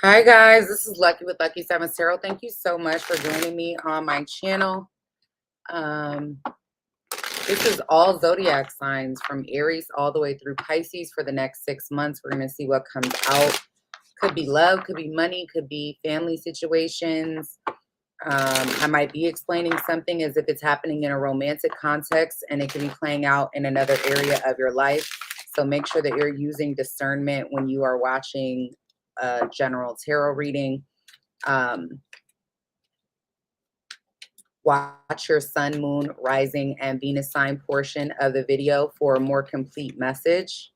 Hi guys, this is Lucky with Lucky 7 Tarot. Thank you so much for joining me on my channel. Um, this is all zodiac signs from Aries all the way through Pisces for the next 6 months. We're going to see what comes out. Could be love, could be money, could be family situations. I might be explaining something as if it's happening in a romantic context, and it could be playing out in another area of your life. So make sure that you're using discernment when you are watching a general tarot reading. Watch your sun, moon, rising, and Venus sign portion of the video for a more complete message.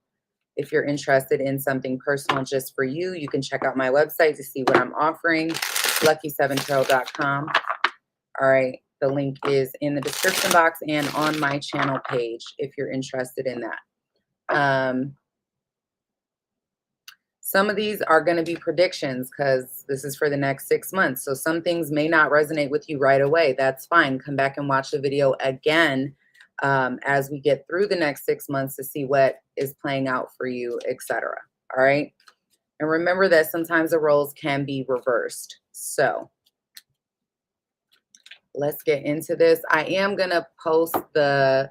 If you're interested in something personal just for you, you can check out my website to see what I'm offering, lucky7tarot.com. All right, the link is in the description box and on my channel page if you're interested in that. Some of these are going to be predictions because this is for the next 6 months. So some things may not resonate with you right away. That's fine. Come back and watch the video again as we get through the next 6 months to see what is playing out for you, etc. All right. And remember that sometimes the roles can be reversed. So let's get into this. I am going to post the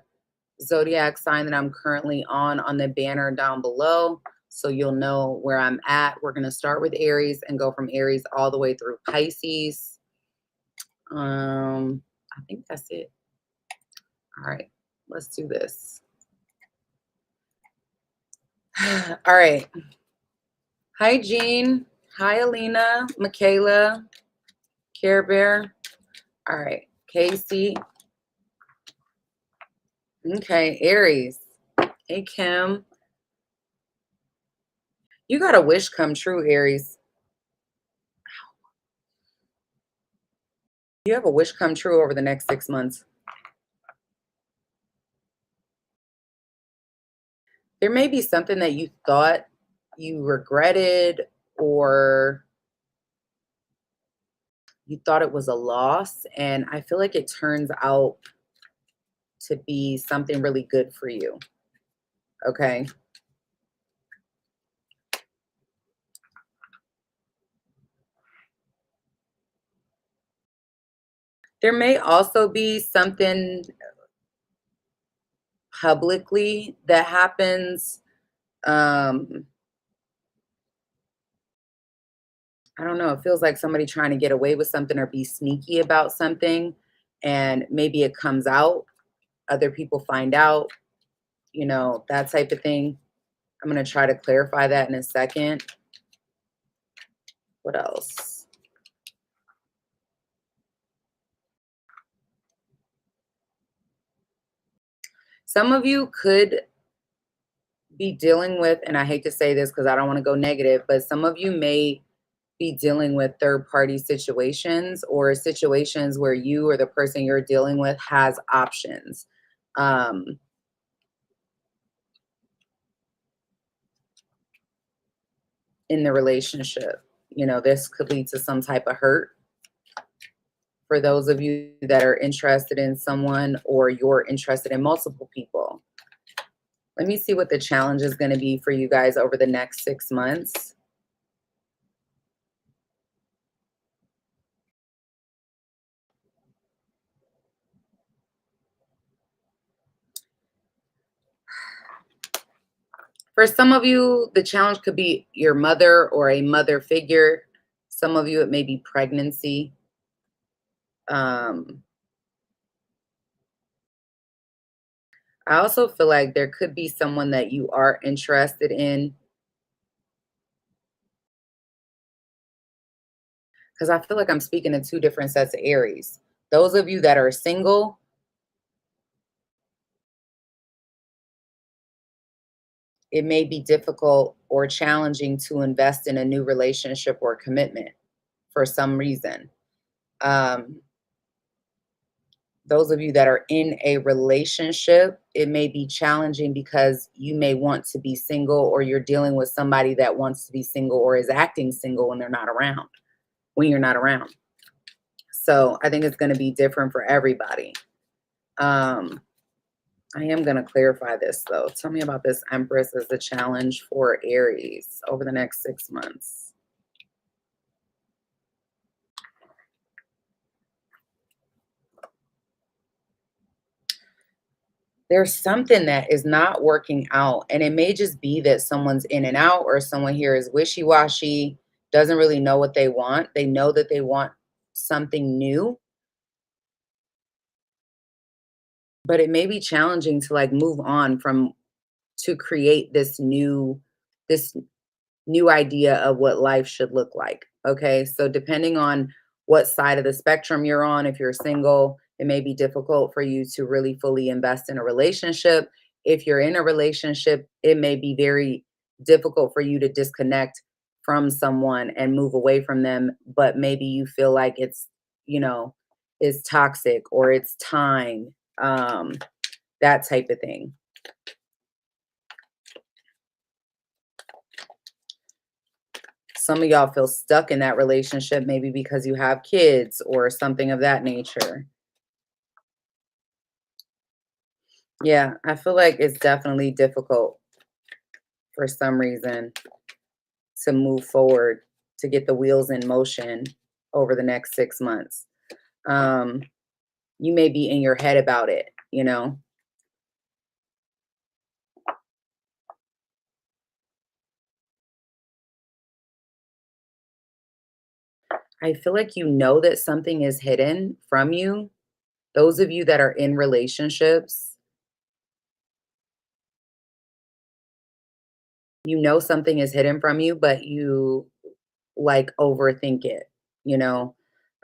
zodiac sign that I'm currently on the banner down below, so you'll know where I'm at. We're going to start with Aries and go from Aries all the way through Pisces. I think that's it. All right, let's do this. All right. Hi, Jean. Hi, Alina, Michaela, Care Bear. All right, Casey. Okay, Aries. Hey, Kim. You got a wish come true, Aries. You have a wish come true over the next 6 months. There may be something that you thought you regretted, or you thought it was a loss, and I feel like it turns out to be something really good for you. Okay. There may also be something publicly that happens. I don't know. It feels like somebody trying to get away with something or be sneaky about something, and maybe it comes out. Other people find out, you know, that type of thing. I'm going to try to clarify that in a second. What else? Some of you could be dealing with, and I hate to say this because I don't want to go negative, but some of you may be dealing with third-party situations, or situations where you or the person you're dealing with has options. In the relationship. You know, this could lead to some type of hurt for those of you that are interested in someone, or you're interested in multiple people. Let me see what the challenge is going to be for you guys over the next 6 months. For some of you, the challenge could be your mother or a mother figure. Some of you, it may be pregnancy. I also feel like there could be someone that you are interested in, because I feel like I'm speaking to 2 different sets of Aries. Those of you that are single, it may be difficult or challenging to invest in a new relationship or commitment for some reason. Those of you that are in a relationship, it may be challenging because you may want to be single, or you're dealing with somebody that wants to be single or is acting single when they're not around, when you're not around. So I think it's going to be different for everybody. I am going to clarify this, though. Tell me about this Empress as the challenge for Aries over the next 6 months. There's something that is not working out, and it may just be that someone's in and out, or someone here is wishy-washy, doesn't really know what they want. They know that they want something new, but it may be challenging to like move on from to create this new idea of what life should look like. Okay. So, depending on what side of the spectrum you're on, if you're single, it may be difficult for you to really fully invest in a relationship. If you're in a relationship, it may be very difficult for you to disconnect from someone and move away from them. But maybe you feel like you know, it's toxic or it's time, that type of thing. Some of y'all feel stuck in that relationship, maybe because you have kids or something of that nature. Yeah, I feel like it's definitely difficult for some reason to move forward, to get the wheels in motion over the next 6 months. Um, you may be in your head about it, you know? I feel like you know that something is hidden from you. Those of you that are in relationships, you know something is hidden from you, but you like overthink it, you know?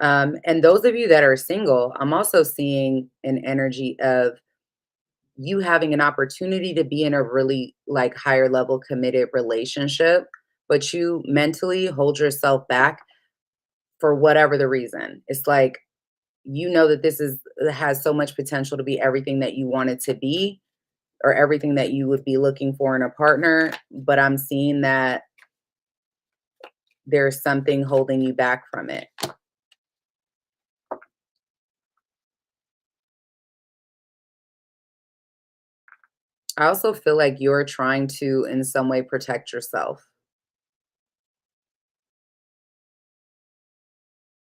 And those of you that are single, I'm also seeing an energy of you having an opportunity to be in a really like higher level committed relationship, but you mentally hold yourself back for whatever the reason. It's like you know that this is has so much potential to be everything that you want it to be, or everything that you would be looking for in a partner, but I'm seeing that there's something holding you back from it. I also feel like you're trying to, in some way, protect yourself.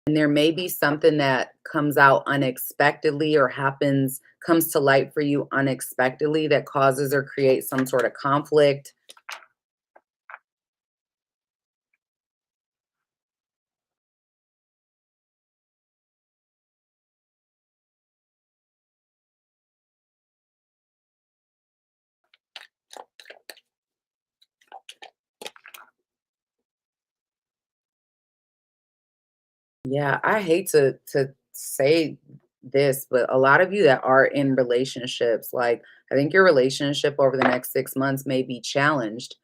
And there may be something that comes out unexpectedly or comes to light for you unexpectedly that causes or creates some sort of conflict. Yeah, I hate to say this, but a lot of you that are in relationships, like I think your relationship over the next 6 months may be challenged.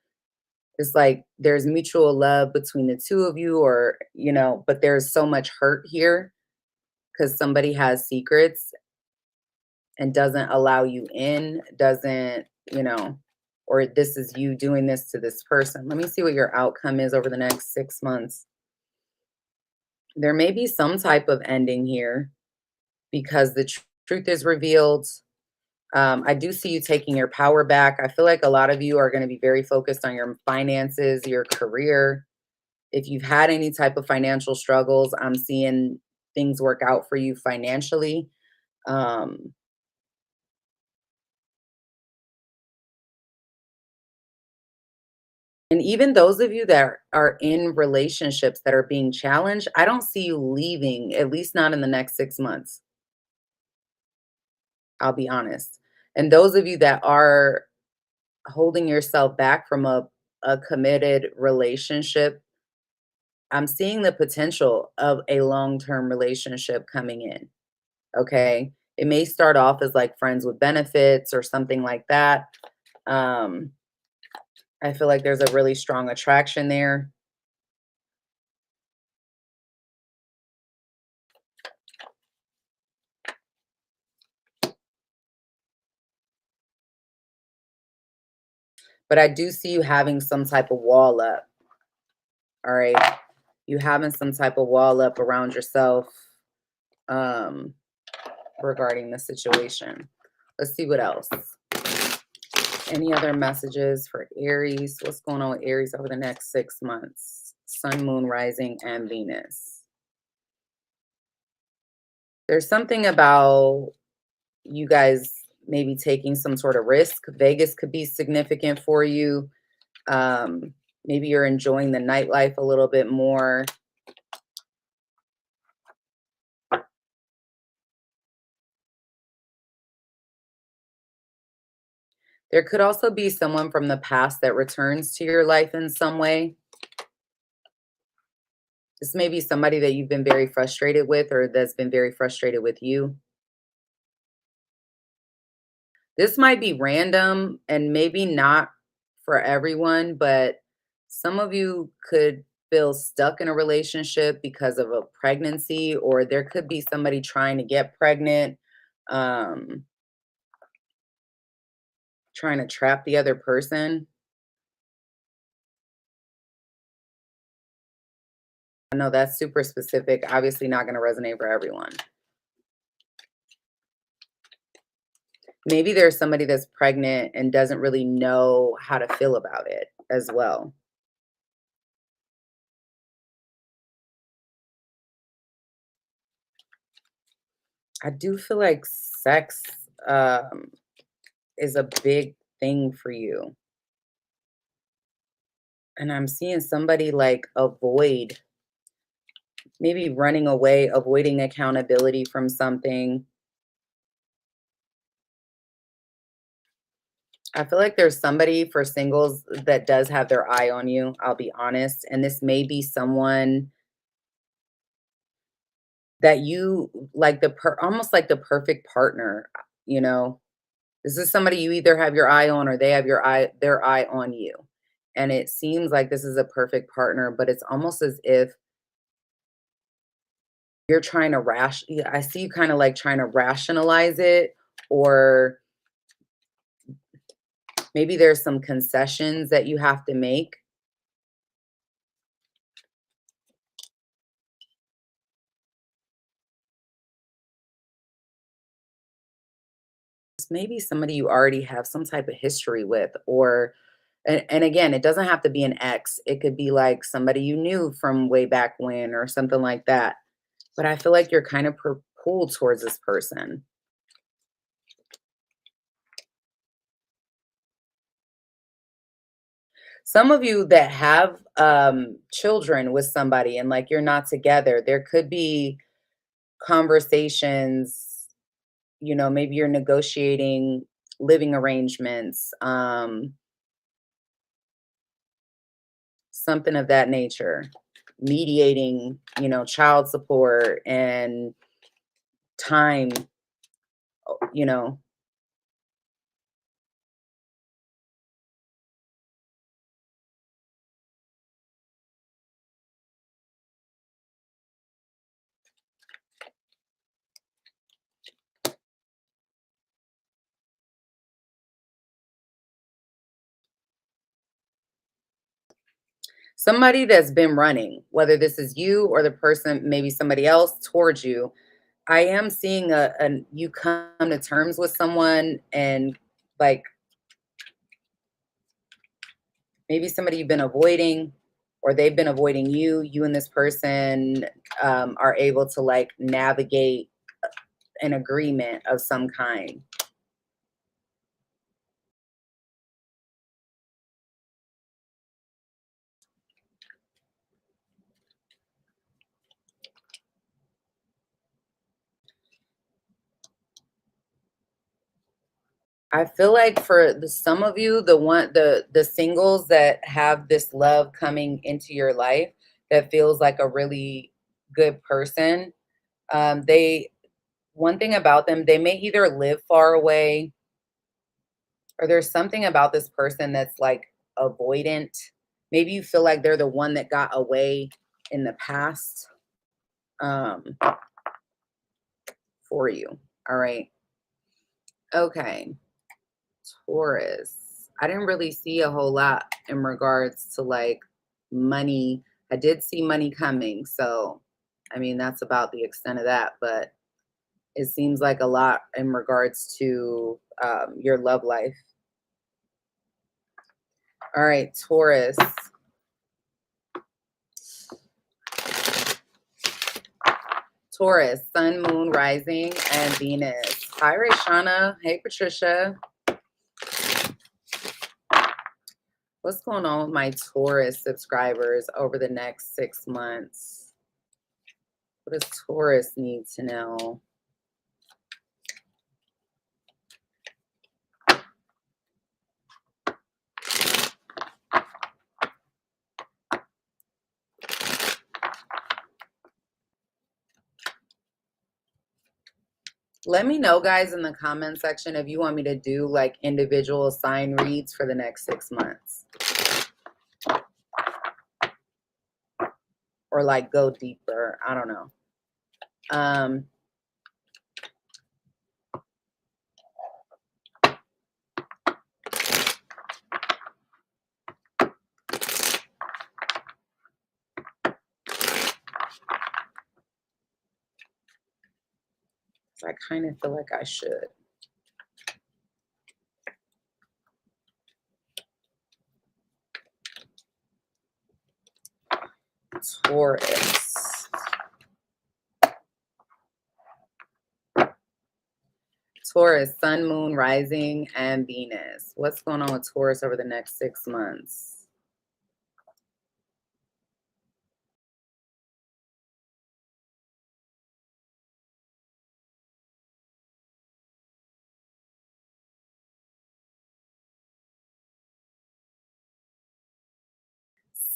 It's like there's mutual love between the two of you, or, but there's so much hurt here because somebody has secrets and doesn't allow you in, doesn't, you know, or this is you doing this to this person. Let me see what your outcome is over the next 6 months. There may be some type of ending here because the truth is revealed. I do see you taking your power back. I feel like a lot of you are going to be very focused on your finances, your career. If you've had any type of financial struggles, I'm seeing things work out for you financially. Um, and even those of you that are in relationships that are being challenged, I don't see you leaving, at least not in the next 6 months. I'll be honest. And those of you that are holding yourself back from a committed relationship, I'm seeing the potential of a long-term relationship coming in. Okay. It may start off as like friends with benefits or something like that. Um, I feel like there's a really strong attraction there. But I do see you having some type of wall up. All right. You having some type of wall up around yourself, um, regarding the situation. Let's see what else. Any other messages for Aries? What's going on with Aries over the next 6 months? Sun, moon, rising, and Venus. There's something about you guys maybe taking some sort of risk. Vegas could be significant for you. Maybe you're enjoying the nightlife a little bit more. There could also be someone from the past that returns to your life in some way. This may be somebody that you've been very frustrated with or that's been very frustrated with you. This might be random and maybe not for everyone, but some of you could feel stuck in a relationship because of a pregnancy, or there could be somebody trying to get pregnant, um, trying to trap the other person. I know that's super specific, obviously not going to resonate for everyone. Maybe there's somebody that's pregnant and doesn't really know how to feel about it as well. I do feel like sex um, is a big thing for you. And I'm seeing somebody like avoid, maybe running away, avoiding accountability from something. I feel like there's somebody for singles that does have their eye on you, I'll be honest. And this may be someone that you like, almost like the perfect partner, you know. This is somebody you either have your eye on or they have their eye on you. And it seems like this is a perfect partner, but it's almost as if you're trying to yeah, I see you kind of like trying to rationalize it, or maybe there's some concessions that you have to make. Maybe somebody you already have some type of history with, or and again, it doesn't have to be an ex. It could be like somebody you knew from way back when or something like that. But I feel like you're kind of pulled towards this person. Some of you that have children with somebody and like you're not together, there could be conversations, you know, maybe you're negotiating living arrangements, something of that nature, mediating, you know, child support and time, you know. Somebody that's been running, whether this is you or the person, maybe somebody else towards you. I am seeing you come to terms with someone, and like maybe somebody you've been avoiding, or they've been avoiding you. You and this person are able to like navigate an agreement of some kind. I feel like for some of you, the singles that have this love coming into your life that feels like a really good person, they one thing about them, they may either live far away, or there's something about this person that's like avoidant. Maybe you feel like they're the one that got away in the past, um, for you. All right. Okay. Taurus. I didn't really see a whole lot in regards to like money. I did see money coming. So, I mean, that's about the extent of that. But it seems like a lot in regards to your love life. All right, Taurus. Taurus, sun, moon, rising, and Venus. Hi, Rayshana. Hey, Patricia. What's going on with my Taurus subscribers over the next 6 months? What does Taurus need to know? Let me know, guys, in the comment section if you want me to do like individual sign reads for the next 6 months. Or like go deeper. I don't know. I kind of feel like I should. Taurus. Taurus, Sun, Moon, Rising, and Venus. What's going on with Taurus over the next 6 months?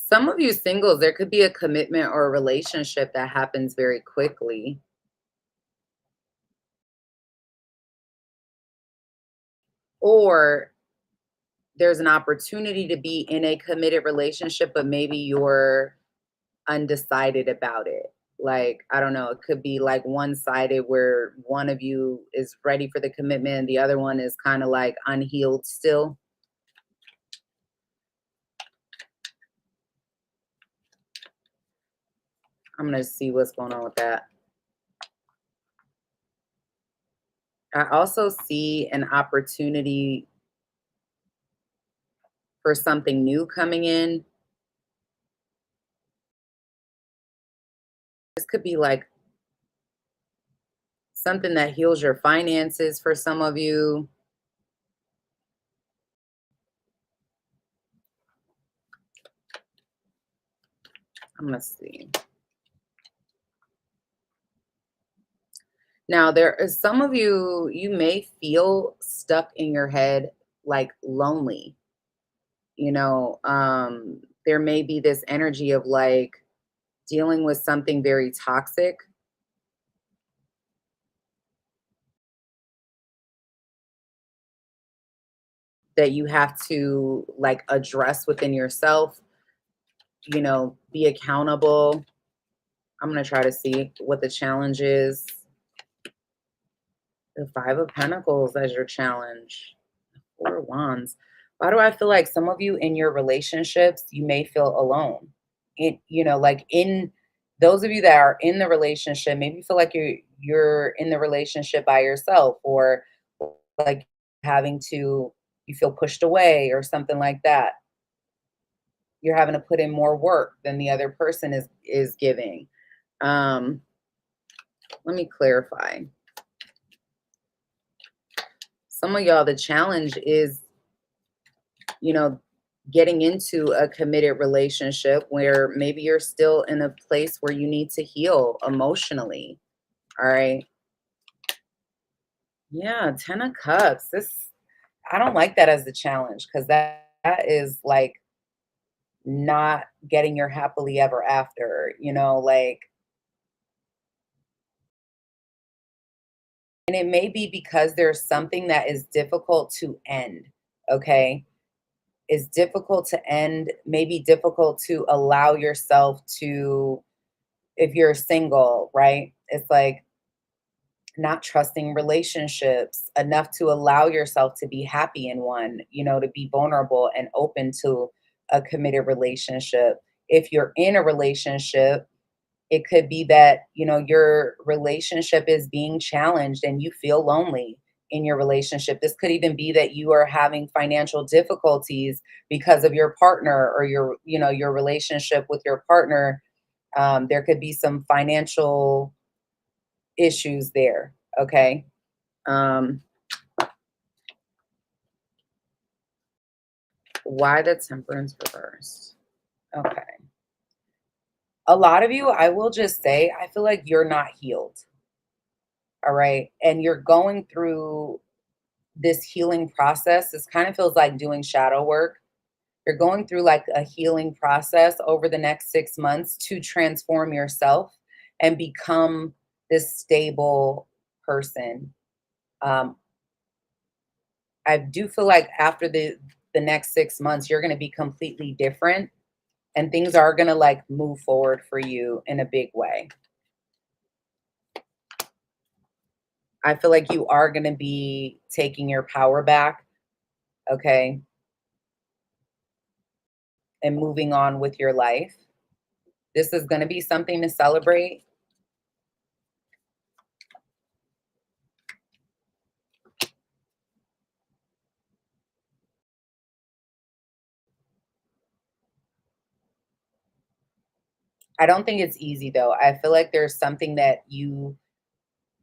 Some of you singles, there could be a commitment or a relationship that happens very quickly. Or there's an opportunity to be in a committed relationship, but maybe you're undecided about it. Like, I don't know, it could be like one-sided where one of you is ready for the commitment and the other one is kind of like unhealed still. I'm going to see what's going on with that. I also see an opportunity for something new coming in. This could be like something that heals your finances for some of you. I'm going to see. Now, there is some of you, you may feel stuck in your head, like lonely. You know, there may be this energy of like dealing with something very toxic. That you have to like address within yourself, you know, be accountable. I'm going to try to see what the challenge is. The Five of Pentacles as your challenge. Four of Wands. Why do I feel like some of you in your relationships, you may feel alone? It, you know, like in those of you that are in the relationship, maybe you feel like you're in the relationship by yourself, or like having to, you feel pushed away or something like that. You're having to put in more work than the other person is giving. Let me clarify. Some of y'all, the challenge is, you know, getting into a committed relationship where maybe you're still in a place where you need to heal emotionally. All right. Yeah, Ten of Cups. This, I don't like that as the challenge, because that is like not getting your happily ever after, you know, like, and it may be because there's something that is difficult to end. Okay. Is difficult to end, maybe difficult to allow yourself to, if you're single, right? It's like not trusting relationships enough to allow yourself to be happy in one, you know, to be vulnerable and open to a committed relationship. If you're in a relationship, it could be that, you know, your relationship is being challenged and you feel lonely in your relationship. This could even be that you are having financial difficulties because of your partner, or your, you know, your relationship with your partner. There could be some financial issues there. Okay. Um, why the Temperance reversed? Okay. A lot of you, I will just say, I feel like you're not healed. All right. And you're going through this healing process. This kind of feels like doing shadow work. You're going through like a healing process over the next 6 months to transform yourself and become this stable person. Um, I do feel like after the next 6 months, you're going to be completely different and things are going to like move forward for you in a big way. I feel like you are going to be taking your power back, okay, and moving on with your life. This is going to be something to celebrate. I don't think it's easy though. I feel like there's something that you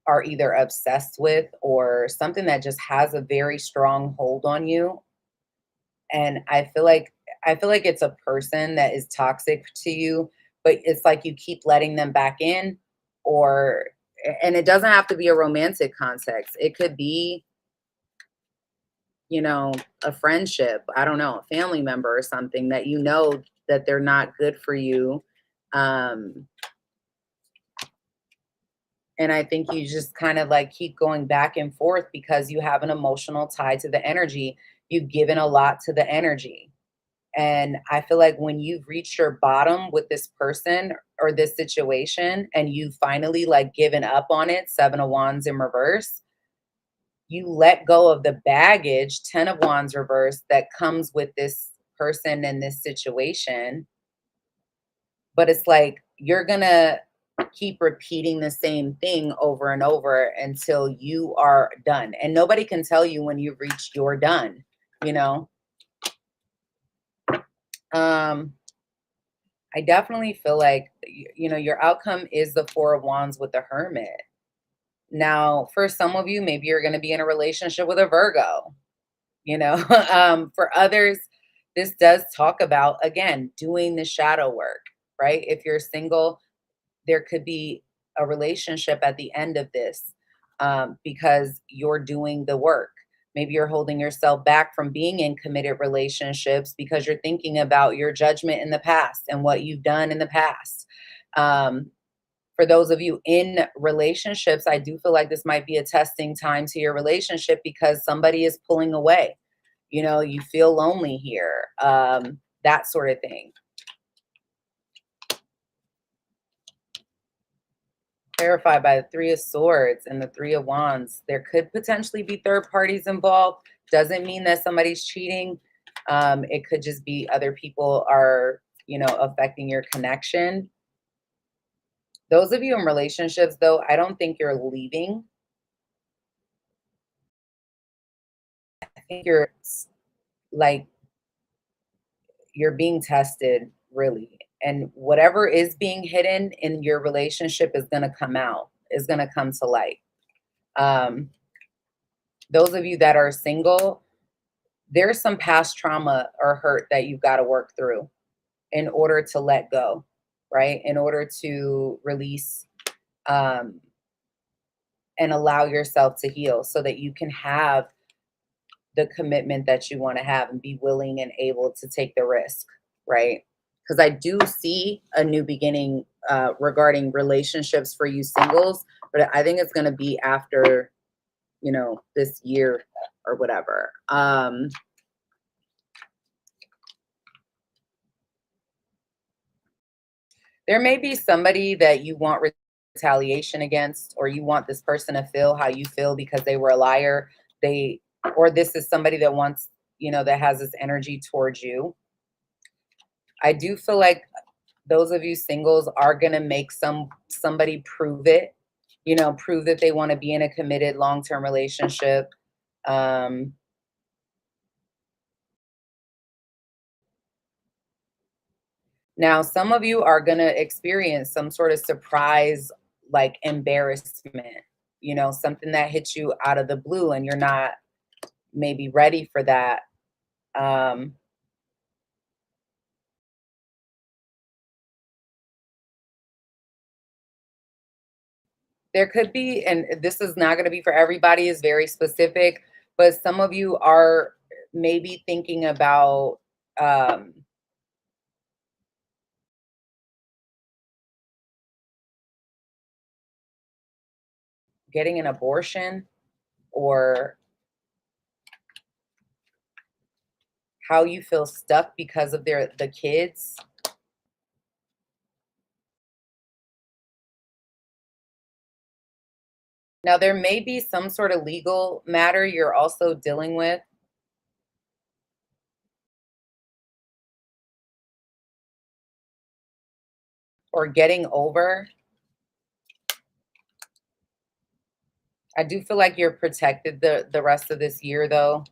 are either obsessed with or something that just has a very strong hold on you. And I feel like it's a person that is toxic to you, but it's like you keep letting them back in or and it doesn't have to be a romantic context. It could be, you know, a friendship, I don't know, a family member or something that you know that they're not good for you. Um And I think you just kind of like keep going back and forth because you have an emotional tie to the energy. You've given a lot to the energy. And I feel like when you've reached your bottom with this person or this situation and you finally like given up on it, 7 of Wands in reverse, you let go of the baggage, 10 of Wands reverse, that comes with this person and this situation. But it's like you're gonna keep repeating the same thing over and over until you are done. And nobody can tell you when you've reached your done, you know. Um, I definitely feel like you know your outcome is the 4 of Wands with the Hermit. Now, for some of you, maybe you're gonna be in a relationship with a Virgo, you know. For others, this does talk about again doing the shadow work, right? If you're single, there could be a relationship at the end of this because you're doing the work. Maybe you're holding yourself back from being in committed relationships because you're thinking about your judgment in the past and what you've done in the past. Um, for those of you in relationships, I do feel like this might be a testing time to your relationship because somebody is pulling away. You know, you feel lonely here, that sort of thing. Clarified by the 3 of Swords and the 3 of Wands. There could potentially be third parties involved. Doesn't mean that somebody's cheating. It could just be other people are, you know, affecting your connection. Those of you in relationships, though, I don't think you're leaving. I think you're like, you're being tested, really. And whatever is being hidden in your relationship is going to come out, is going to come to light. Um, those of you that are single, there's some past trauma or hurt that you've got to work through in order to let go, right? In order to release um, and allow yourself to heal so that you can have the commitment that you want to have and be willing and able to take the risk, right? Because I do see a new beginning regarding relationships for you singles, but I think it's going to be after, you know, this year or whatever. There may be somebody that you want retaliation against, or you want this person to feel how you feel because they were a liar. They, or this is somebody that wants, you know, that has this energy towards you. I do feel like those of you singles are going to make somebody prove it, you know, prove that they want to be in a committed long-term relationship. Um, Now, some of you are going to experience some sort of surprise, like embarrassment. you know, something that hits you out of the blue and you're not maybe ready for that. Um, there could be, and this is not going to be for everybody, is very specific, but some of you are maybe thinking about um, getting an abortion, or how you feel stuck because of the kids. Now, there may be some sort of legal matter you're also dealing with or getting over. I do feel like you're protected the rest of this year, though.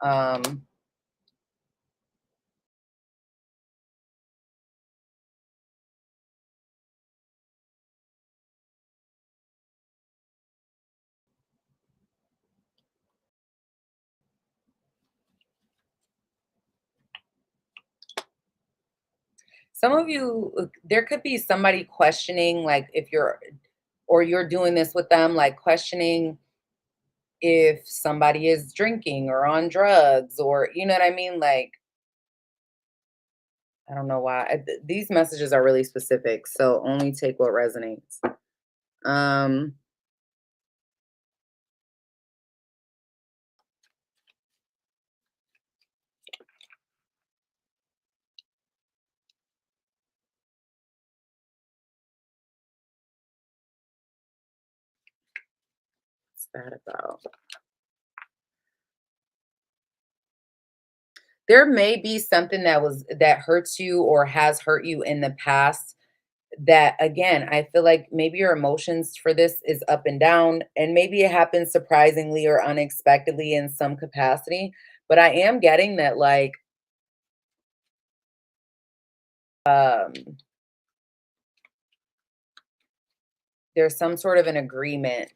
Um, some of you, there could be somebody questioning, like if you're, or you're doing this with them, like questioning if somebody is drinking or on drugs, or you know what I mean? Like, I don't know why. These messages are really specific, so only take what resonates. Um, what's that about? There may be something that hurts you or has hurt you in the past, that again, I feel like maybe your emotions for this is up and down, and maybe it happens surprisingly or unexpectedly in some capacity, but I am getting that, like, um, there's some sort of an agreement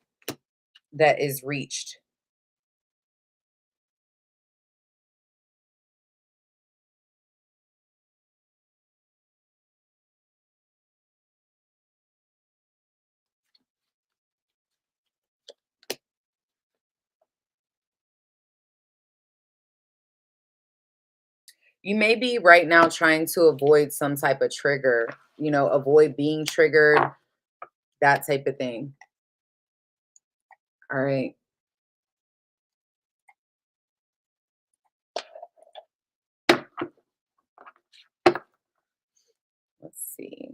that is reached. You may be right now trying to avoid some type of trigger, you know, avoid being triggered, that type of thing. All right. Let's see.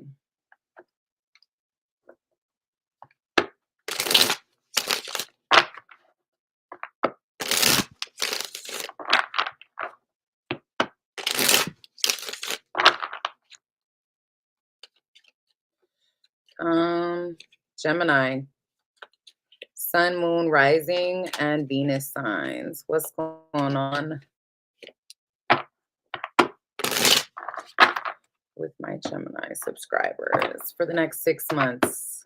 Gemini, Sun, Moon, Rising, and Venus signs. What's going on with my Gemini subscribers for the next 6 months?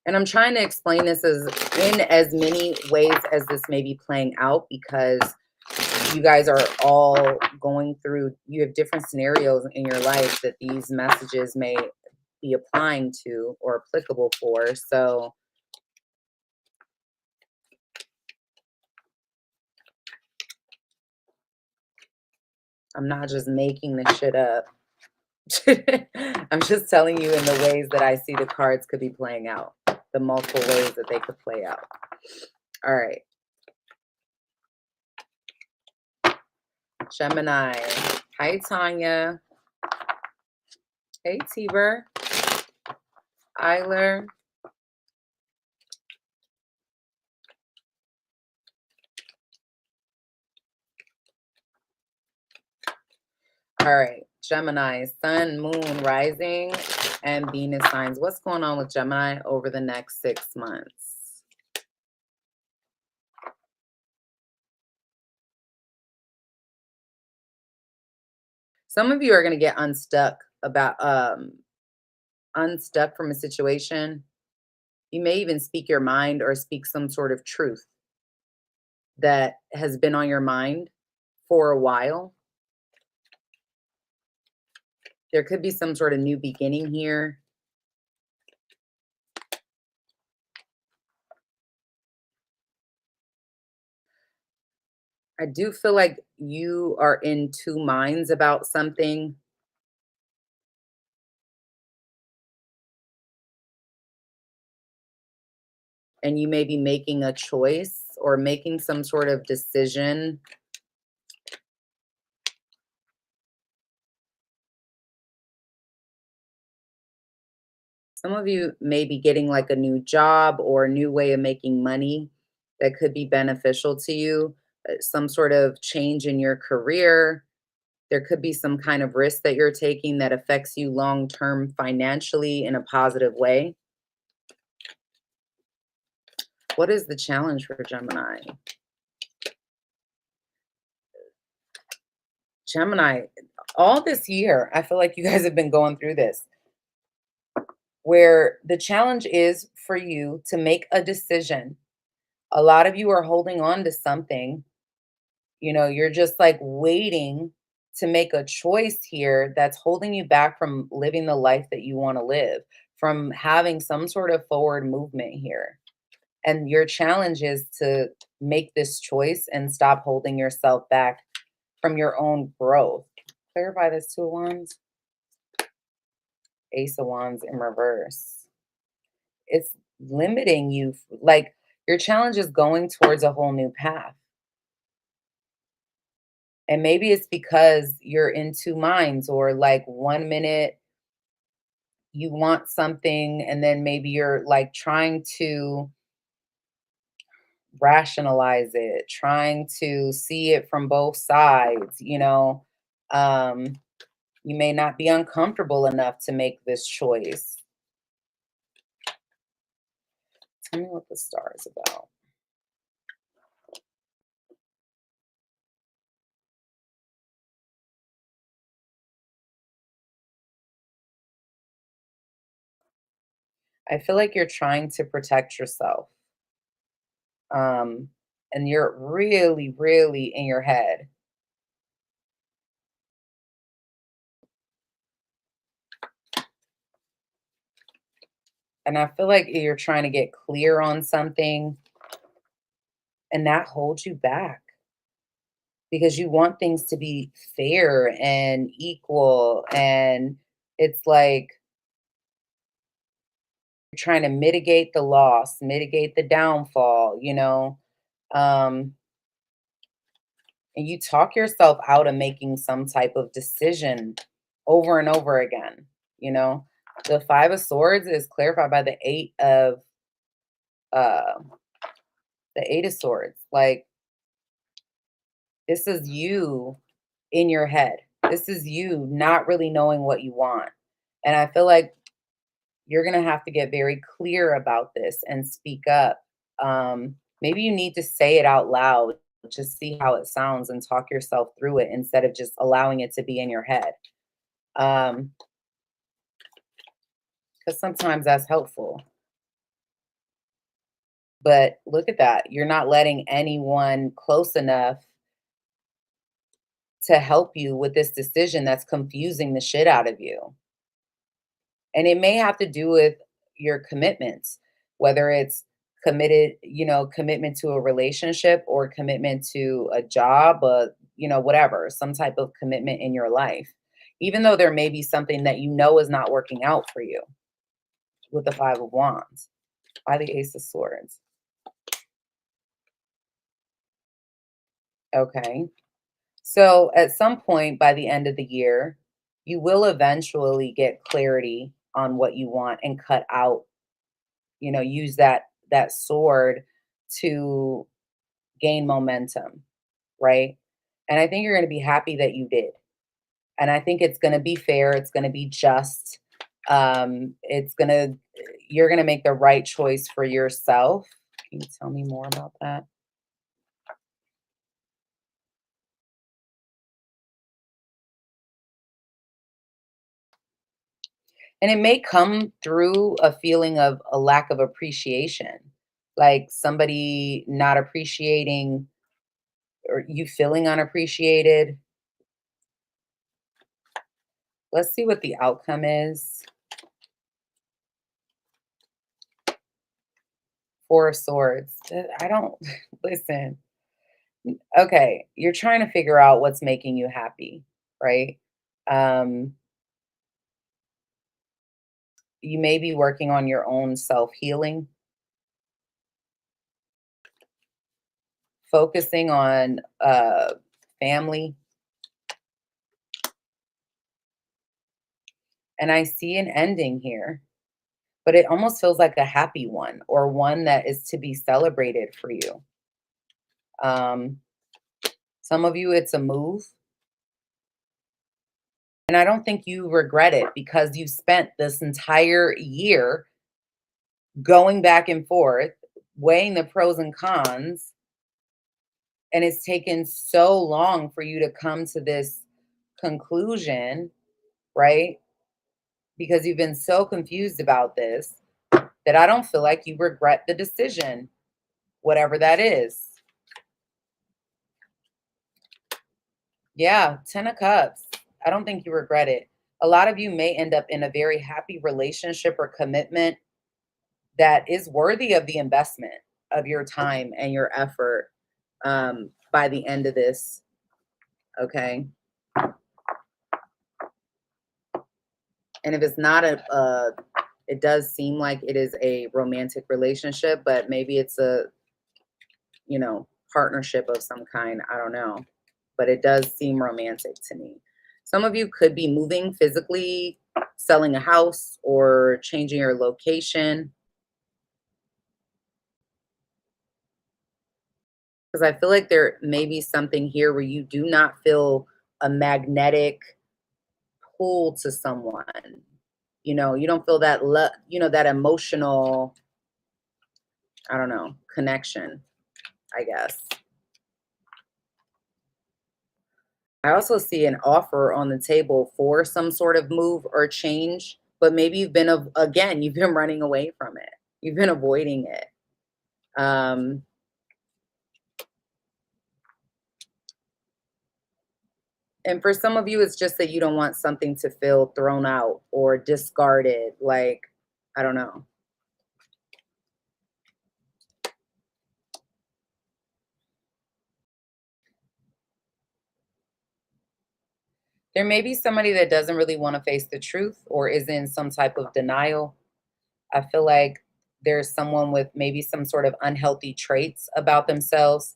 And I'm trying to explain this as in as many ways as this may be playing out, because you guys are all going through, you have different scenarios in your life that these messages may be applying to or applicable for. So I'm not just making this shit up. I'm just telling you in the ways that I see the cards could be playing out, the multiple ways that they could play out. All right. Gemini. Hi, Tanya. Hey, Tiber. Eiler. All right. Gemini. Sun, Moon, Rising, and Venus signs. What's going on with Gemini over the next 6 months? Some of you are going to get unstuck from a situation. You may even speak your mind or speak some sort of truth that has been on your mind for a while. There could be some sort of new beginning here. I do feel like you are in two minds about something. And you may be making a choice or making some sort of decision. Some of you may be getting like a new job or a new way of making money that could be beneficial to you, some sort of change in your career. There could be some kind of risk that you're taking that affects you long term financially in a positive way. What is the challenge for Gemini? Gemini, all this year, I feel like you guys have been going through this, where the challenge is for you to make a decision. A lot of you are holding on to something. You know, you're just like waiting to make a choice here that's holding you back from living the life that you want to live, from having some sort of forward movement here. And your challenge is to make this choice and stop holding yourself back from your own growth. Clarify this, Two of Wands. Ace of Wands in reverse. It's limiting you. Like, your challenge is going towards a whole new path. And maybe it's because you're in two minds, or like 1 minute you want something and then maybe you're like trying to rationalize it, trying to see it from both sides, Um, you may not be uncomfortable enough to make this choice. Tell me what the star is about. I feel like you're trying to protect yourself. Um, and you're really, really in your head. And I feel like you're trying to get clear on something, and that holds you back because you want things to be fair and equal. And it's like you're trying to mitigate the loss, mitigate the downfall. Um, and you talk yourself out of making some type of decision over and over again. You know, the Five of Swords is clarified by uh the Eight of Swords. Like, this is you in your head. This is you not really knowing what you want. And I feel like you're going to have to get very clear about this and speak up. Maybe you need to say it out loud, just see how it sounds and talk yourself through it instead of just allowing it to be in your head. Because sometimes that's helpful. But look at that. You're not letting anyone close enough to help you with this decision that's confusing the shit out of you. And it may have to do with your commitments, whether it's commitment to a relationship or commitment to a job, whatever, some type of commitment in your life. Even though there may be something that you know is not working out for you with the Five of Wands, by the Ace of Swords. Okay. So at some point by the end of the year, you will eventually get clarity on what you want and cut out, use that sword to gain momentum, right? And I think you're going to be happy that you did. And I think it's going to be fair, it's going to be just. It's going to You're going to make the right choice for yourself. Can you tell me more about that? And it may come through a feeling of a lack of appreciation, like somebody not appreciating or you feeling unappreciated. Let's see what the outcome is. Four of Swords. I don't listen. Okay, you're trying to figure out what's making you happy, right? Um, you may be working on your own self-healing, focusing on family. And I see an ending here, but it almost feels like a happy one or one that is to be celebrated for you. Um, some of you, it's a move. And I don't think you regret it because you spent this entire year going back and forth, weighing the pros and cons. And it's taken so long for you to come to this conclusion, right? Because you've been so confused about this that I don't feel like you regret the decision, whatever that is. Yeah, 10 of Cups. I don't think you regret it. A lot of you may end up in a very happy relationship or commitment that is worthy of the investment of your time and your effort by the end of this, okay? And if it's not it does seem like it is a romantic relationship, but maybe it's a, partnership of some kind. I don't know. But it does seem romantic to me. Some of you could be moving physically, selling a house, or changing your location. Because I feel like there may be something here where you do not feel a magnetic pull to someone. You don't feel that that emotional, I don't know, connection, I guess. I also see an offer on the table for some sort of move or change, but maybe you've been running away from it. You've been avoiding it. Um, and for some of you, it's just that you don't want something to feel thrown out or discarded. Like, I don't know. There may be somebody that doesn't really want to face the truth or is in some type of denial. I feel like there's someone with maybe some sort of unhealthy traits about themselves.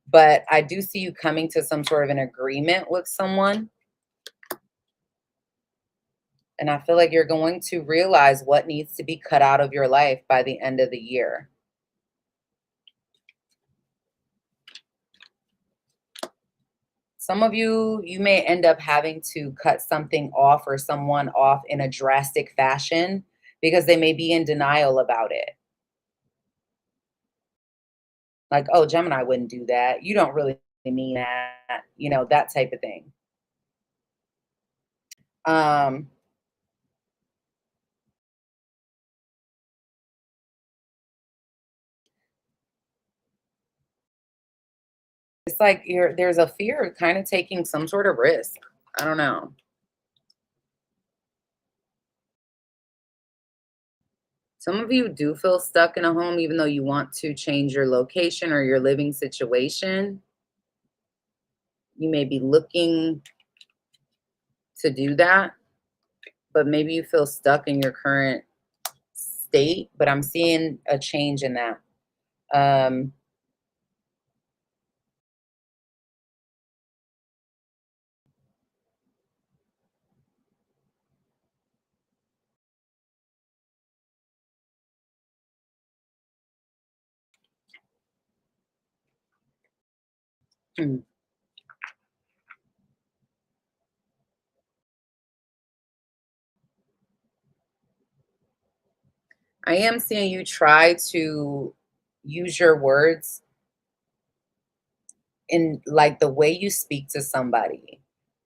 But I do see you coming to some sort of an agreement with someone. And I feel like you're going to realize what needs to be cut out of your life by the end of the year. Some of you, you may end up having to cut something off or someone off in a drastic fashion because they may be in denial about it. Like, oh, Gemini wouldn't do that. You don't really mean that, that type of thing. Um, it's like there's a fear of kind of taking some sort of risk. I don't know. Some of you do feel stuck in a home even though you want to change your location or your living situation. You may be looking to do that, but maybe you feel stuck in your current state, but I'm seeing a change in that. Um, hmm. I am seeing you try to use your words in like the way you speak to somebody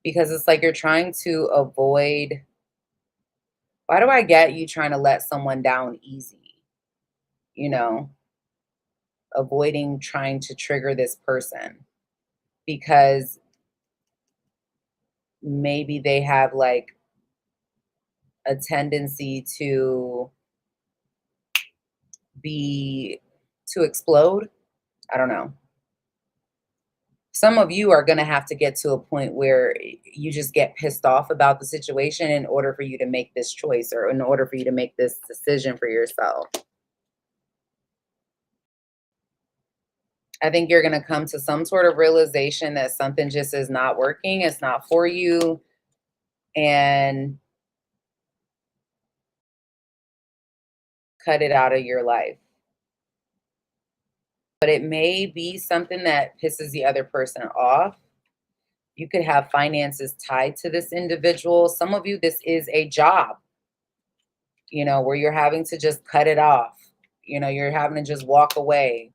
because it's like you're trying to avoid Why do I get you trying to let someone down easy? You know, avoiding trying to trigger this person because maybe they have like a tendency be to explode. I don't know. Some of you are going to have to get to a point where you just get pissed off about the situation in order for you to make this choice or in order for you to make this decision for yourself. I think you're going to come to some sort of realization that something just is not working. It's not for you. And cut it out of your life. But it may be something that pisses the other person off. You could have finances tied to this individual. Some of you, this is a job, you know, where you're having to just cut it off. You know, you're having to just walk away.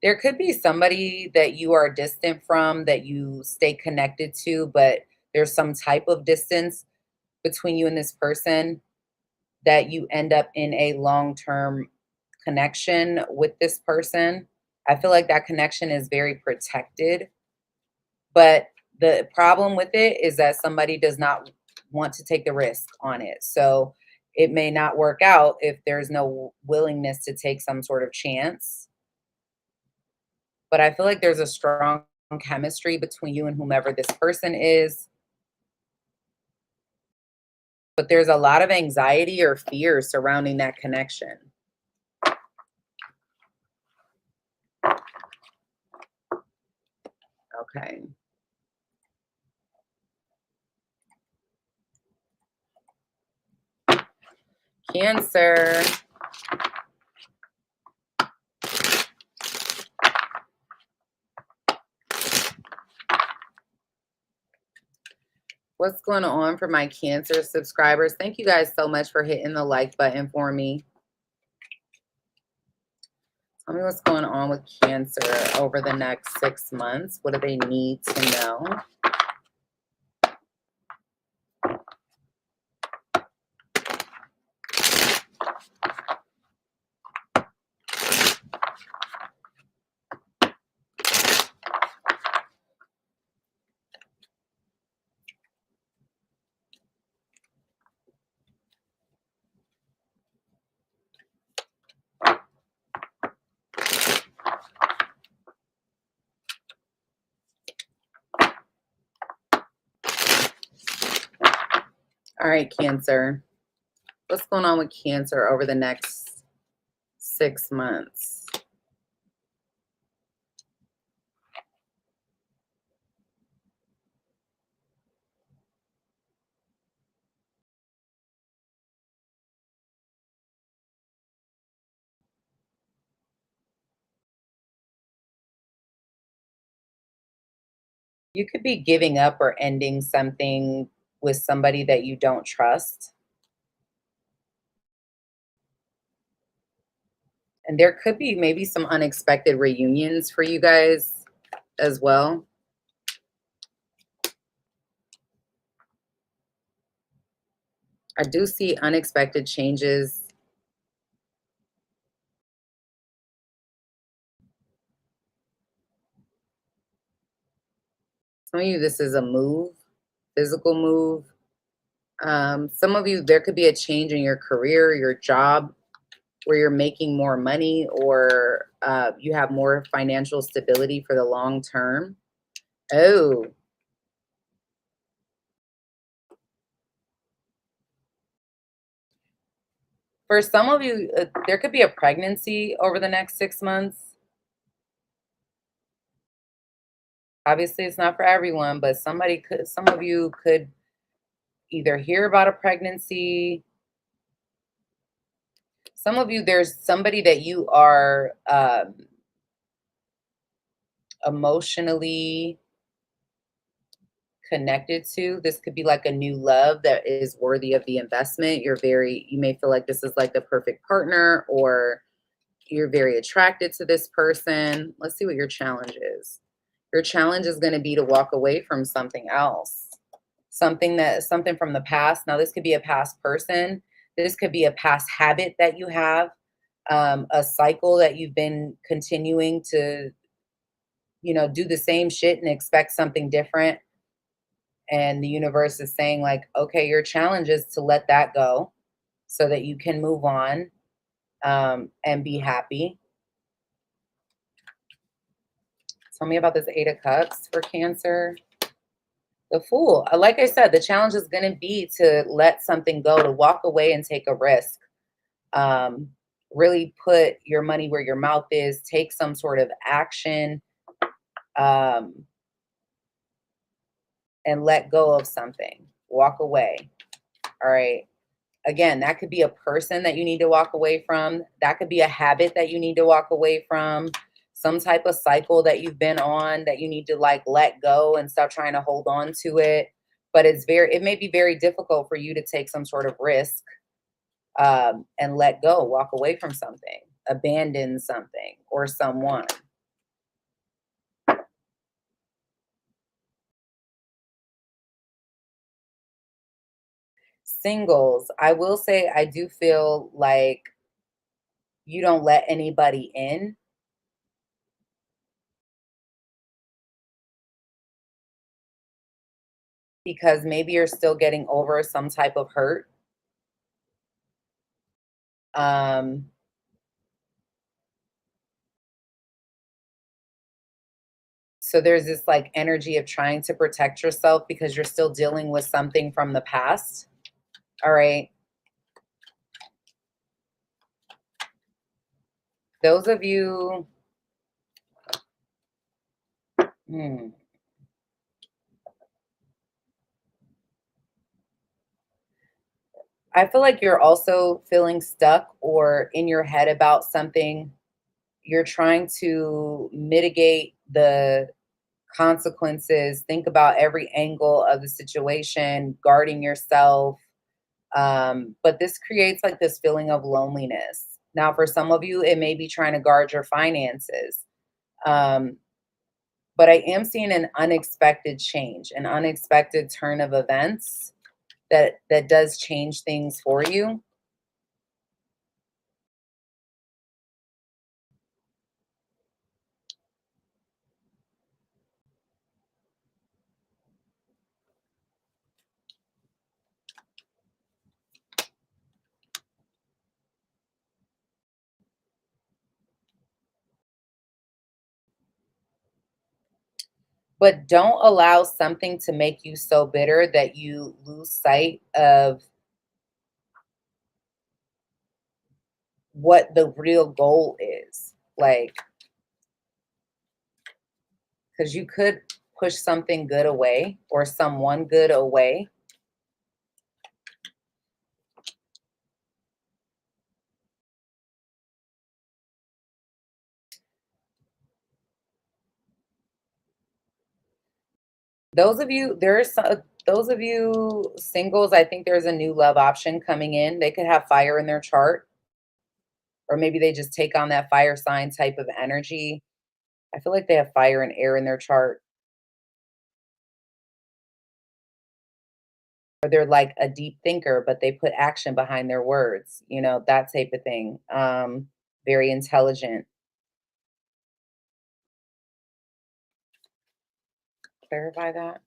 There could be somebody that you are distant from that you stay connected to, but there's some type of distance between you and this person that you end up in a long-term connection with this person. I feel like that connection is very protected, but the problem with it is that somebody does not want to take the risk on it. So it may not work out if there's no willingness to take some sort of chance. But I feel like there's a strong chemistry between you and whomever this person is. But there's a lot of anxiety or fear surrounding that connection. Okay. Cancer. What's going on for my Cancer subscribers? Thank you guys so much for hitting the like button for me. Tell me what's going on with Cancer over the next 6 months. What do they need to know? All right, Cancer. What's going on with Cancer over the next 6 months? You could be giving up or ending something with somebody that you don't trust. And there could be maybe some unexpected reunions for you guys as well. I do see unexpected changes. Some of you, this is a move, physical move. Some of you, there could be a change in your career, your job, where you're making more money or you have more financial stability for the long term. Oh, for some of you, there could be a pregnancy over the next 6 months. Obviously, it's not for everyone, but some of you could either hear about a pregnancy. Some of you, there's somebody that you are emotionally connected to. This could be like a new love that is worthy of the investment. You may feel like this is like the perfect partner, or you're very attracted to this person. Let's see what your challenge is. Your challenge is going to be to walk away from something else. Something from the past. Now, this could be a past person. This could be a past habit that you have, a cycle that you've been continuing to, do the same shit and expect something different. And the universe is saying, like, okay, your challenge is to let that go so that you can move on, and be happy. Tell me about this Eight of Cups for Cancer. The Fool. Like I said, the challenge is going to be to let something go, to walk away and take a risk. Really put your money where your mouth is. Take some sort of action, and let go of something. Walk away. All right. Again, that could be a person that you need to walk away from. That could be a habit that you need to walk away from. Some type of cycle that you've been on that you need to like let go and stop trying to hold on to it. But it may be very difficult for you to take some sort of risk, and let go, walk away from something, abandon something or someone. Singles, I will say I do feel like you don't let anybody in. Because maybe you're still getting over some type of hurt. Um, so there's this like energy of trying to protect yourself because you're still dealing with something from the past. All right. Those of you, I feel like you're also feeling stuck or in your head about something. You're trying to mitigate the consequences, think about every angle of the situation, guarding yourself. But this creates like this feeling of loneliness. Now, for some of you, it may be trying to guard your finances. Um, but I am seeing an unexpected change, an unexpected turn of events that does change things for you. But don't allow something to make you so bitter that you lose sight of what the real goal is. Like, because you could push something good away or someone good away. Those of you, those of you singles, I think there's a new love option coming in. They could have fire in their chart, or maybe they just take on that fire sign type of energy. I feel like they have fire and air in their chart. Or they're like a deep thinker, but they put action behind their words, that type of thing. Very intelligent. Clarify that.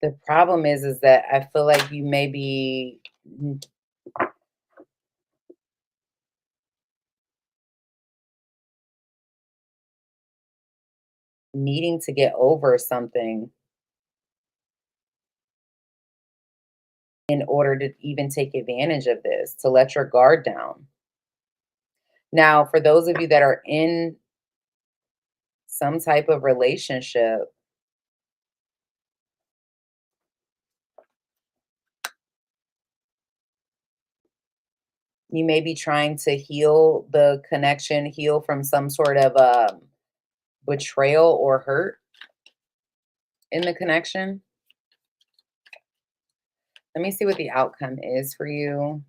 The problem is that I feel like you may be needing to get over something in order to even take advantage of this, to let your guard down. Now, for those of you that are in some type of relationship, you may be trying to heal the connection, heal from some sort of betrayal or hurt in the connection. Let me see what the outcome is for you,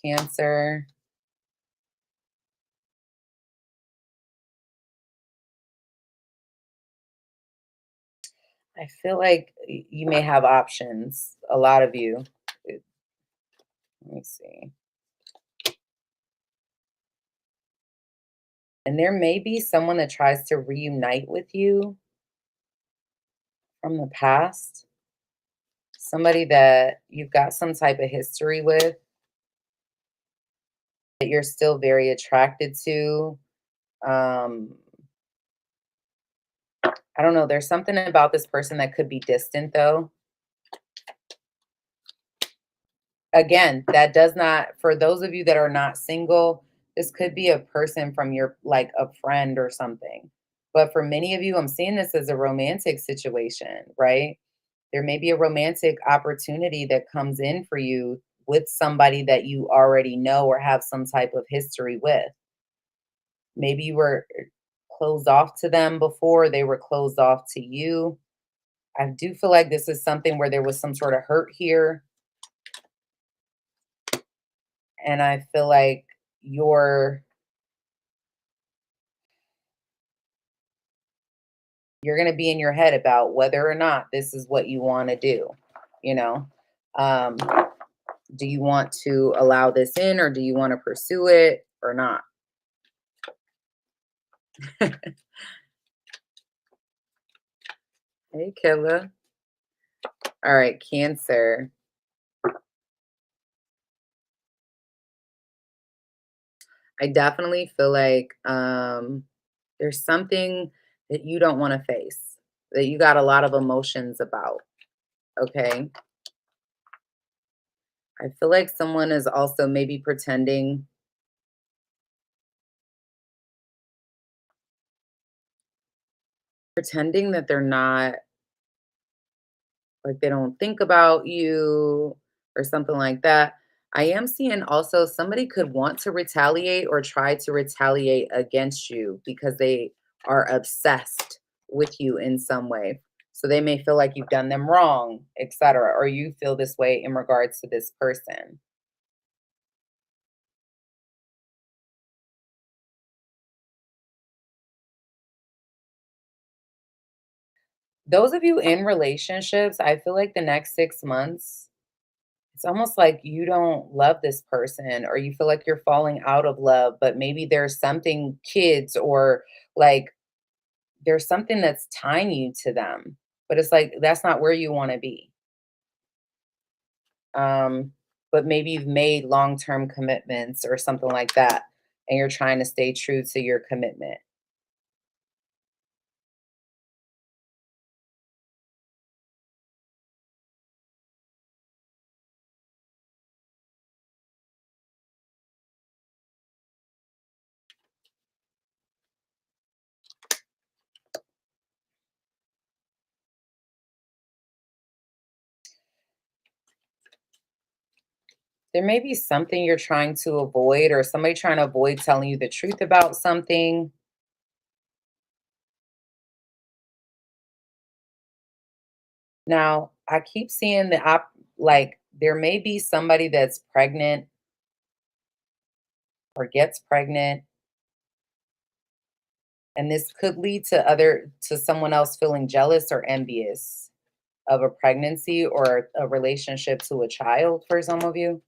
Cancer. I feel like you may have options, a lot of you. Let me see. And there may be someone that tries to reunite with you from the past. Somebody that you've got some type of history with that you're still very attracted to. Um, I don't know. There's something about this person that could be distant, though. Again, that does not, for those of you that are not single, this could be a person from your, like a friend or something. But for many of you, I'm seeing this as a romantic situation, right? There may be a romantic opportunity that comes in for you with somebody that you already know or have some type of history with. Maybe you were closed off to them before, they were closed off to you. I do feel like this is something where there was some sort of hurt here. And I feel like you're going to be in your head about whether or not this is what you want to do, you know? Um, do you want to allow this in, or do you want to pursue it or not? Hey, Killa. All right, Cancer. I definitely feel like there's something that you don't want to face, that you got a lot of emotions about. Okay. I feel like someone is also maybe pretending that they're not, like they don't think about you or something like that. I am seeing also somebody could want to retaliate or try to retaliate against you because they are obsessed with you in some way. So they may feel like you've done them wrong, etc., or you feel this way in regards to this person. Those of you in relationships, I feel like the next 6 months, it's almost like you don't love this person, or you feel like you're falling out of love, but maybe there's something, kids, or like there's something that's tying you to them. But it's like that's not where you want to be. Um, but maybe you've made long-term commitments or something like that, and you're trying to stay true to your commitment. There may be something you're trying to avoid, or somebody trying to avoid telling you the truth about something. Now, I keep seeing like there may be somebody that's pregnant or gets pregnant, and this could lead to someone else feeling jealous or envious of a pregnancy or a relationship to a child for some of you.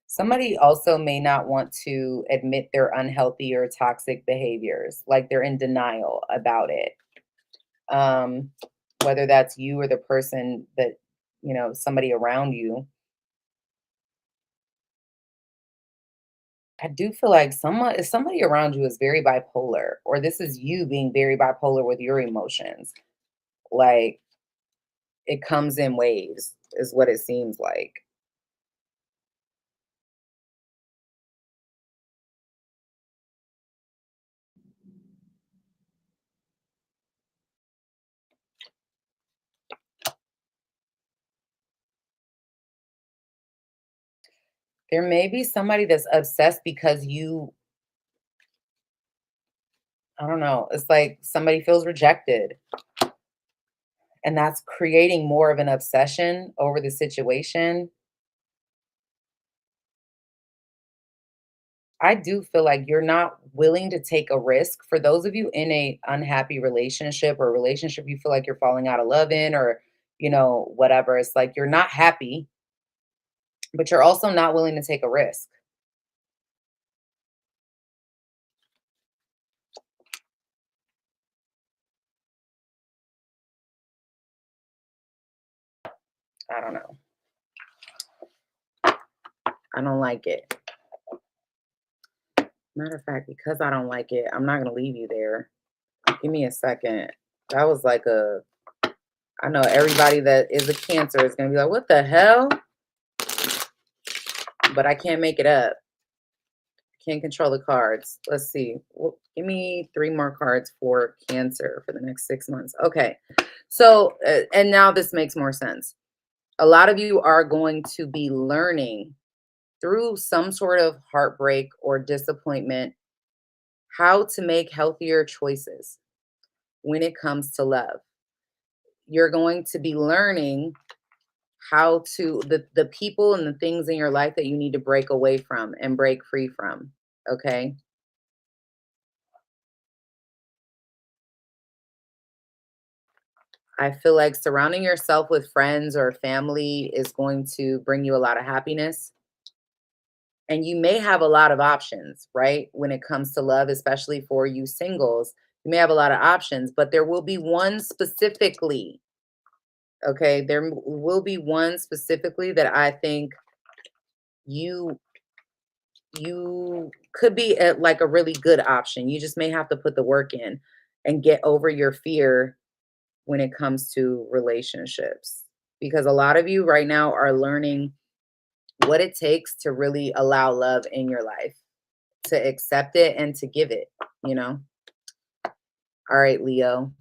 Somebody also may not want to admit their unhealthy or toxic behaviors, like they're in denial about it. Um, whether that's you or the person that, somebody around you. I do feel like if somebody around you is very bipolar, or this is you being very bipolar with your emotions, like it comes in waves, is what it seems like. There may be somebody that's obsessed because I don't know. It's like somebody feels rejected, and that's creating more of an obsession over the situation. I do feel like you're not willing to take a risk. For those of you in a unhappy relationship or relationship you feel like you're falling out of love in, or whatever, it's like you're not happy, but you're also not willing to take a risk. I don't know. I don't like it. Matter of fact, because I don't like it, I'm not gonna leave you there. Give me a second. That was like I know everybody that is a Cancer is gonna be like, what the hell? But I can't make it up. Can't control the cards. Let's see. Well, give me 3 more cards for Cancer for the next 6 months. Okay. So, and now this makes more sense. A lot of you are going to be learning through some sort of heartbreak or disappointment how to make healthier choices when it comes to love. You're going to be learning how to the people and the things in your life that you need to break away from and break free from. Okay? I feel like surrounding yourself with friends or family is going to bring you a lot of happiness. And you may have a lot of options, right? When it comes to love, especially for you singles, you may have a lot of options, but there will be one specifically. Okay, will be one specifically that I think you you could be at like a really good option. You just may have to put the work in and get over your fear when it comes to relationships. Because a lot of you right now are learning what it takes to really allow love in your life, to accept it and to give it, you know? All right, Leo.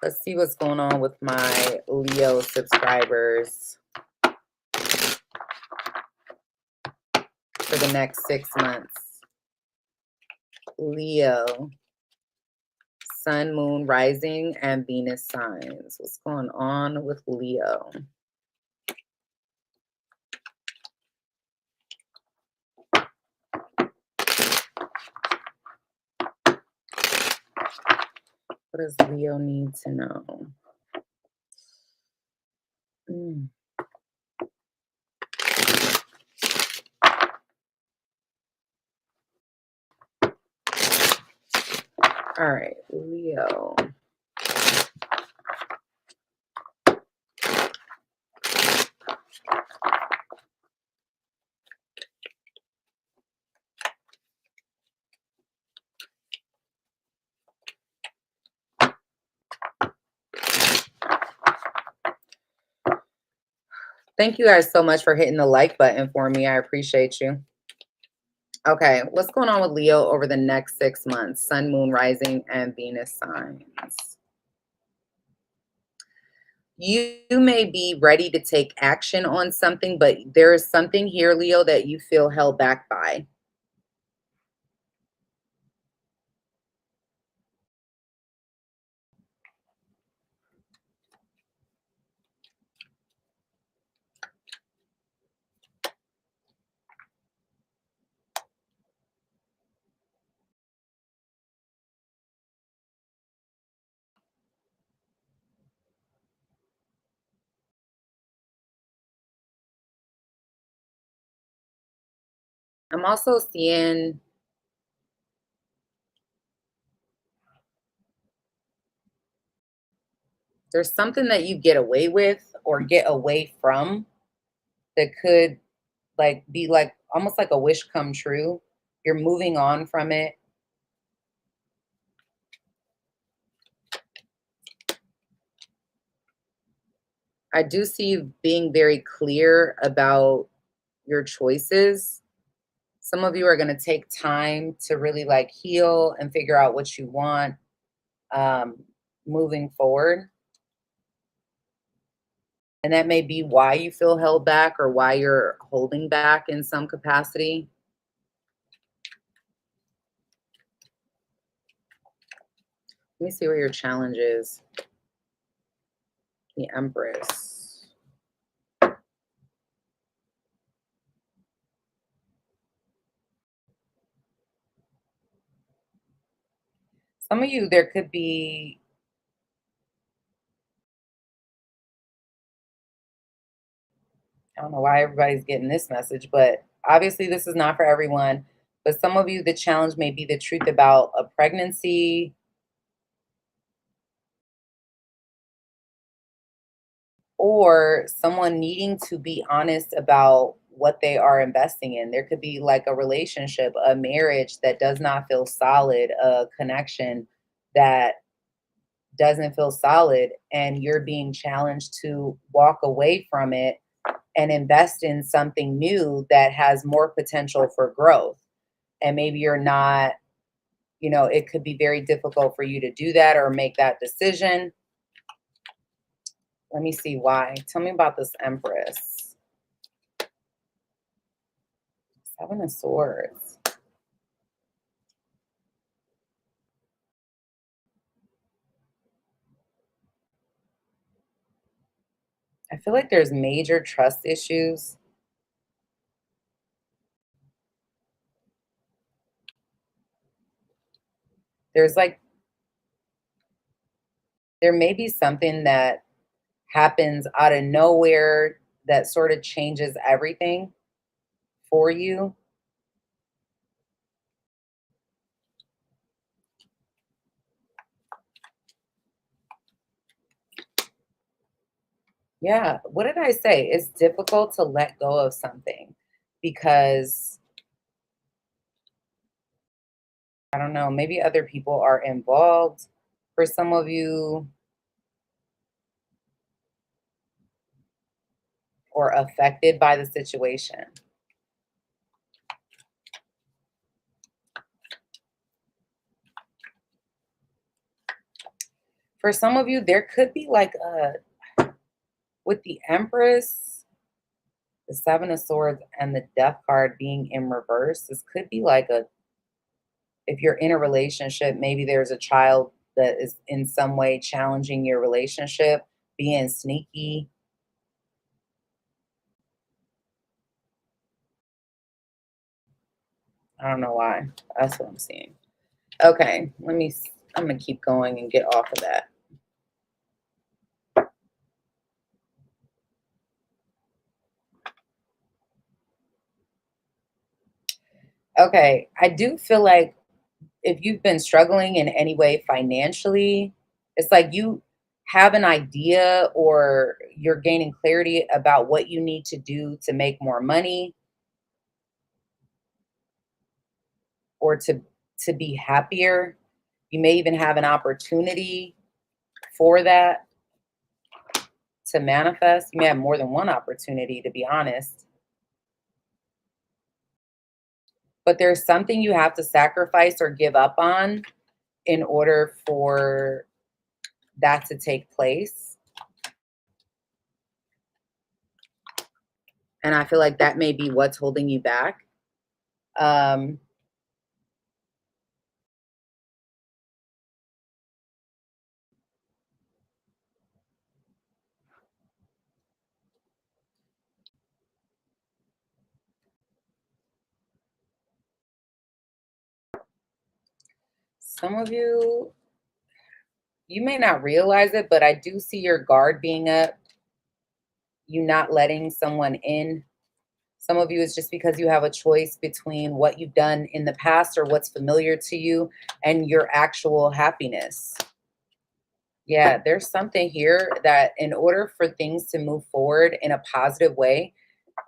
Let's see what's going on with my Leo subscribers for the next 6 months. Leo, Sun, Moon, Rising, and Venus signs. What's going on with Leo? What does Leo need to know? All right, Leo. Thank you guys so much for hitting the like button for me. I appreciate you. Okay, what's going on with Leo over the next 6 months? Sun, Moon, Rising, and Venus signs. You may be ready to take action on something, but there is something here, Leo, that you feel held back by. I'm also seeing there's something that you get away with or get away from that could like be like almost like a wish come true. You're moving on from it. I do see you being very clear about your choices. Some of you are going to take time to really like heal and figure out what you want um, moving forward. And that may be why you feel held back or why you're holding back in some capacity. Let me see where your challenge is. The Empress. Some of you, there could be, I don't know why everybody's getting this message, but obviously this is not for everyone. But some of you, the challenge may be the truth about a pregnancy, or someone needing to be honest about what they are investing in. There could be like a relationship, a marriage that does not feel solid, a connection that doesn't feel solid, and you're being challenged to walk away from it and invest in something new that has more potential for growth. And maybe you're not, it could be very difficult for you to do that or make that decision. Let me see why. Tell me about this Empress. Seven of Swords. I feel like there's major trust issues. There's like, there may be something that happens out of nowhere that sort of changes everything for you. Yeah. What did I say? It's difficult to let go of something because I don't know, maybe other people are involved. For some of you, or affected by the situation. For some of you, there could be like with the Empress, the Seven of Swords, and the Death card being in reverse. This could be like if you're in a relationship, maybe there's a child that is in some way challenging your relationship, being sneaky. I don't know why. That's what I'm seeing. Okay, I'm going to keep going and get off of that. Okay, I do feel like if you've been struggling in any way financially, it's like you have an idea or you're gaining clarity about what you need to do to make more money or to be happier. You may even have an opportunity for that to manifest. You may have more than one opportunity, to be honest. But there's something you have to sacrifice or give up on in order for that to take place. And I feel like that may be what's holding you back. Um, some of you, you may not realize it, but I do see your guard being up, you not letting someone in. Some of you is just because you have a choice between what you've done in the past or what's familiar to you and your actual happiness. Yeah, there's something here that in order for things to move forward in a positive way,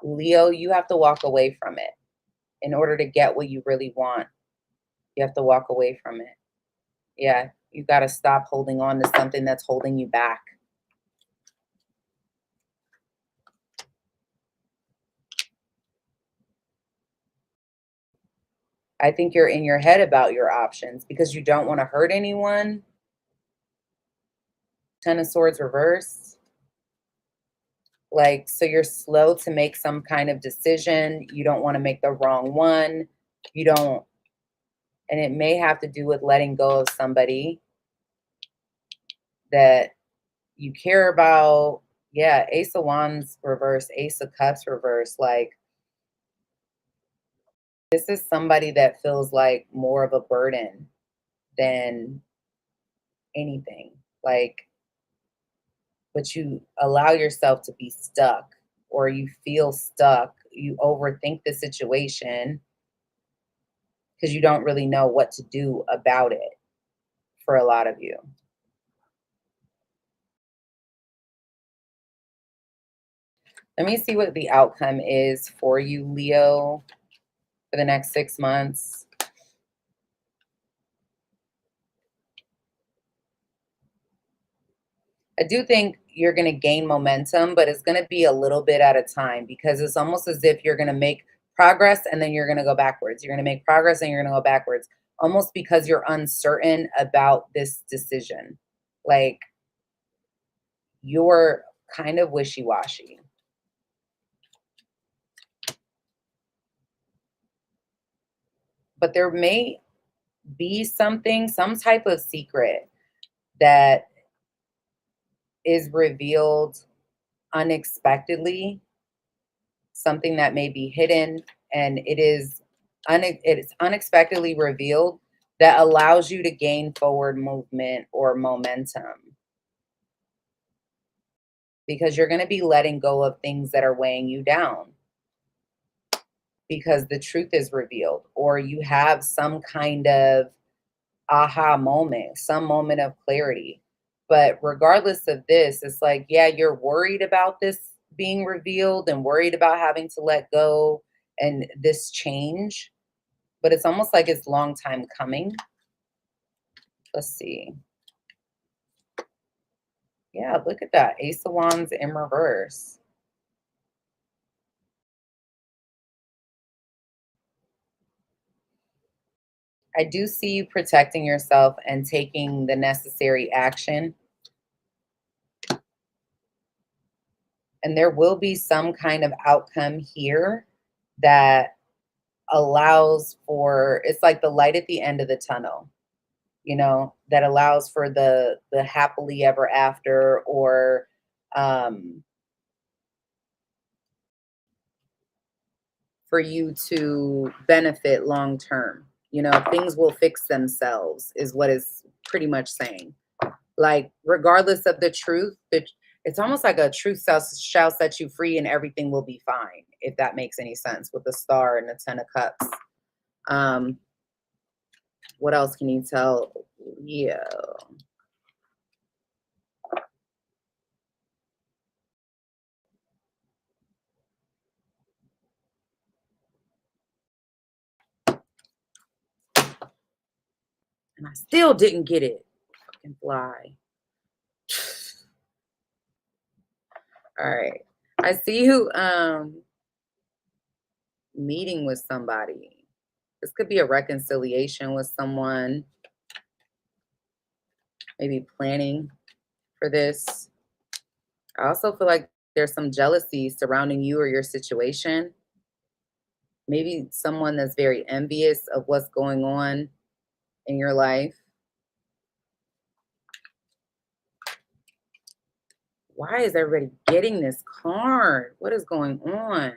Leo, you have to walk away from it. In order to get what you really want, you have to walk away from it. Yeah, you got to stop holding on to something that's holding you back. I think you're in your head about your options because you don't want to hurt anyone. Ten of Swords reversed. Like, so you're slow to make some kind of decision. You don't want to make the wrong one. You don't, and it may have to do with letting go of somebody that you care about. Yeah, Ace of Wands reverse, Ace of Cups reverse. Like, this is somebody that feels like more of a burden than anything. Like, but you allow yourself to be stuck, or you feel stuck. You overthink the situation because you don't really know what to do about it for a lot of you. Let me see what the outcome is for you, Leo, for the next 6 months. I do think you're going to gain momentum, but it's going to be a little bit at a time, because it's almost as if you're going to make progress and then you're going to go backwards. You're going to make progress and you're going to go backwards, almost because you're uncertain about this decision. Like, you're kind of wishy-washy. But there may be something, some type of secret that is revealed unexpectedly, something that may be hidden, and it's unexpectedly revealed, that allows you to gain forward movement or momentum, because you're going to be letting go of things that are weighing you down because the truth is revealed, or you have some kind of aha moment, some moment of clarity. But regardless of this, it's like, yeah, you're worried about this being revealed and worried about having to let go and this change, but it's almost like it's long time coming. Let's see. Yeah, look at that. Ace of Wands in reverse. I do see you protecting yourself and taking the necessary action. And there will be some kind of outcome here that allows for, it's like the light at the end of the tunnel, you know, that allows for the happily ever after, or um for you to benefit long term. You know, things will fix themselves is what is pretty much saying. Like, regardless of the truth, it's almost like a truth shall set you free and everything will be fine, if that makes any sense, with the star and the 10 of cups. What else can you tell? Yeah. And I still didn't get it. Fucking fly. All right. I see you meeting with somebody. This could be a reconciliation with someone, maybe planning for this. I also feel like there's some jealousy surrounding you or your situation. Maybe someone that's very envious of what's going on in your life. Why is everybody getting this card? What is going on?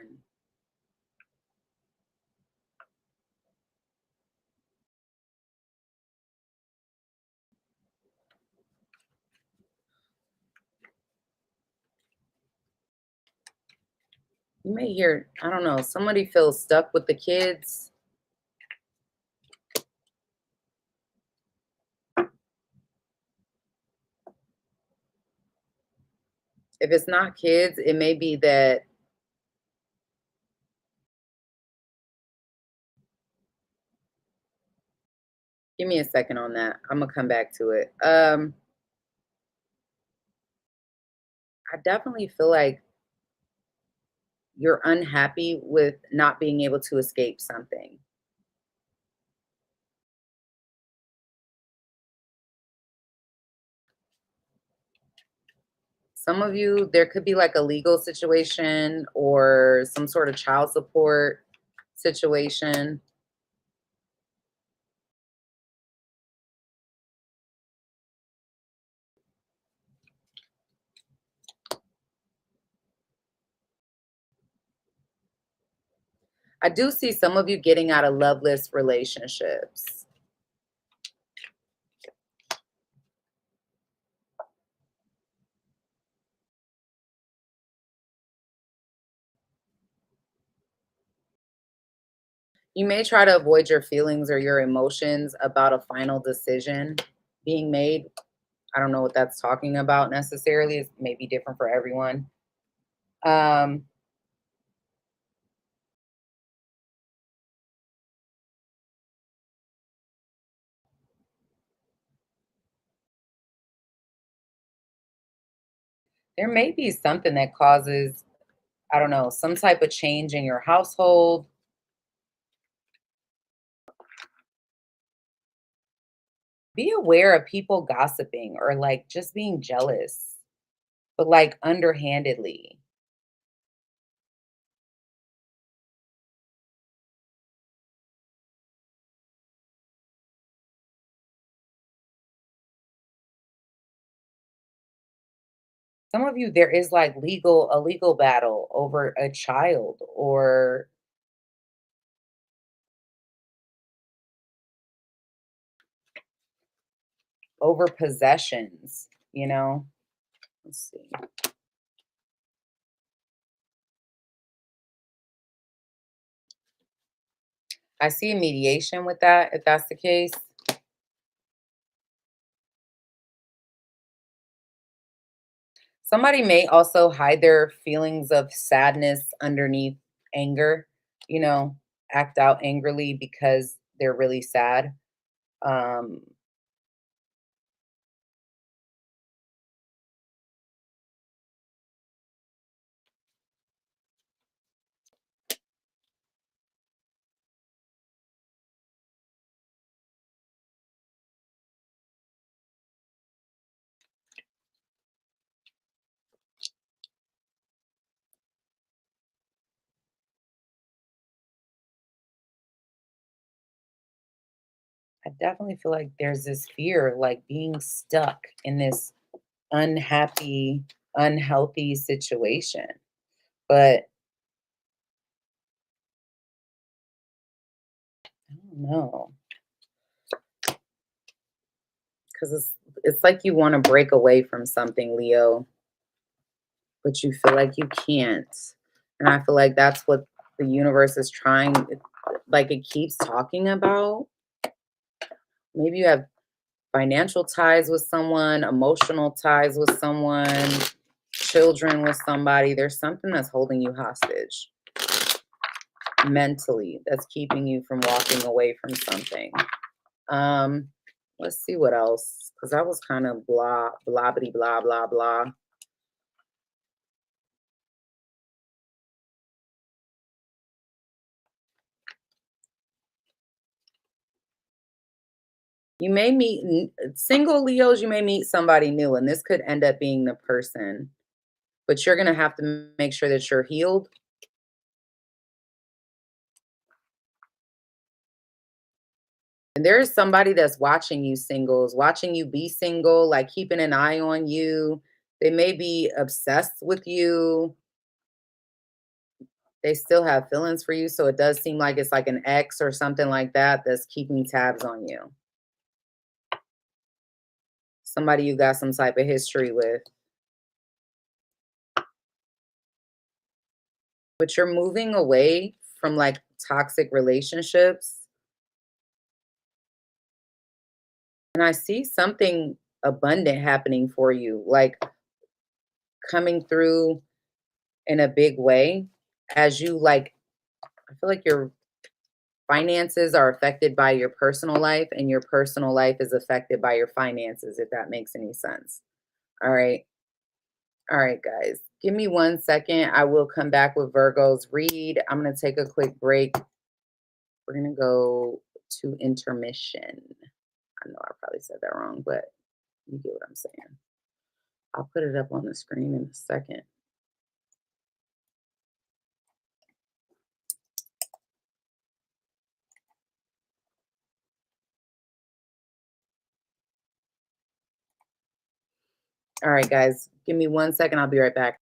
You may hear, I don't know, somebody feels stuck with the kids. If it's not kids, it may be that, give me a second on that. I'm gonna come back to it. I definitely feel like you're unhappy with not being able to escape something. Some of you, there could be like a legal situation or some sort of child support situation. I do see some of you getting out of loveless relationships. You may try to avoid your feelings or your emotions about a final decision being made. I don't know what that's talking about necessarily. It may be different for everyone. Um, there may be something that causes, I don't know, some type of change in your household. Be aware of people gossiping or like just being jealous, but like underhandedly. Some of you, there is like a legal battle over a child or over possessions, you know? Let's see. I see a mediation with that, if that's the case. Somebody may also hide their feelings of sadness underneath anger, you know, act out angrily because they're really sad. Um, I definitely feel like there's this fear, like being stuck in this unhappy, unhealthy situation. But I don't know, because it's like you want to break away from something, Leo, but you feel like you can't. And I feel like that's what the universe is trying, like it keeps talking about. Maybe you have financial ties with someone, emotional ties with someone, children with somebody. There's something that's holding you hostage mentally, that's keeping you from walking away from something. Um, let's see what else, because that was kind of blah, bitty, blah, blah, blah. You may meet single Leos, you may meet somebody new, and this could end up being the person, but you're going to have to make sure that you're healed. And there is somebody that's watching you singles, watching you be single, like keeping an eye on you. They may be obsessed with you. They still have feelings for you. So it does seem like it's like an ex or something like that that's keeping tabs on you. Somebody you got some type of history with. But you're moving away from like toxic relationships. And I see something abundant happening for you, like coming through in a big way as you like, I feel like your finances are affected by your personal life and your personal life is affected by your finances, if that makes any sense. All right. All right, guys. Give me 1 second. I will come back with Virgo's read. I'm going to take a quick break. We're going to go to intermission. I know I probably said that wrong, but you get what I'm saying. I'll put it up on the screen in a second. All right, guys, give me 1 second. I'll be right back.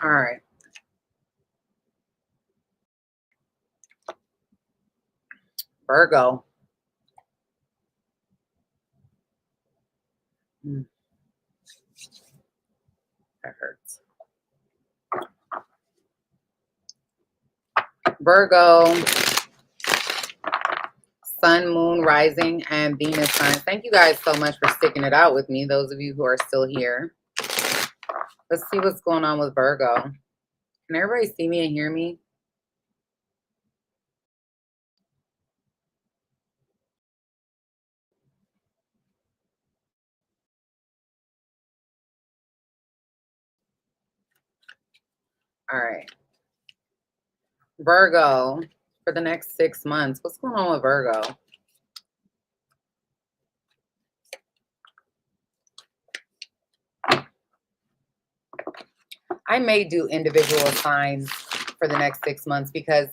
All right. Virgo. That hurts. Virgo. Sun, moon, rising, and Venus signs. Thank you guys so much for sticking it out with me, those of you who are still here. Let's see what's going on with Virgo. Can everybody see me and hear me? All right. Virgo, for the next 6 months, what's going on with Virgo? I may do individual signs for the next 6 months because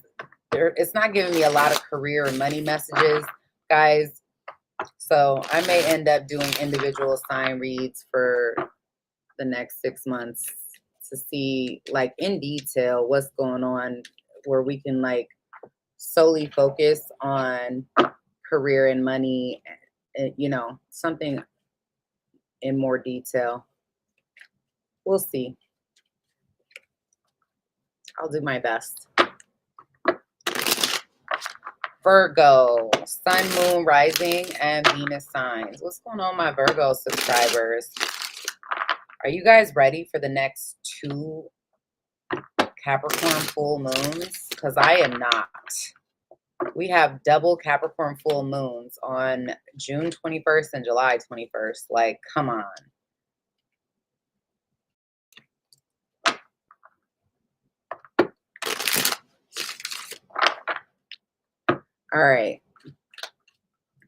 it's not giving me a lot of career and money messages, guys. So I may end up doing individual sign reads for the next 6 months to see, like, in detail what's going on, where we can, like, solely focus on career and money, you know, something in more detail. We'll see. I'll do my best. Virgo, sun, moon, rising, and Venus signs. What's going on, my Virgo subscribers? Are you guys ready for the next 2 Capricorn full moons? Because I am not. We have double Capricorn full moons on June 21st and July 21st. Like, come on. All right.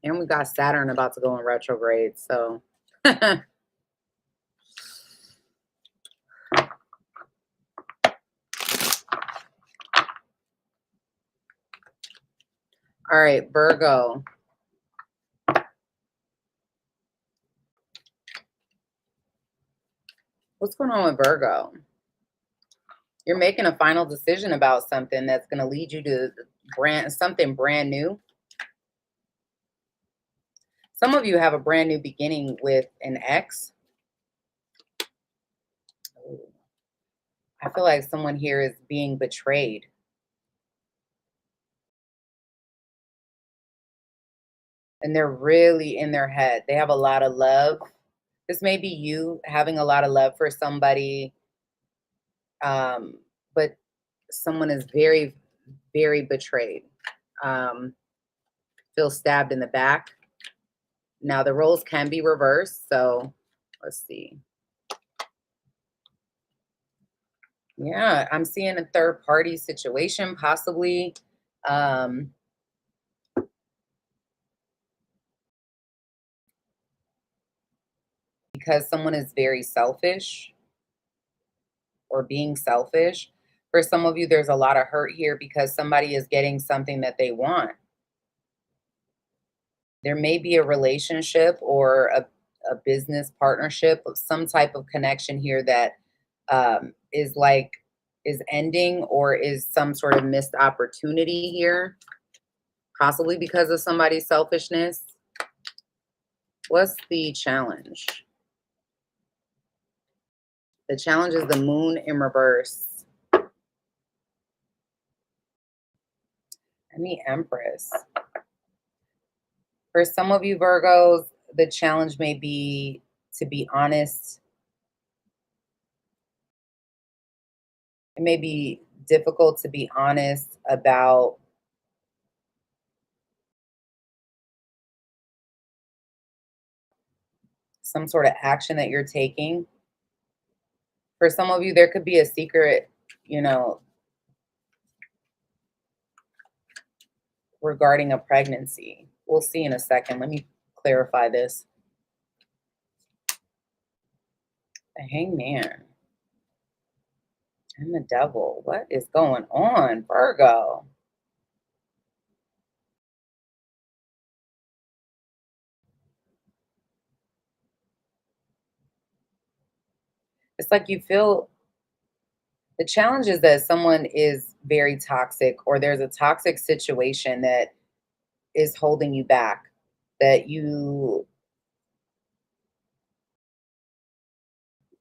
And we got Saturn about to go in retrograde. So, all right, Virgo. What's going on with Virgo? You're making a final decision about something that's going to lead you to something brand new. Some of you have a brand new beginning with an ex. I feel like someone here is being betrayed. And they're really in their head. They have a lot of love. This may be you having a lot of love for somebody, but someone is very, very betrayed. Feel stabbed in the back. Now, the roles can be reversed, so let's see. Yeah, I'm seeing a third-party situation, possibly. Because someone is very selfish or being selfish. For some of you, there's a lot of hurt here because somebody is getting something that they want. There may be a relationship or a business partnership of some type of connection here that is ending, or is some sort of missed opportunity here, possibly because of somebody's selfishness. What's the challenge? The challenge is the moon in reverse and the Empress. For some of you Virgos, the challenge may be to be honest. It may be difficult to be honest about some sort of action that you're taking. For some of you, there could be a secret, you know, regarding a pregnancy. We'll see in a second. Let me clarify this. The Hangman and the Devil. What is going on, Virgo? It's like you feel The challenge is that someone is very toxic, or there's a toxic situation that is holding you back, that you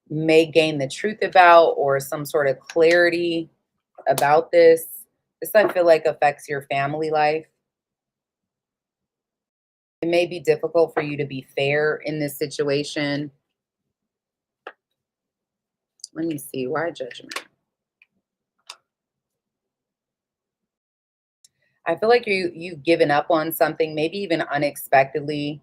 may gain the truth about, or some sort of clarity about this. This, I feel like, affects your family life. It may be difficult for you to be fair in this situation. Let me see. Why judgment? I feel like you've given up on something, maybe even unexpectedly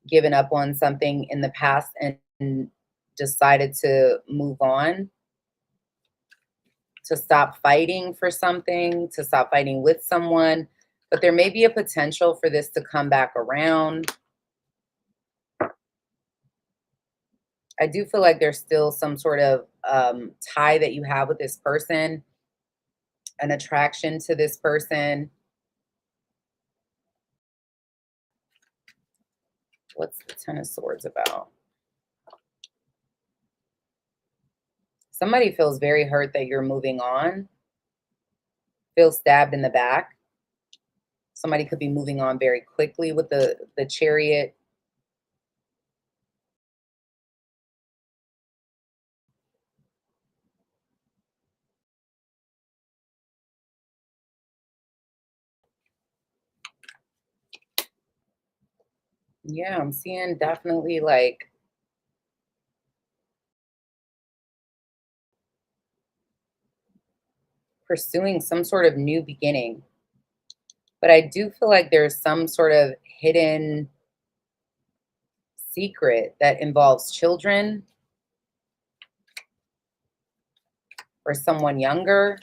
given up on something in the past and decided to move on, to stop fighting for something, to stop fighting with someone. But there may be a potential for this to come back around. I do feel like there's still some sort of tie that you have with this person, an attraction to this person. What's the Ten of Swords about? Somebody feels very hurt that you're moving on, feels stabbed in the back. Somebody could be moving on very quickly with the Chariot. Yeah, I'm seeing definitely like pursuing some sort of new beginning. But I do feel like there's some sort of hidden secret that involves children or someone younger.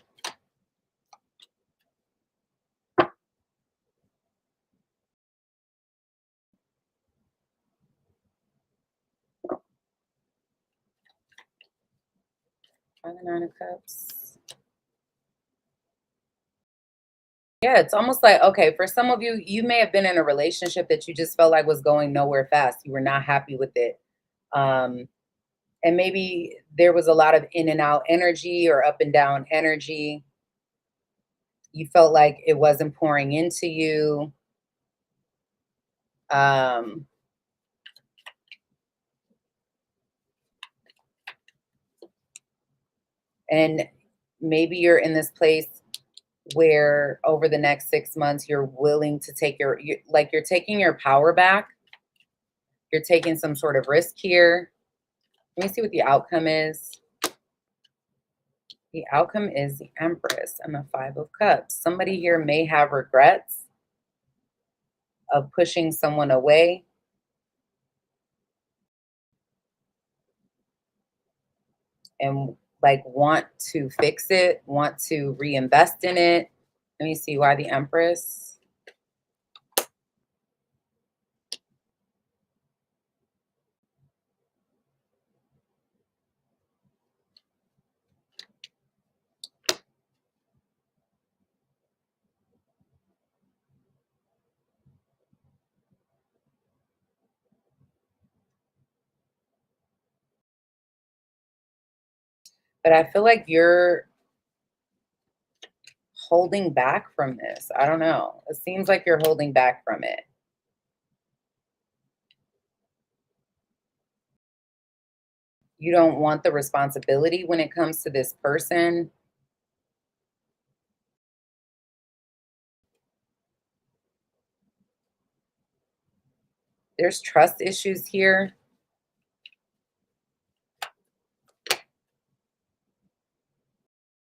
By the Nine of Cups. Yeah, it's almost like, okay, for some of you, you may have been in a relationship that you just felt like was going nowhere fast. You were not happy with it. Um, and maybe there was a lot of in and out energy or up and down energy. You felt like it wasn't pouring into you. Um, and maybe you're in this place where over the next 6 months, you're willing to take like you're taking your power back. You're taking some sort of risk here. Let me see what the outcome is. The outcome is the Empress and the Five of Cups. Somebody here may have regrets of pushing someone away. And like want to fix it, want to reinvest in it. Let me see why the Empress. But I feel like you're holding back from this. I don't know. It seems like you're holding back from it. You don't want the responsibility when it comes to this person. There's trust issues here.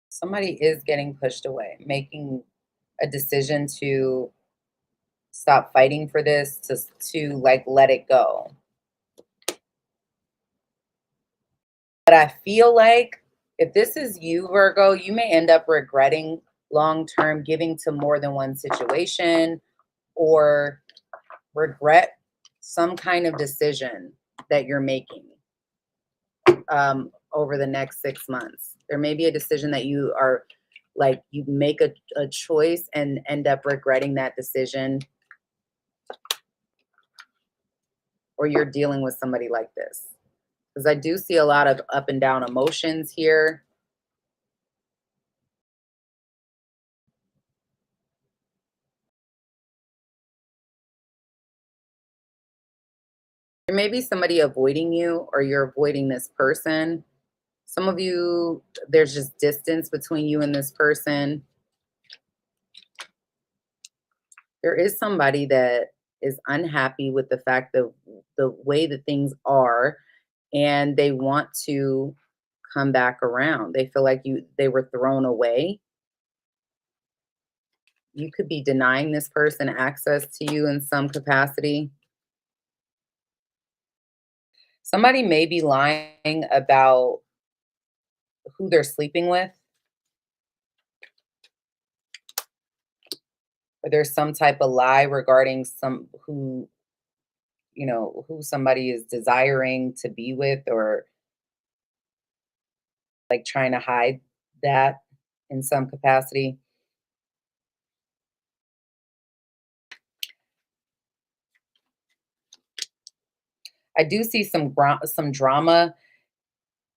Somebody is getting pushed away, making a decision to stop fighting for this, to like let it go. But I feel like if this is you, Virgo, you may end up regretting long-term giving to more than one situation, or regret some kind of decision that you're making over the next 6 months. There may be a decision that you are like, you make a choice and end up regretting that decision, or you're dealing with somebody like this. Because I do see a lot of up and down emotions here. There may be somebody avoiding you or you're avoiding this person. Some of you, there's just distance between you and this person. There is somebody that is unhappy with the fact that the way that things are, and they want to come back around. They feel like they were thrown away. You could be denying this person access to you in some capacity. Somebody may be lying about who they're sleeping with. Or there's some type of lie regarding who somebody is desiring to be with, or like trying to hide that in some capacity. I do see some drama.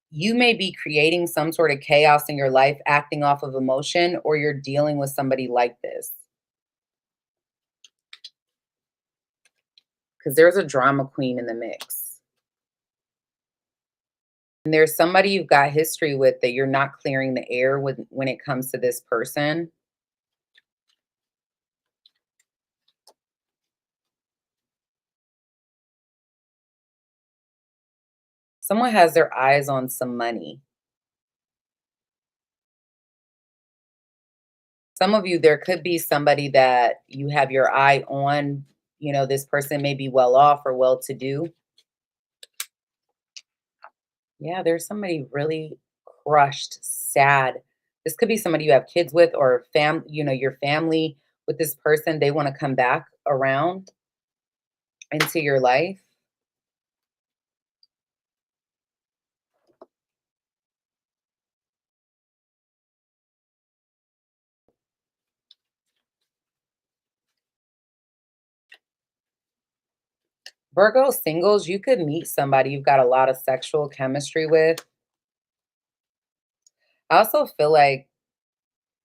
You may be creating some sort of chaos in your life, acting off of emotion, or you're dealing with somebody like this. Because there's a drama queen in the mix. And there's somebody you've got history with that you're not clearing the air with when it comes to this person. Someone has their eyes on some money. Some of you, there could be somebody that you have your eye on. This person may be well off or well to do. Yeah, there's somebody really crushed, sad. This could be somebody you have kids with, or your family with this person. They want to come back around into your life. Virgo singles, you could meet somebody you've got a lot of sexual chemistry with. I also feel like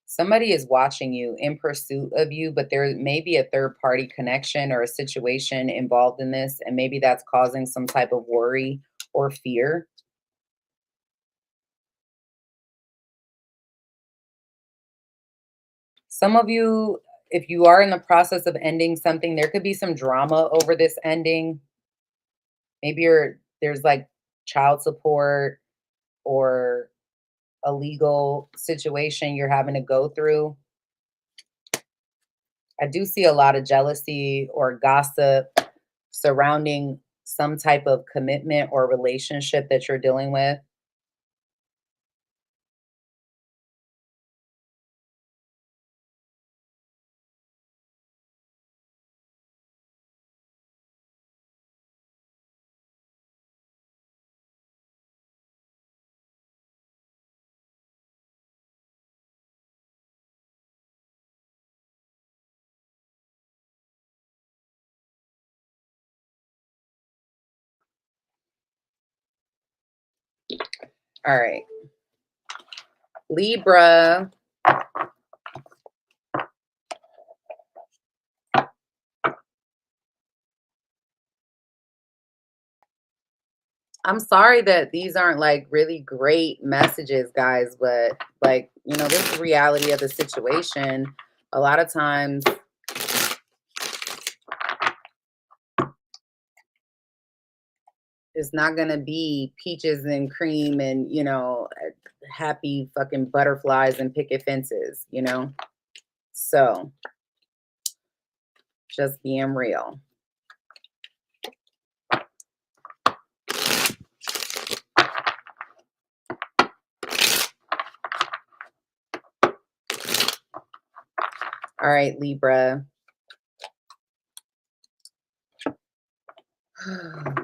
somebody is watching you, in pursuit of you, but there may be a third party connection or a situation involved in this, and maybe that's causing some type of worry or fear. Some of you, if you are in the process of ending something, there could be some drama over this ending. Maybe there's like child support or a legal situation you're having to go through. I do see a lot of jealousy or gossip surrounding some type of commitment or relationship that you're dealing with. All right. Libra. I'm sorry that these aren't like really great messages, guys, but like, this is the reality of the situation. A lot of times it's not going to be peaches and cream and, happy fucking butterflies and picket fences. So just being real. All right, Libra.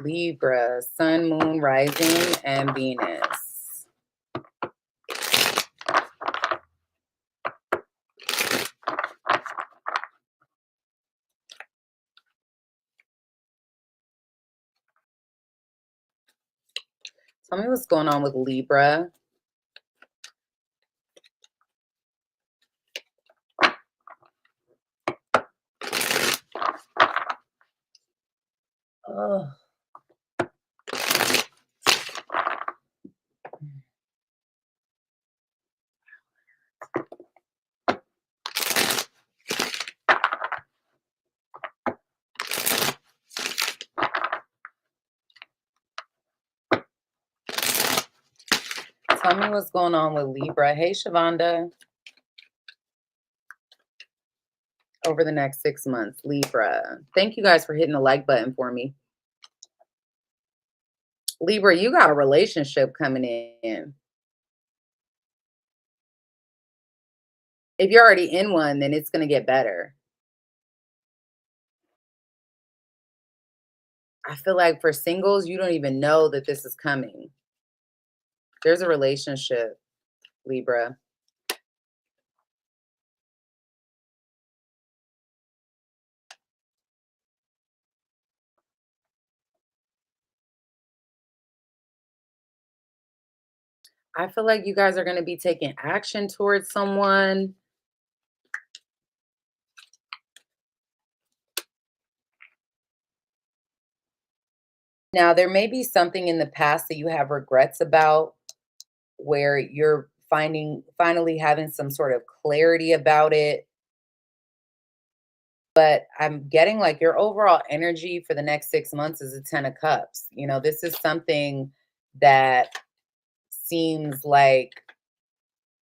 Libra, Sun, Moon, Rising, and Venus. Tell me what's going on with Libra. Ugh. Tell me what's going on with Libra. Hey, Shavonda. Over the next 6 months, Libra. Thank you guys for hitting the like button for me. Libra, you got a relationship coming in. If you're already in one, then it's going to get better. I feel like for singles, you don't even know that this is coming. There's a relationship, Libra. I feel like you guys are going to be taking action towards someone. Now, there may be something in the past that you have regrets about where you're finally having some sort of clarity about it. But I'm getting like your overall energy for the next 6 months is a 10 of cups. You know, this is something that seems like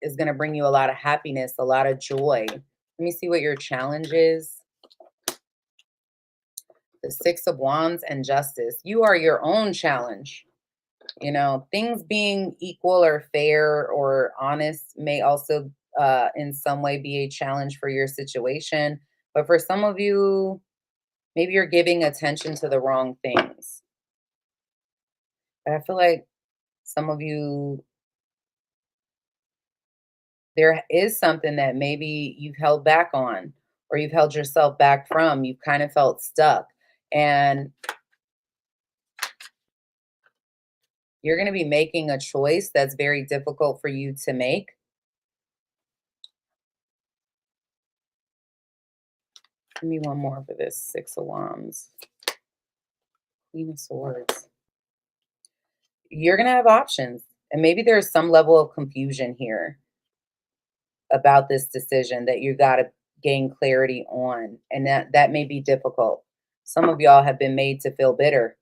is going to bring you a lot of happiness, a lot of joy. Let me see what your challenge is. The 6 of Wands and Justice. You are your own challenge. You know, things being equal or fair or honest may also in some way be a challenge for your situation. But for some of you, maybe you're giving attention to the wrong things. But I feel like some of you, there is something that maybe you've held back on or you've held yourself back from. You've kind of felt stuck. And you're going to be making a choice that's very difficult for you to make. Give me one more for this 6 of Wands. Queen of Swords. You're going to have options. And maybe there's some level of confusion here about this decision that you got to gain clarity on. And that may be difficult. Some of y'all have been made to feel bitter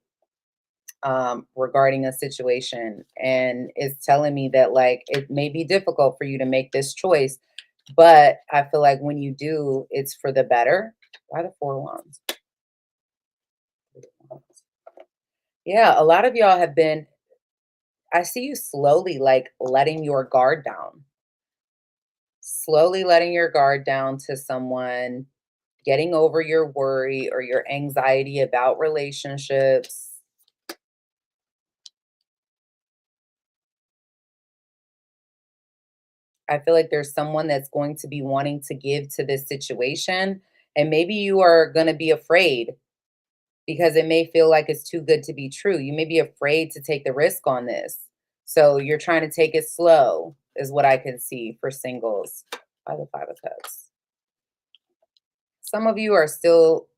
regarding a situation. And it's telling me that like it may be difficult for you to make this choice. But I feel like when you do, it's for the better. Why the 4 of Wands? Yeah, a lot of y'all have been, I see you slowly like letting your guard down. Slowly letting your guard down to someone, getting over your worry or your anxiety about relationships. I feel like there's someone that's going to be wanting to give to this situation. And maybe you are going to be afraid because it may feel like it's too good to be true. You may be afraid to take the risk on this. So you're trying to take it slow is what I can see for singles by the 5 of Cups. Some of you are still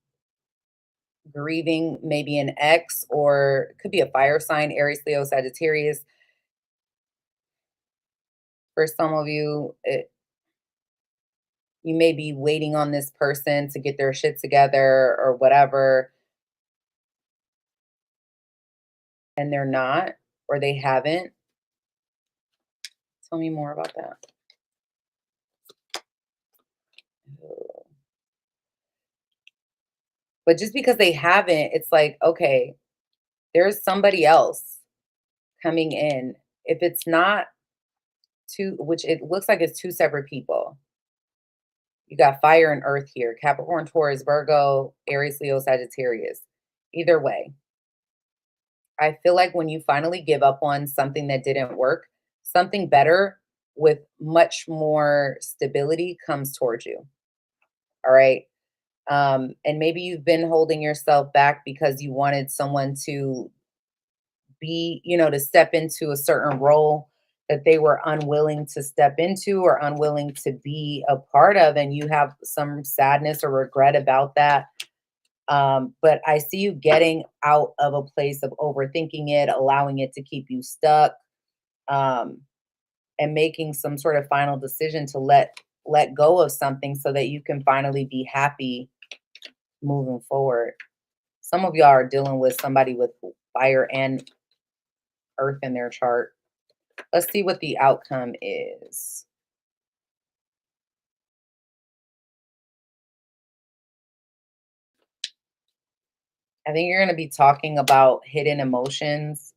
grieving maybe an ex, or it could be a fire sign, Aries, Leo, Sagittarius. For some of you, you may be waiting on this person to get their shit together or whatever, and they're not, or they haven't. Tell me more about that. But just because they haven't, it's like, okay, there's somebody else coming in. If it's not two, which it looks like it's 2 separate people. You got fire and earth here. Capricorn, Taurus, Virgo, Aries, Leo, Sagittarius. Either way, I feel like when you finally give up on something that didn't work, something better with much more stability comes towards you. All right. And maybe you've been holding yourself back because you wanted someone to be, you know, to step into a certain role that they were unwilling to step into or unwilling to be a part of. And you have some sadness or regret about that. But I see you getting out of a place of overthinking it, allowing it to keep you stuck, and making some sort of final decision to let go of something so that you can finally be happy moving forward. Some of y'all are dealing with somebody with fire and earth in their chart. Let's see what the outcome is. I think you're going to be talking about hidden emotions.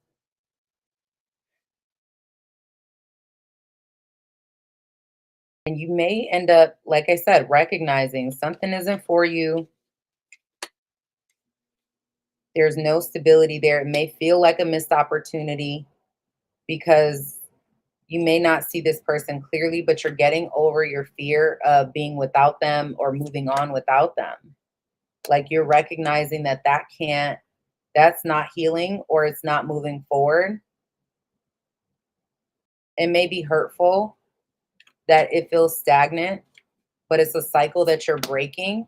And you may end up, like I said, recognizing something isn't for you. There's no stability there. It may feel like a missed opportunity because you may not see this person clearly, but you're getting over your fear of being without them or moving on without them. Like you're recognizing that that's not healing or it's not moving forward. It may be hurtful that it feels stagnant, but it's a cycle that you're breaking.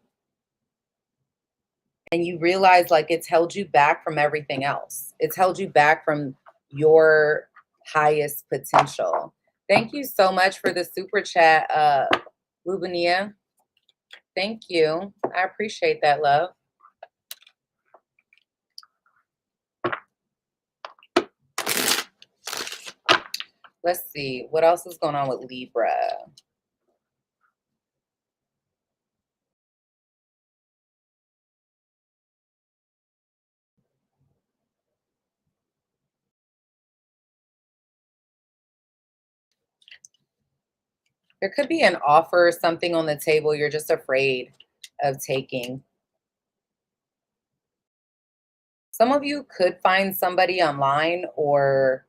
And you realize like it's held you back from everything else. It's held you back from your highest potential. Thank you so much for the super chat, Lubania. Thank you. I appreciate that, love. Let's see. What else is going on with Libra? There could be an offer or something on the table you're just afraid of taking. Some of you could find somebody online, or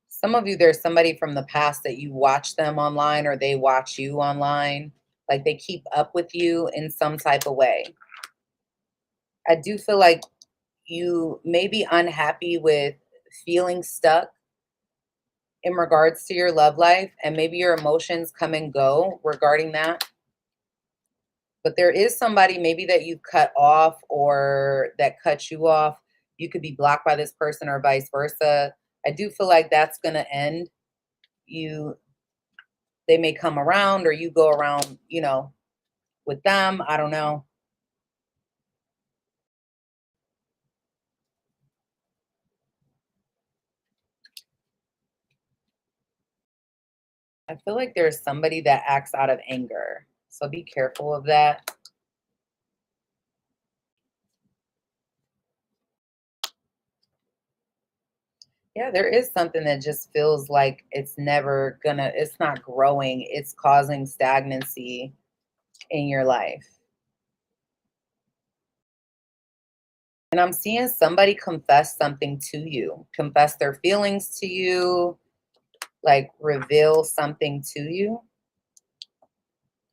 some of you, there's somebody from the past that you watch them online or they watch you online. Like they keep up with you in some type of way. I do feel like you may be unhappy with feeling stuck in regards to your love life, and maybe your emotions come and go regarding that. But there is somebody maybe that you cut off or that cut you off. You could be blocked by this person or vice versa. I do feel like that's going to end. They may come around or you go around, with them. I don't know. I feel like there's somebody that acts out of anger. So be careful of that. Yeah, there is something that just feels like it's not growing. It's causing stagnancy in your life. And I'm seeing somebody confess something to you, confess their feelings to you, like reveal something to you.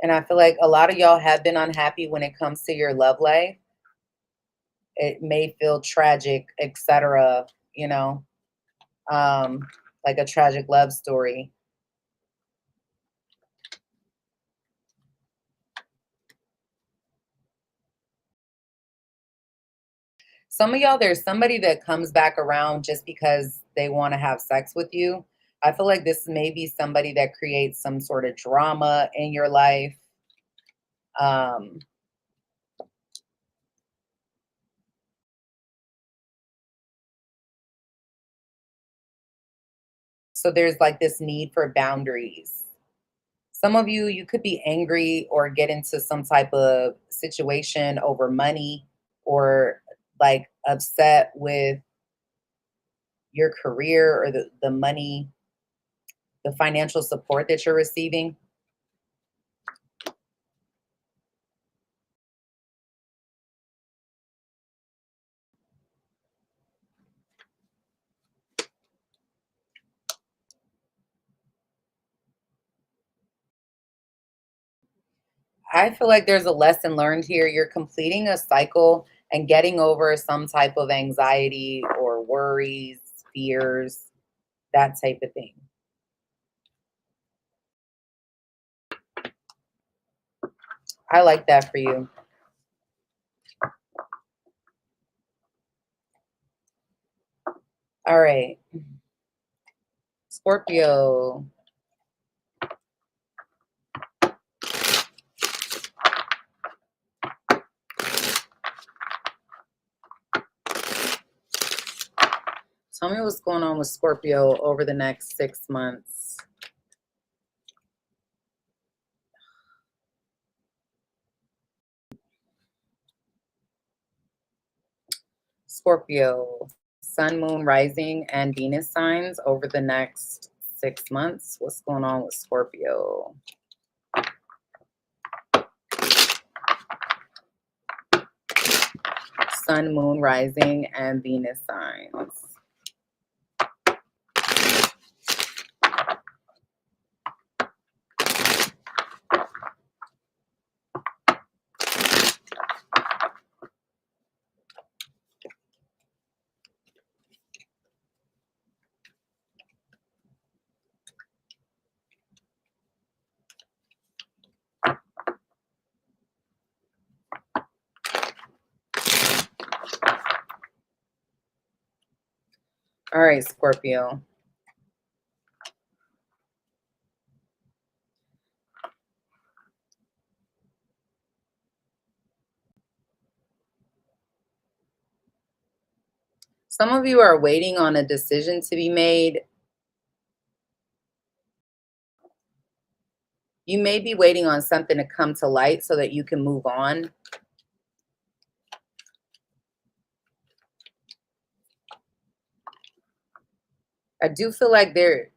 And I feel like a lot of y'all have been unhappy when it comes to your love life. It may feel tragic, etc., like a tragic love story. Some of y'all, there's somebody that comes back around just because they want to have sex with you. I feel like this may be somebody that creates some sort of drama in your life. So there's like this need for boundaries. Some of you, you could be angry or get into some type of situation over money, or like upset with your career or the money, the financial support that you're receiving. I feel like there's a lesson learned here. You're completing a cycle and getting over some type of anxiety or worries, fears, that type of thing. I like that for you. All right. Scorpio. Tell me what's going on with Scorpio over the next 6 months. Scorpio, Sun, Moon, Rising, and Venus signs over the next 6 months. What's going on with Scorpio? Sun, Moon, Rising, and Venus signs. All right, Scorpio. Some of you are waiting on a decision to be made. You may be waiting on something to come to light so that you can move on. I do feel like it's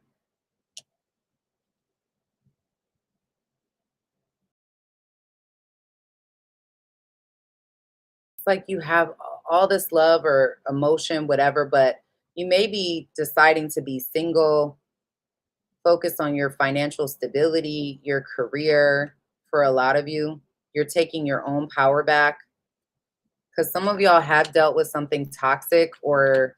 like you have all this love or emotion, whatever, but you may be deciding to be single, focus on your financial stability, your career. For a lot of you, you're taking your own power back because some of y'all have dealt with something toxic, or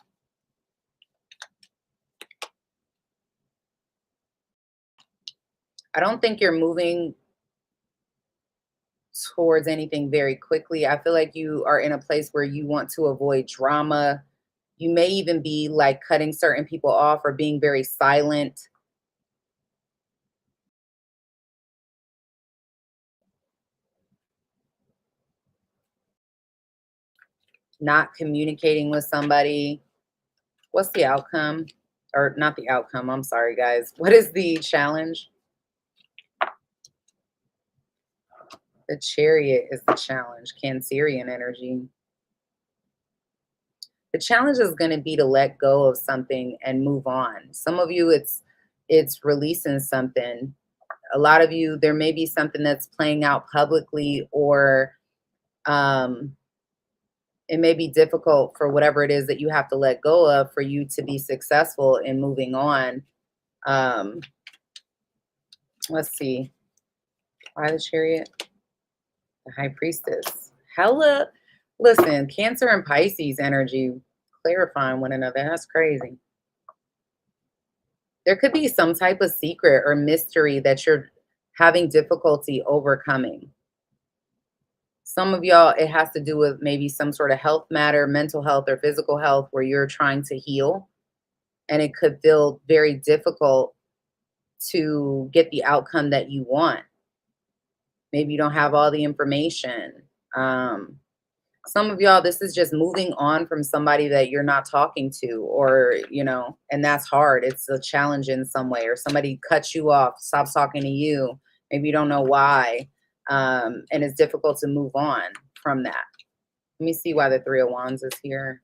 I don't think you're moving towards anything very quickly. I feel like you are in a place where you want to avoid drama. You may even be like cutting certain people off or being very silent. Not communicating with somebody. What's the outcome? Or not the outcome, I'm sorry, guys. What is the challenge? The Chariot is the challenge. Cancerian energy. The challenge is going to be to let go of something and move on. Some of you, it's releasing something. A lot of you, there may be something that's playing out publicly, or it may be difficult for whatever it is that you have to let go of for you to be successful in moving on. Let's see. Why the Chariot? The High Priestess. Hella, listen, Cancer and Pisces energy clarifying one another. That's crazy. There could be some type of secret or mystery that you're having difficulty overcoming. Some of y'all, it has to do with maybe some sort of health matter, mental health or physical health, where you're trying to heal. And it could feel very difficult to get the outcome that you want. Maybe you don't have all the information. Some of y'all, this is just moving on from somebody that you're not talking to, or, and that's hard. It's a challenge in some way, or somebody cuts you off, stops talking to you. Maybe you don't know why. And it's difficult to move on from that. Let me see why the Three of Wands is here.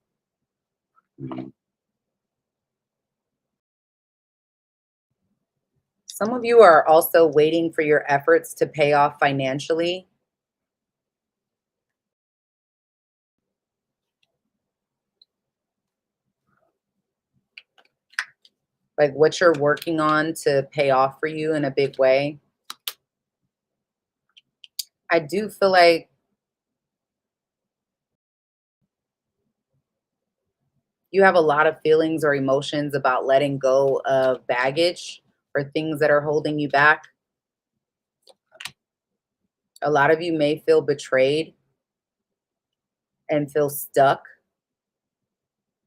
Some of you are also waiting for your efforts to pay off financially. Like what you're working on to pay off for you in a big way. I do feel like you have a lot of feelings or emotions about letting go of baggage or things that are holding you back. A lot of you may feel betrayed and feel stuck.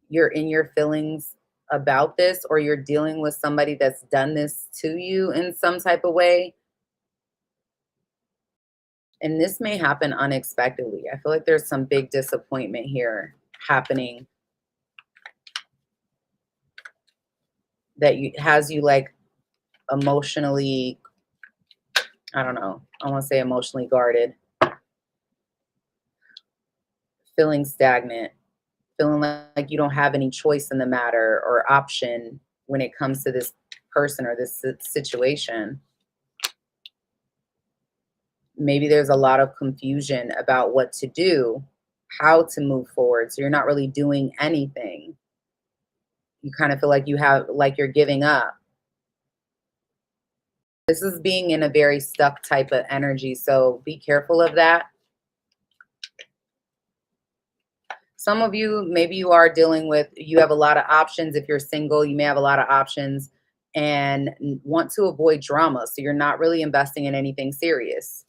You're in your feelings about this, or you're dealing with somebody that's done this to you in some type of way. And this may happen unexpectedly. I feel like there's some big disappointment here happening. that has you like emotionally, I don't know, I want to say emotionally guarded, feeling stagnant, feeling like you don't have any choice in the matter or option when it comes to this person or this situation. Maybe there's a lot of confusion about what to do, how to move forward. So you're not really doing anything. You kind of feel like you're giving up. This is being in a very stuck type of energy. So be careful of that. Some of you, maybe you are dealing with, you have a lot of options. If you're single, you may have a lot of options and want to avoid drama. So you're not really investing in anything serious.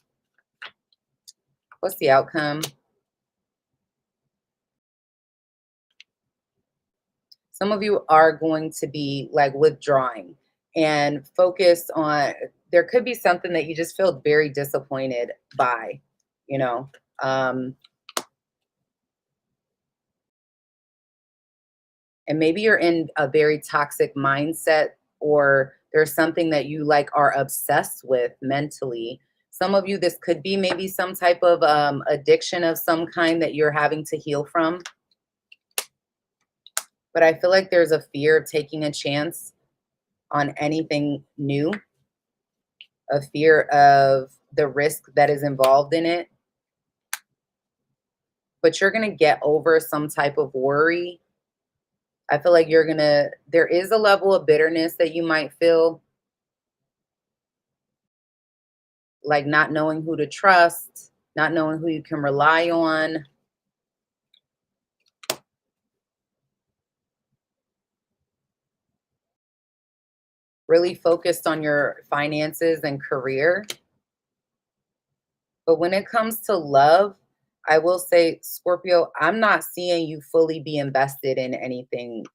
What's the outcome? Some of you are going to be like withdrawing and focused on, there could be something that you just feel very disappointed by, you know. And maybe you're in a very toxic mindset, or there's something that you like are obsessed with mentally. Some of you, this could be maybe some type of addiction of some kind that you're having to heal from. But I feel like there's a fear of taking a chance on anything new, a fear of the risk that is involved in it. But you're going to get over some type of worry. I feel like there is a level of bitterness that you might feel, like not knowing who to trust, not knowing who you can rely on. Really focused on your finances and career. But when it comes to love, I will say, Scorpio, I'm not seeing you fully be invested in anything.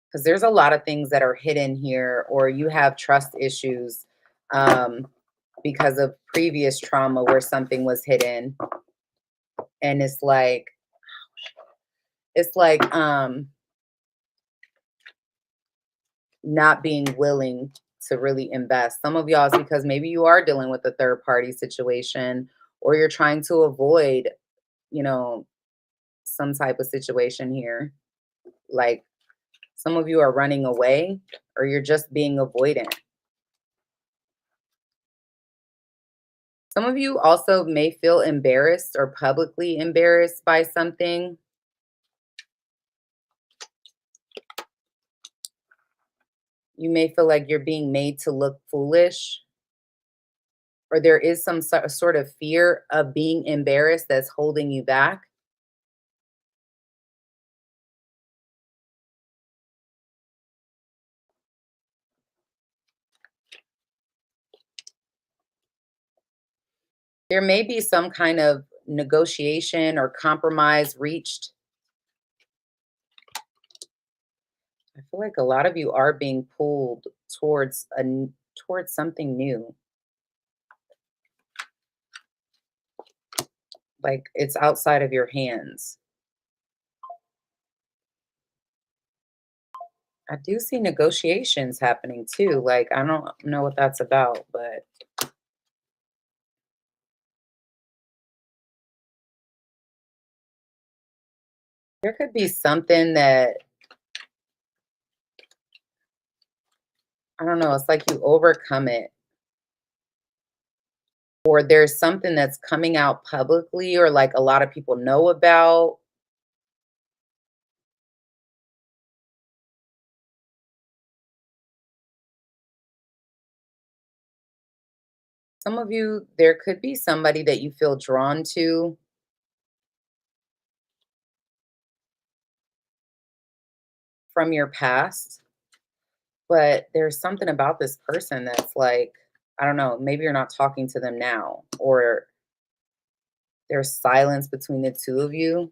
Because there's a lot of things that are hidden here, or you have trust issues because of previous trauma where something was hidden. And it's like not being willing to really invest. Some of y'all is because maybe you are dealing with a third party situation, or you're trying to avoid, you know, some type of situation here. Like some of you are running away, or you're just being avoidant. Some of you also may feel embarrassed or publicly embarrassed by something. You may feel like you're being made to look foolish, or there is some sort of fear of being embarrassed that's holding you back. There may be some kind of negotiation or compromise reached. I feel like a lot of you are being pulled towards towards something new. Like it's outside of your hands. I do see negotiations happening too. Like I don't know what that's about, but there could be something that, I don't know, it's like you overcome it. Or there's something that's coming out publicly, or like a lot of people know about. Some of you, there could be somebody that you feel drawn to from your past, but there's something about this person that's like, I don't know, maybe you're not talking to them now, or there's silence between the two of you.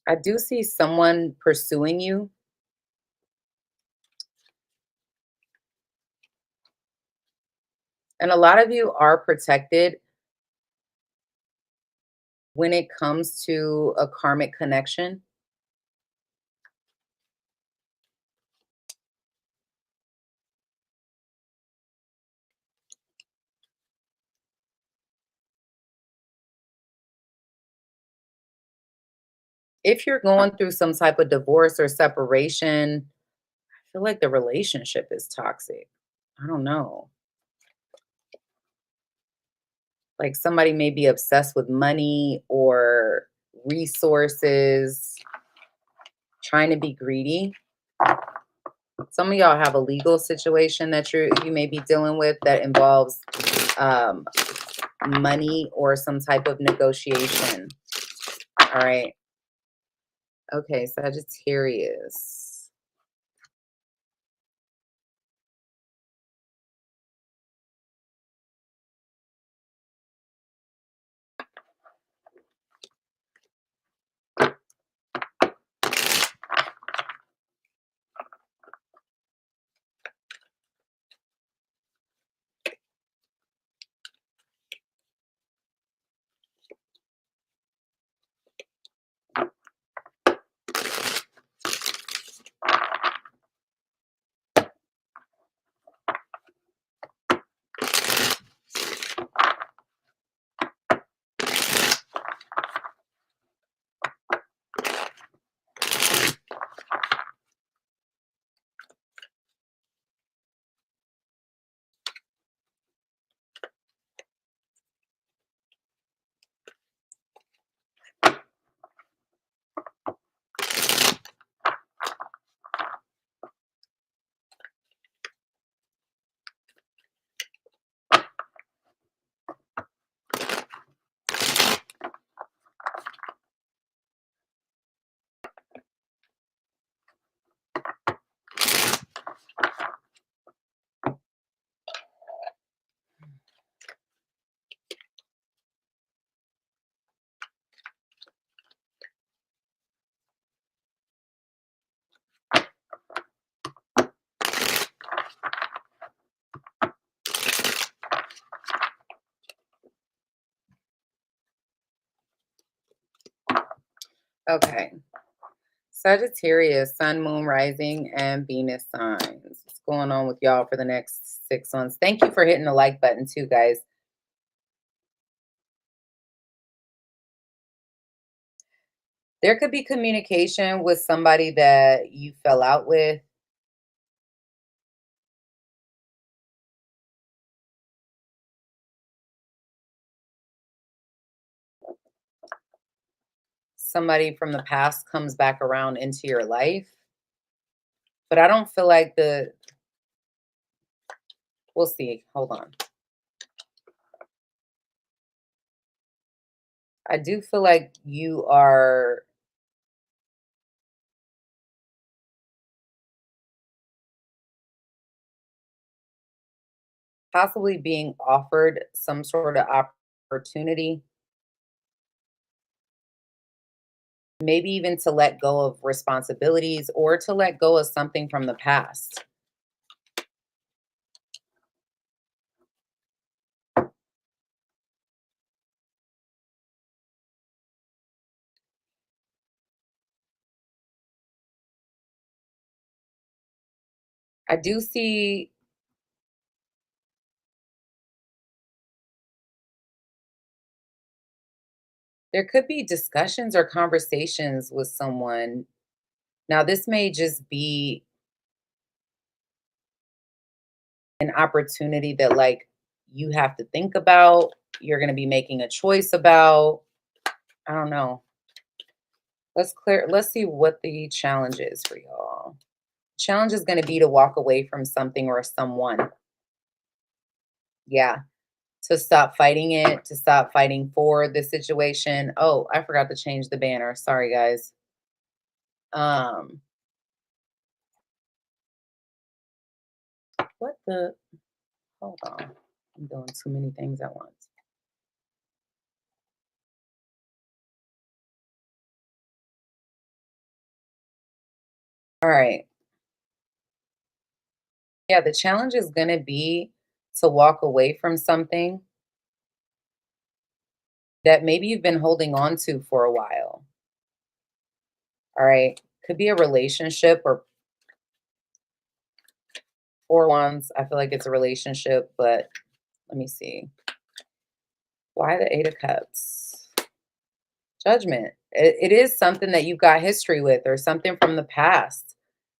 I do see someone pursuing you. And a lot of you are protected when it comes to a karmic connection. If you're going through some type of divorce or separation, I feel like the relationship is toxic. I don't know. Like somebody may be obsessed with money or resources, trying to be greedy. Some of y'all have a legal situation that you may be dealing with that involves um, money or some type of negotiation. All right. Okay, Sagittarius. Okay. Sagittarius, Sun, Moon, Rising, and Venus signs. What's going on with y'all for the next 6 months? Thank you for hitting the like button too, guys. There could be communication with somebody that you fell out with. Somebody from the past comes back around into your life. But I don't feel like we'll see. Hold on. I do feel like you are possibly being offered some sort of opportunity, maybe even to let go of responsibilities or to let go of something from the past. I do see there could be discussions or conversations with someone. Now, this may just be an opportunity that, like, you have to think about, you're going to be making a choice about. I don't know. Let's see what the challenge is for y'all. Challenge is going to be to walk away from something or someone. Yeah. To stop fighting it, to stop fighting for the situation. Oh, I forgot to change the banner. Sorry, guys. Um, what the hold on. I'm doing too many things at once. All right. Yeah, the challenge is going to be to walk away from something that maybe you've been holding on to for a while. All right. Could be a relationship or four wands. I feel like it's a relationship, but let me see. Why the Eight of Cups? Judgment. It is something that you've got history with or something from the past,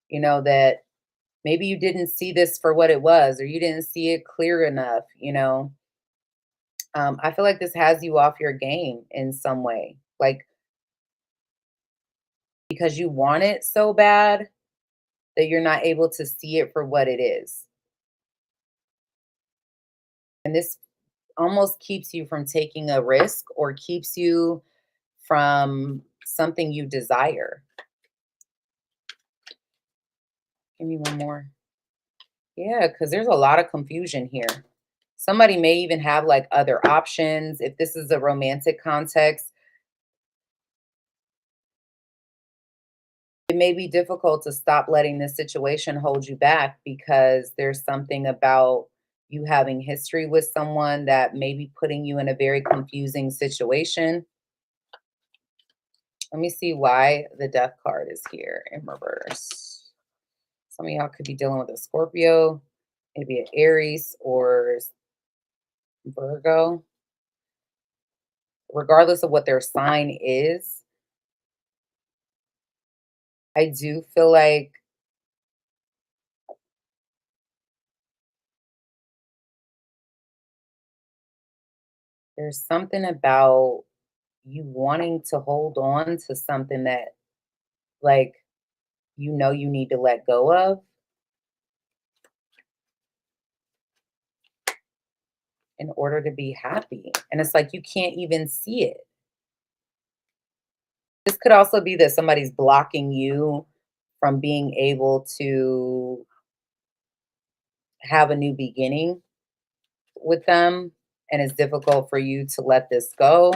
you know, that maybe you didn't see this for what it was or you didn't see it clear enough, you know. I feel like this has you off your game in some way, like because you want it so bad that you're not able to see it for what it is. And this almost keeps you from taking a risk or keeps you from something you desire. Give me one more. Yeah, because there's a lot of confusion here. Somebody may even have like other options. If this is a romantic context, it may be difficult to stop letting this situation hold you back because there's something about you having history with someone that may be putting you in a very confusing situation. Let me see why the Death card is here in reverse. Some of y'all could be dealing with a Scorpio, maybe an Aries or Virgo. Regardless of what their sign is, I do feel like there's something about you wanting to hold on to something that, like, you know you need to let go of in order to be happy. And it's like you can't even see it. This could also be that somebody's blocking you from being able to have a new beginning with them, and it's difficult for you to let this go,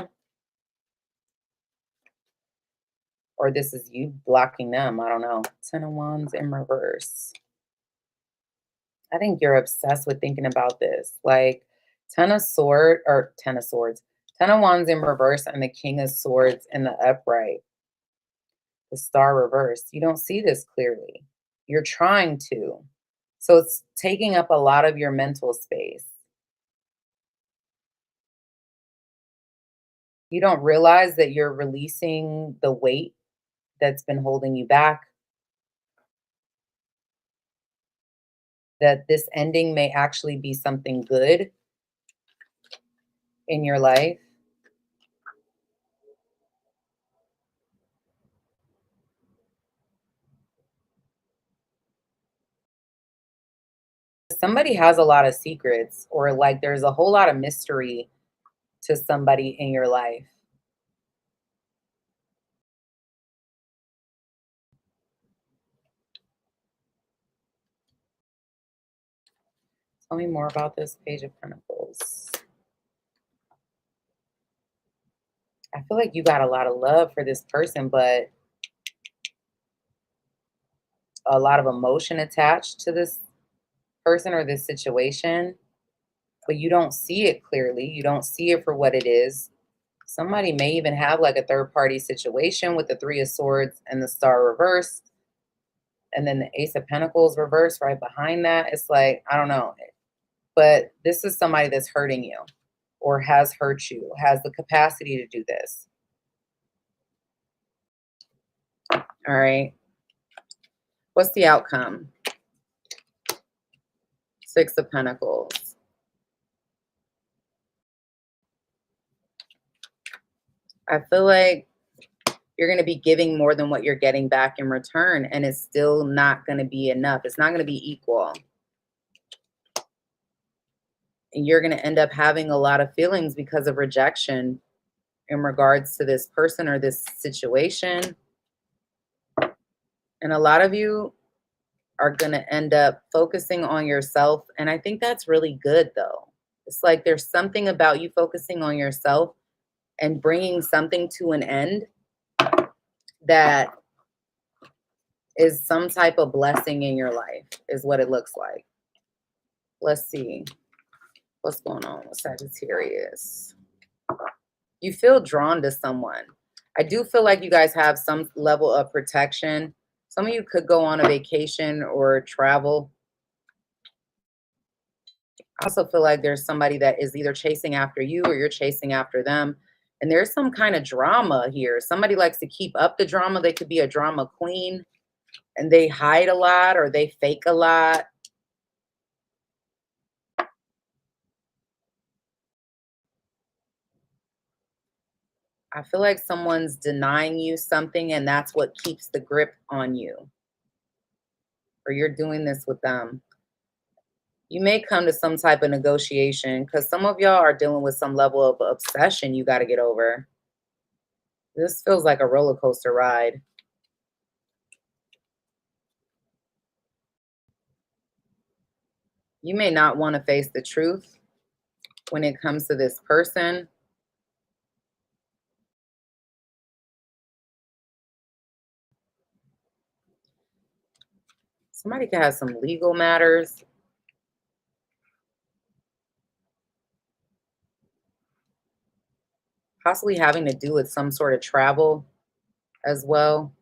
or this is you blocking them. I don't know. 10 of Wands in reverse. I think you're obsessed with thinking about this. Like 10 of Swords or 10 of Swords, 10 of Wands in reverse and the King of Swords in the upright. The Star reversed. You don't see this clearly. You're trying to. So it's taking up a lot of your mental space. You don't realize that you're releasing the weight that's been holding you back, that this ending may actually be something good in your life. Somebody has a lot of secrets, or like there's a whole lot of mystery to somebody in your life. Tell me more about this Page of Pentacles. I feel like you got a lot of love for this person, but a lot of emotion attached to this person or this situation, but you don't see it clearly. You don't see it for what it is. Somebody may even have like a third party situation with the Three of Swords and the Star reversed, and then the Ace of Pentacles reversed right behind that. It's like, I don't know. But this is somebody that's hurting you or has hurt you, has the capacity to do this. All right. What's the outcome? Six of Pentacles. I feel like you're going to be giving more than what you're getting back in return, and it's still not going to be enough. It's not going to be equal. And you're going to end up having a lot of feelings because of rejection in regards to this person or this situation. And a lot of you are going to end up focusing on yourself. And I think that's really good, though. It's like there's something about you focusing on yourself and bringing something to an end that is some type of blessing in your life, is what it looks like. Let's see. What's going on with Sagittarius? You feel drawn to someone. I do feel like you guys have some level of protection. Some of you could go on a vacation or travel. I also feel like there's somebody that is either chasing after you or you're chasing after them. And there's some kind of drama here. Somebody likes to keep up the drama. They could be a drama queen and they hide a lot or they fake a lot. I feel like someone's denying you something and that's what keeps the grip on you. Or you're doing this with them. You may come to some type of negotiation because some of y'all are dealing with some level of obsession you got to get over. This feels like a roller coaster ride. You may not want to face the truth when it comes to this person. Somebody could have some legal matters. Possibly having to do with some sort of travel as well.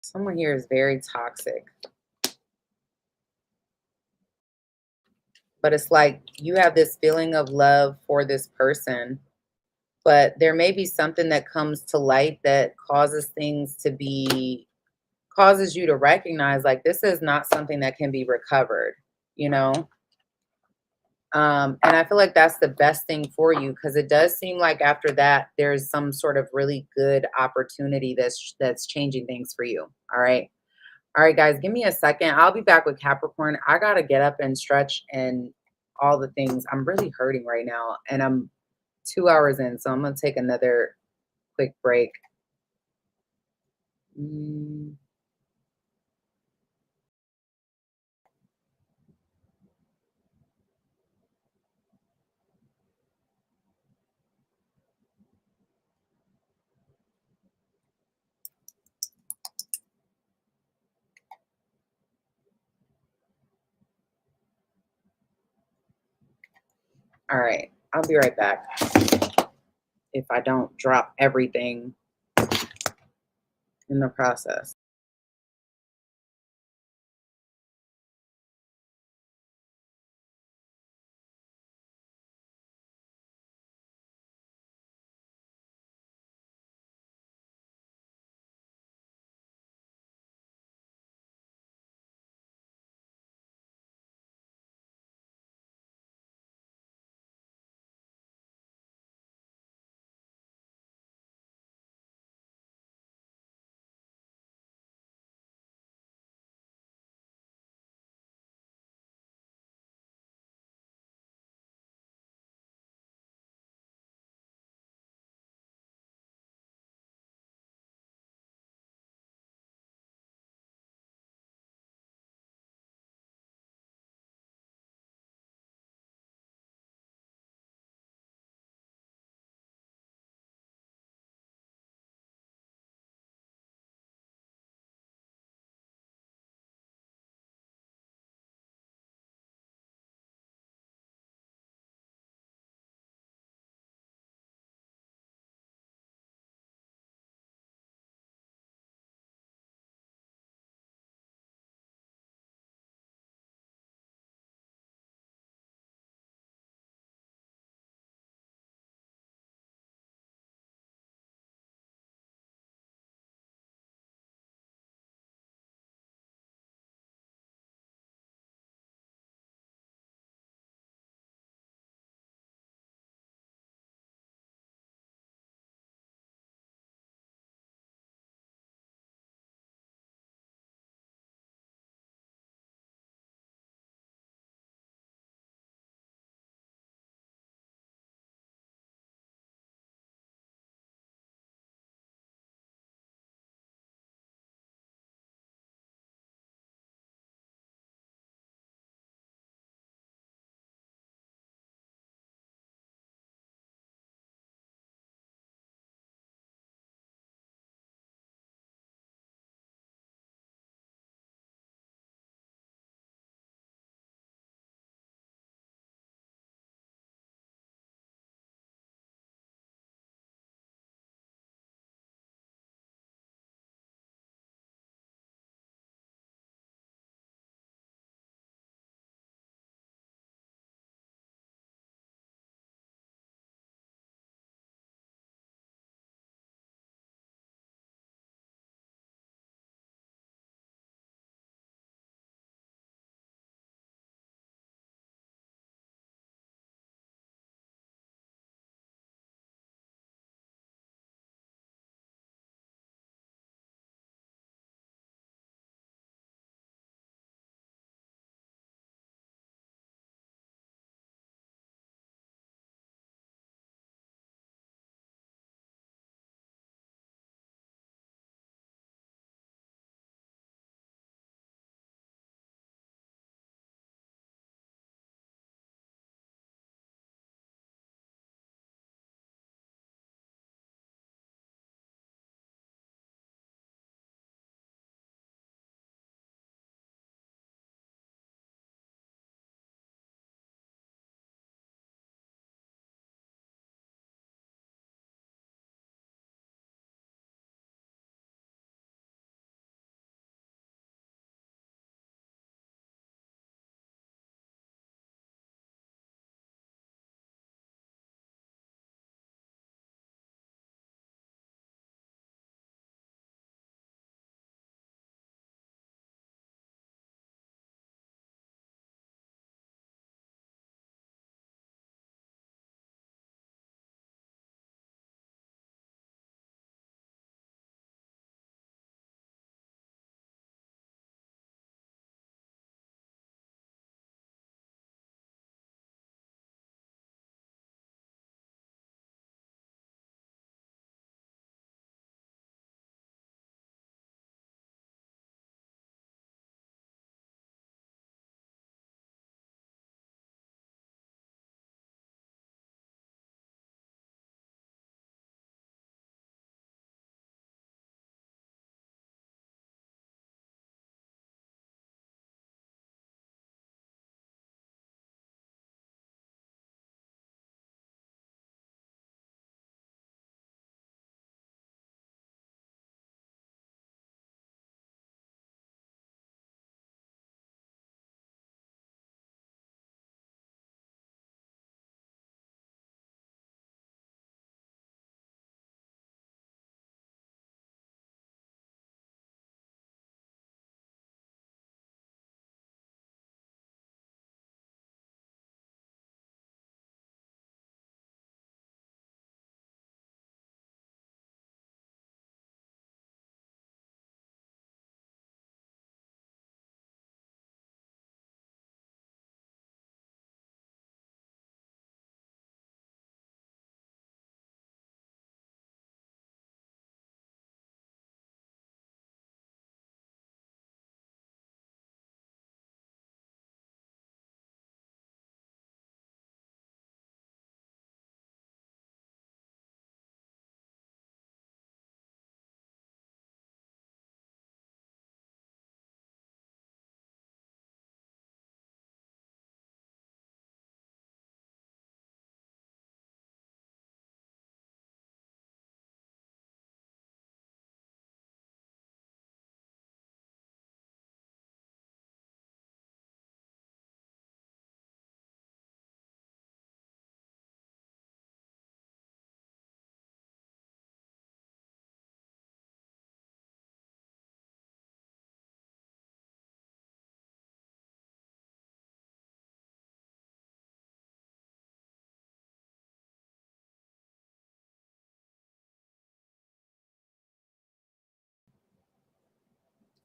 Someone here is very toxic. But it's like you have this feeling of love for this person. But there may be something that comes to light that causes things to be, causes you to recognize like this is not something that can be recovered, you know? And I feel like that's the best thing for you because it does seem like after that, there's some sort of really good opportunity that's changing things for you. All right. All right, guys, give me a second. I'll be back with Capricorn. I got to get up and stretch and all the things. I'm really hurting right now and I'm 2 hours in. So I'm going to take another quick break. All right. I'll be right back. If I don't drop everything in the process.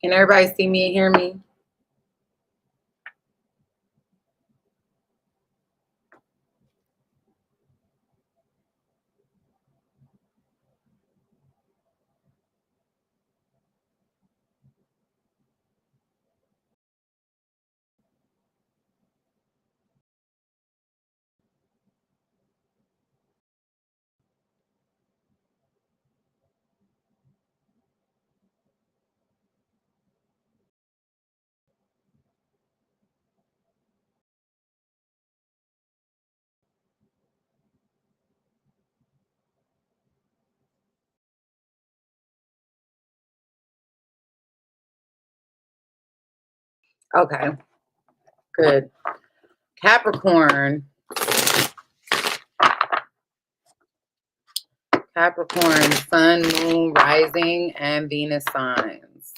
Can everybody see me and hear me? Okay, good. Capricorn. Capricorn, Sun, Moon, Rising, and Venus signs.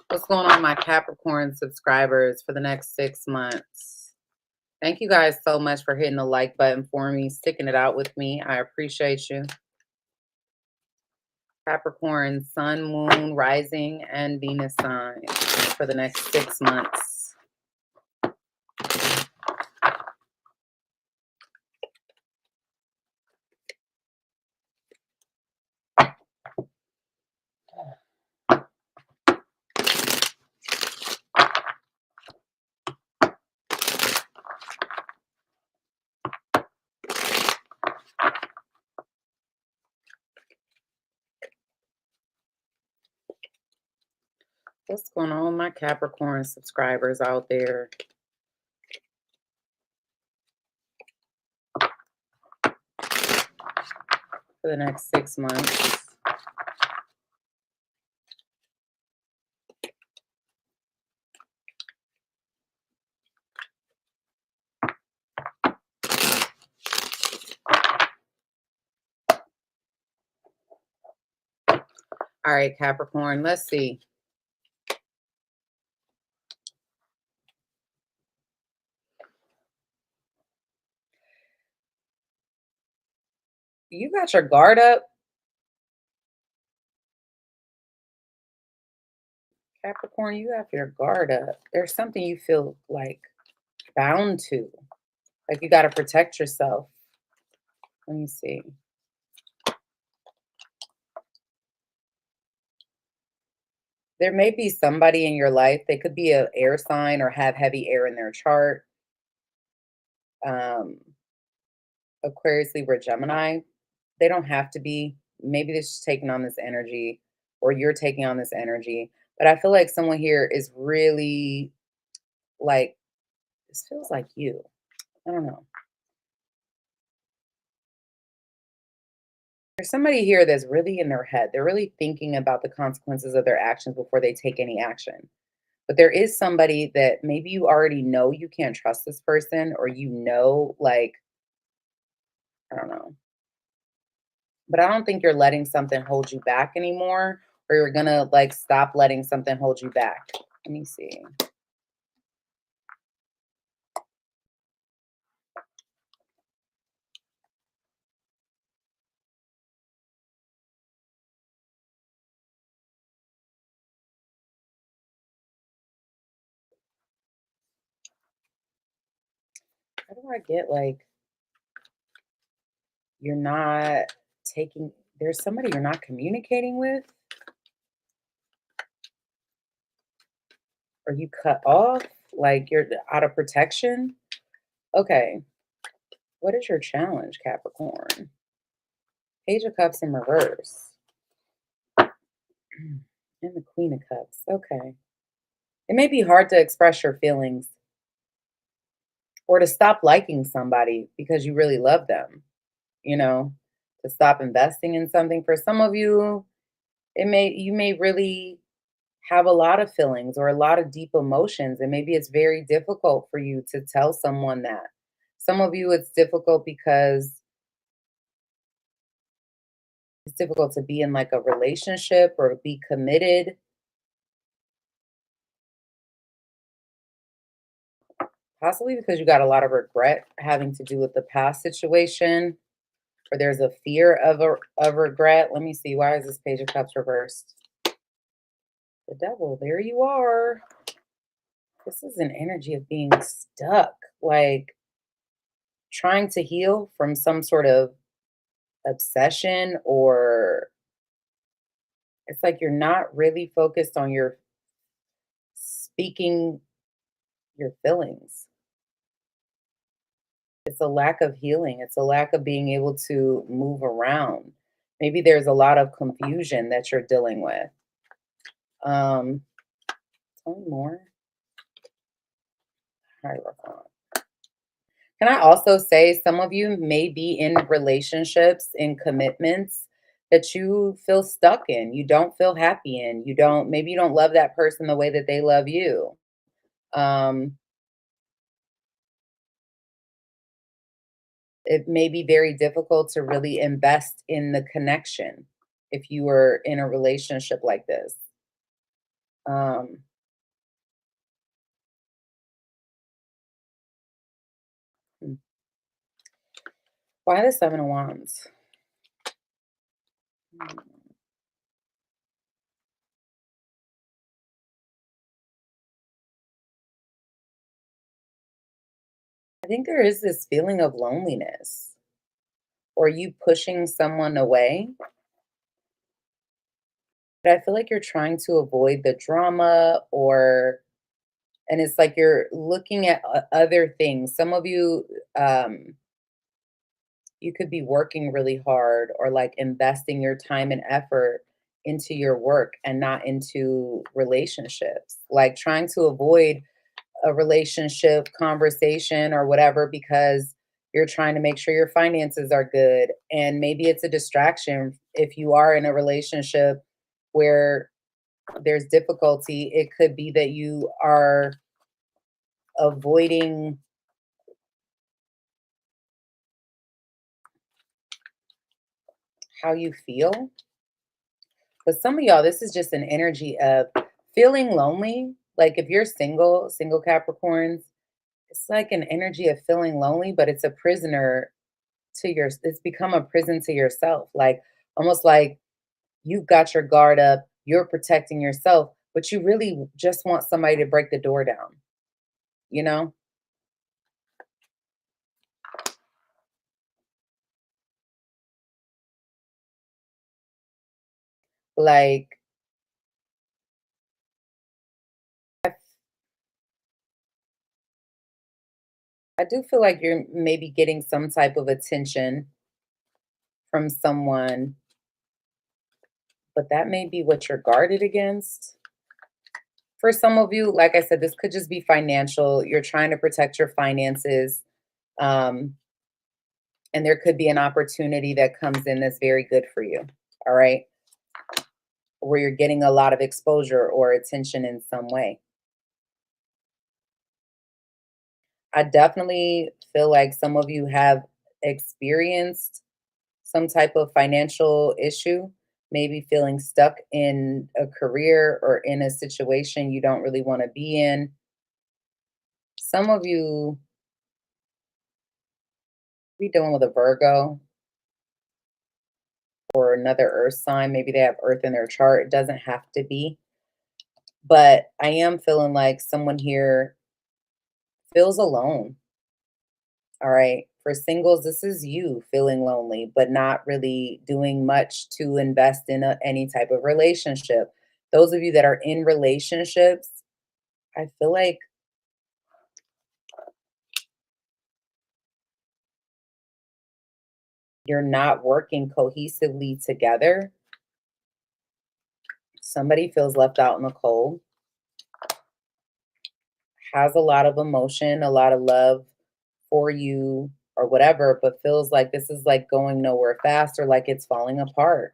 What's going on, my Capricorn subscribers, for the next 6 months? Thank you guys so much for hitting the like button for me, sticking it out with me. I appreciate you. Capricorn, Sun, Moon, Rising, and Venus signs for the next 6 months. What's going on, my Capricorn subscribers out there? For the next 6 months. All right, Capricorn, let's see. You got your guard up, Capricorn. You have your guard up. There's something you feel like bound to. Like you got to protect yourself. Let me see. There may be somebody in your life. They could be an air sign or have heavy air in their chart. Um, Aquarius, Libra, Gemini. They don't have to be. Maybe they're just taking on this energy, or you're taking on this energy. But I feel like someone here is really like, this feels like you. I don't know. There's somebody here that's really in their head. They're really thinking about the consequences of their actions before they take any action. But there is somebody that maybe you already know you can't trust this person, or like, I don't know. But I don't think you're letting something hold you back anymore, or you're gonna like stop letting something hold you back. Let me see. How do I get like you're not taking, there's somebody you're not communicating with, or you cut off, like you're out of protection? Okay. What is your challenge, Capricorn? Page of Cups in reverse. And the Queen of Cups. Okay. It may be hard to express your feelings or to stop liking somebody because you really love them, you know, to stop investing in something. For some of you, you may really have a lot of feelings or a lot of deep emotions, and maybe it's very difficult for you to tell someone that. Some of you, it's difficult because it's difficult to be in like a relationship or be committed. Possibly because you got a lot of regret having to do with the past situation, or there's a fear of regret. Let me see. Why is this Page of Cups reversed? The devil, there you are. This is an energy of being stuck, like trying to heal from some sort of obsession, or it's like you're not really focused on your speaking your feelings. It's a lack of healing. It's a lack of being able to move around. Maybe there's a lot of confusion that you're dealing with. Um, tell me more. Hierophant. Can I also say some of you may be in relationships, in commitments that you feel stuck in, you don't feel happy in, maybe you don't love that person the way that they love you. Um, it may be very difficult to really invest in the connection if you were in a relationship like this. Um, hmm. Why the Seven of Wands? Hmm. I think there is this feeling of loneliness, or you pushing someone away. But I feel like you're trying to avoid the drama, or and it's like you're looking at other things. Some of you, you could be working really hard, or like investing your time and effort into your work and not into relationships, like trying to avoid a relationship conversation or whatever because you're trying to make sure your finances are good. And maybe it's a distraction if you are in a relationship where there's difficulty. It could be that you are avoiding how you feel. But some of y'all, this is just an energy of feeling lonely. Like if you're single, single Capricorns, it's like an energy of feeling lonely, but it's a prisoner to it's become a prison to yourself. Like almost like you've got your guard up, you're protecting yourself, but you really just want somebody to break the door down, you know? Like I do feel like you're maybe getting some type of attention from someone, but that may be what you're guarded against. For some of you, like I said, this could just be financial. You're trying to protect your finances. Um, and there could be an opportunity that comes in that's very good for you. All right. Where you're getting a lot of exposure or attention in some way. I definitely feel like some of you have experienced some type of financial issue, maybe feeling stuck in a career or in a situation you don't really want to be in. Some of you be dealing with a Virgo or another earth sign. Maybe they have earth in their chart. It doesn't have to be. But I am feeling like someone here feels alone. All right. For singles, this is you feeling lonely, but not really doing much to invest in any type of relationship. Those of you that are in relationships, I feel like you're not working cohesively together. Somebody feels left out in the cold, has a lot of emotion, a lot of love for you or whatever, but feels like this is like going nowhere fast or like it's falling apart.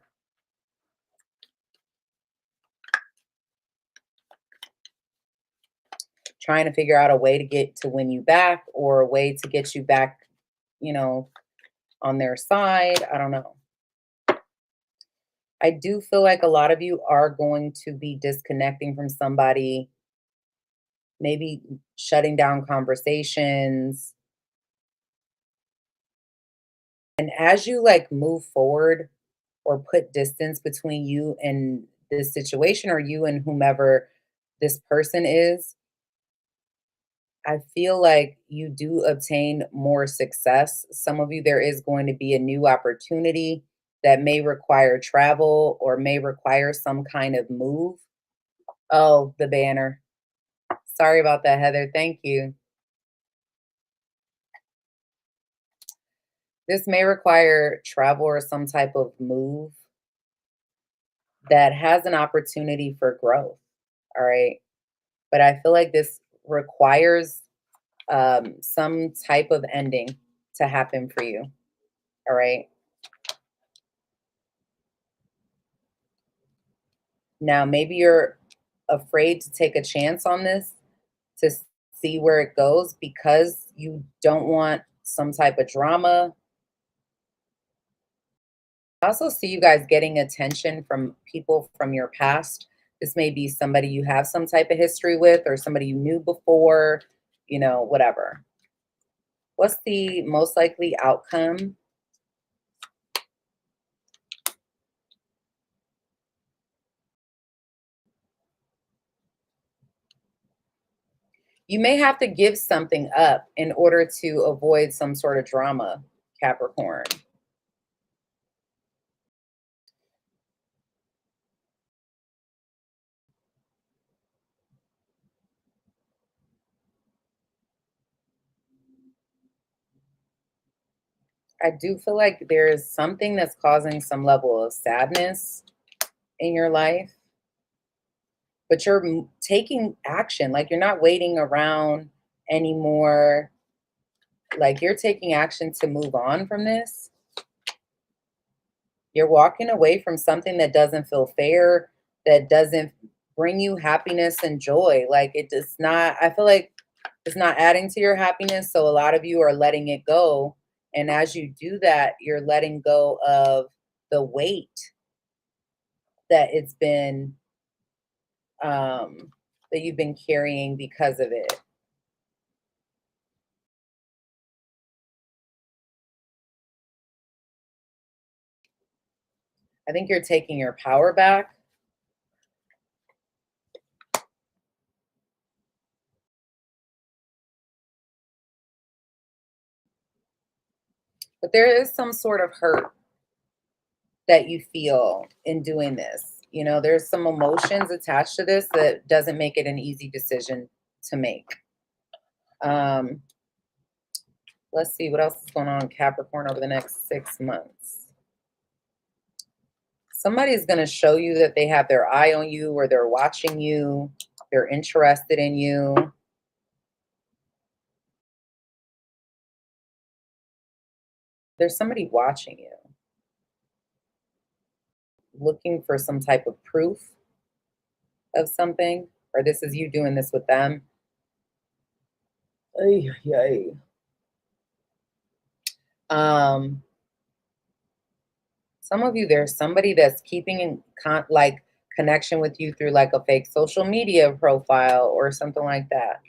Trying to figure out a way to get to win you back or a way to get you back, you know, on their side. I don't know. I do feel like a lot of you are going to be disconnecting from somebody, maybe shutting down conversations. And as you like move forward or put distance between you and this situation, or you and whomever this person is, I feel like you do obtain more success. Some of you, there is going to be a new opportunity that may require travel or may require some kind of move. Oh, the banner. Sorry about that, Heather. Thank you. This may require travel or some type of move that has an opportunity for growth. All right. But I feel like this requires some type of ending to happen for you. All right. Now, maybe you're afraid to take a chance on this to see where it goes because you don't want some type of drama. I also see you guys getting attention from people from your past. This may be somebody you have some type of history with or somebody you knew before, you know, whatever. What's the most likely outcome? You may have to give something up in order to avoid some sort of drama, Capricorn. I do feel like there is something that's causing some level of sadness in your life, but you're taking action. Like you're not waiting around anymore. Like you're taking action to move on from this. You're walking away from something that doesn't feel fair, that doesn't bring you happiness and joy. Like it does not, I feel like it's not adding to your happiness. So a lot of you are letting it go. And as you do that, you're letting go of the weight that it's been, that you've been carrying because of it. I think you're taking your power back. But there is some sort of hurt that you feel in doing this. You know, there's some emotions attached to this that doesn't make it an easy decision to make. Um, let's see what else is going on, Capricorn, over the next 6 months. Somebody's going to show you that they have their eye on you, or they're watching you, they're interested in you. There's somebody watching you, looking for some type of proof of something, or this is you doing this with them. Ay, ay. Some of you, there's somebody that's keeping in like connection with you through like a fake social media profile or something like that.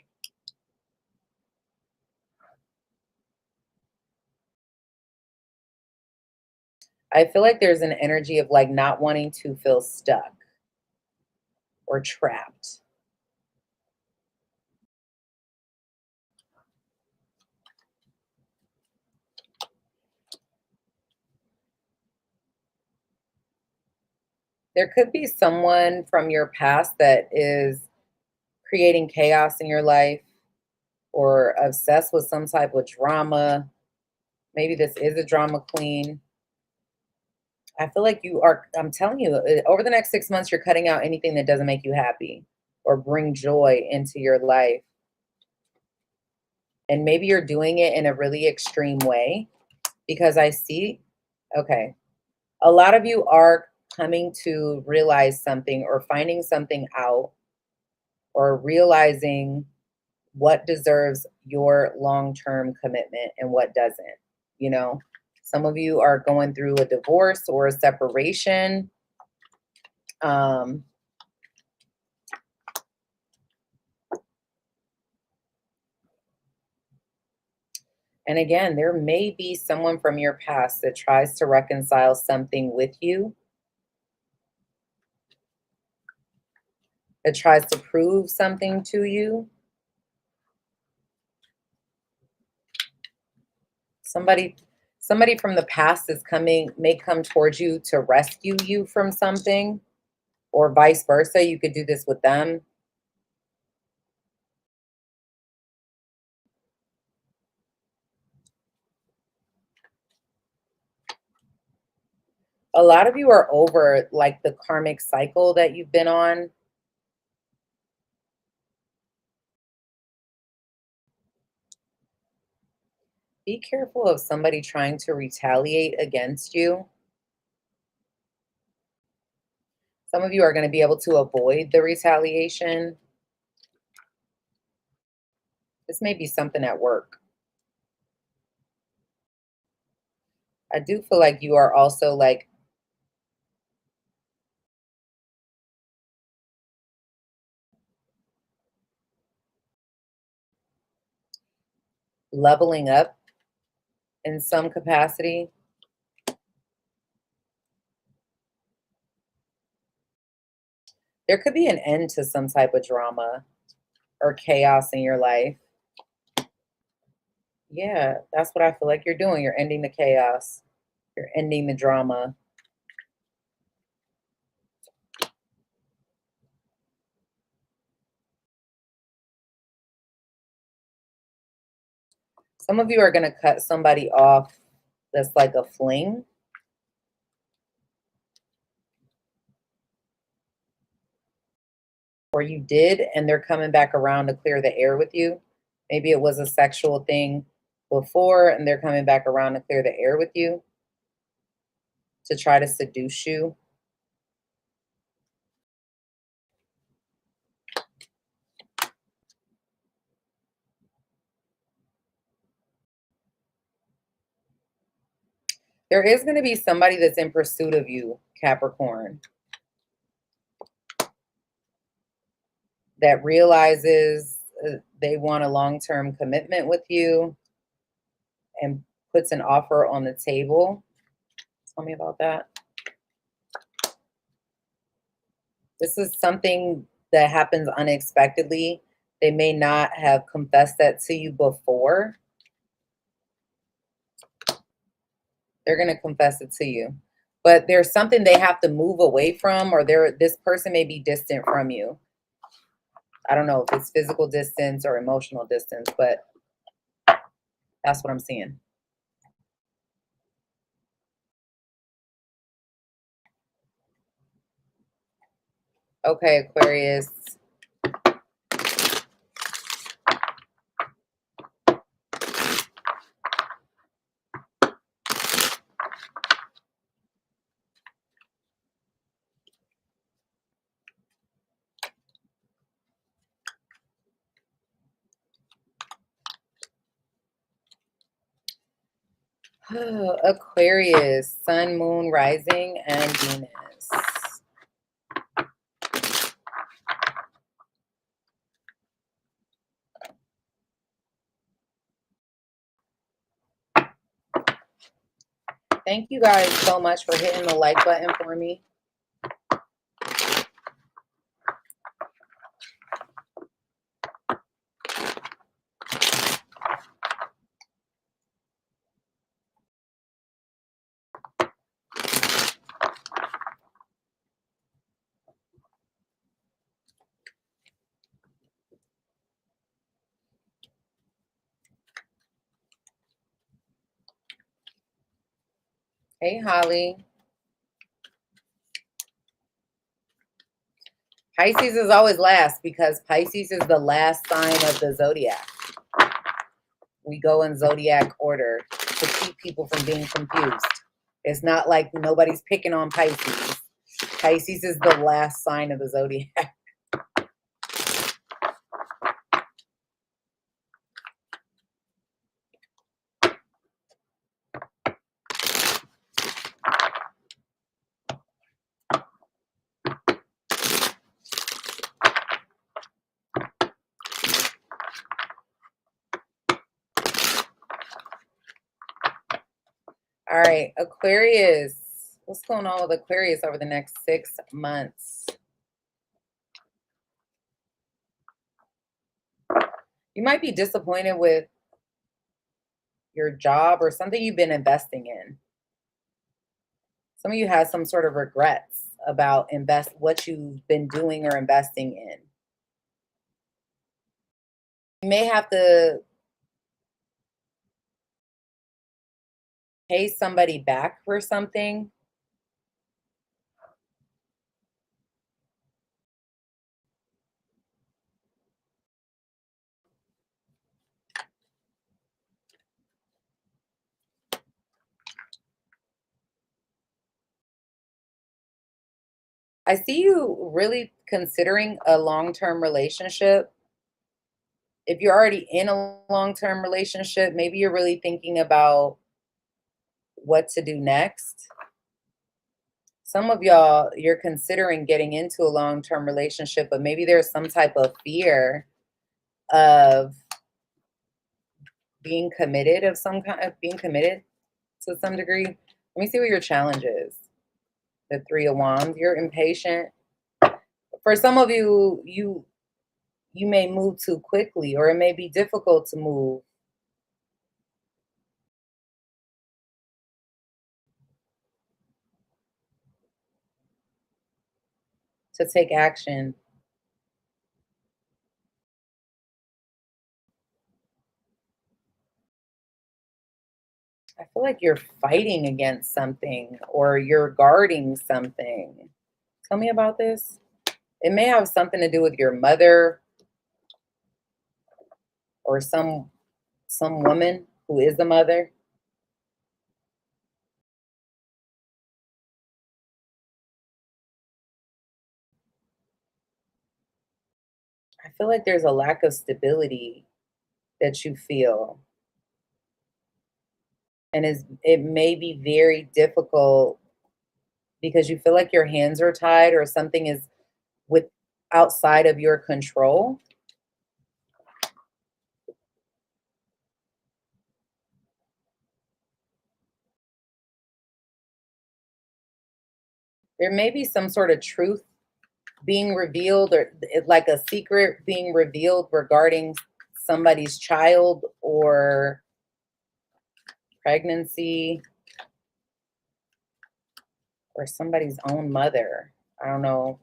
I feel like there's an energy of like not wanting to feel stuck or trapped. There could be someone from your past that is creating chaos in your life or obsessed with some type of drama. Maybe this is a drama queen. I feel like you are, I'm telling you, over the next 6 months, you're cutting out anything that doesn't make you happy or bring joy into your life. And maybe you're doing it in a really extreme way because I see, okay, a lot of you are coming to realize something or finding something out or realizing what deserves your long-term commitment and what doesn't. You know, some of you are going through a divorce or a separation. And again, there may be someone from your past that tries to reconcile something with you. that tries to prove something to you. Somebody from the past is may come towards you to rescue you from something, or vice versa. You could do this with them. A lot of you are over like the karmic cycle that you've been on. Be careful of somebody trying to retaliate against you. Some of you are going to be able to avoid the retaliation. This may be something at work. I do feel like you are also like leveling up in some capacity. There could be an end to some type of drama or chaos in your life. Yeah, that's what I feel like you're doing. You're ending the chaos. You're ending the drama. Some of you are going to cut somebody off that's like a fling. Or you did, and they're coming back around to clear the air with you. Maybe it was a sexual thing before, and they're coming back around to clear the air with you to try to seduce you. There is going to be somebody that's in pursuit of you, Capricorn, that realizes they want a long-term commitment with you and puts an offer on the table. Tell me about that. This is something that happens unexpectedly. They may not have confessed that to you before. They're going to confess it to you. But there's something they have to move away from, or this person may be distant from you. I don't know if it's physical distance or emotional distance, but that's what I'm seeing. Okay, Aquarius. Aquarius, Sun, Moon, Rising, and Venus. Thank you guys so much for hitting the like button for me. Hey, Holly. Pisces is always last because Pisces is the last sign of the zodiac. We go in zodiac order to keep people from being confused. It's not like nobody's picking on Pisces. Pisces is the last sign of the zodiac. All right, Aquarius. What's going on with Aquarius over the next 6 months? You might be disappointed with your job or something you've been investing in. Some of you have some sort of regrets about what you've been doing or investing in. You may have to pay somebody back for something. I see you really considering a long-term relationship. If you're already in a long-term relationship, maybe you're really thinking about what to do next. Some of y'all, you're considering getting into a long-term relationship, but maybe there's some type of fear of being committed of some kind of being committed to some degree. Let me see what your challenge is. The Three of Wands. You're impatient. For some of you, you may move too quickly, or it may be difficult to move. To take action. I feel like you're fighting against something or you're guarding something. Tell me about this. It may have something to do with your mother or some woman who is a mother. I feel like there's a lack of stability that you feel. And it may be very difficult because you feel like your hands are tied or something is with outside of your control. There may be some sort of truth being revealed or like a secret being revealed regarding somebody's child or pregnancy or somebody's own mother. I don't know.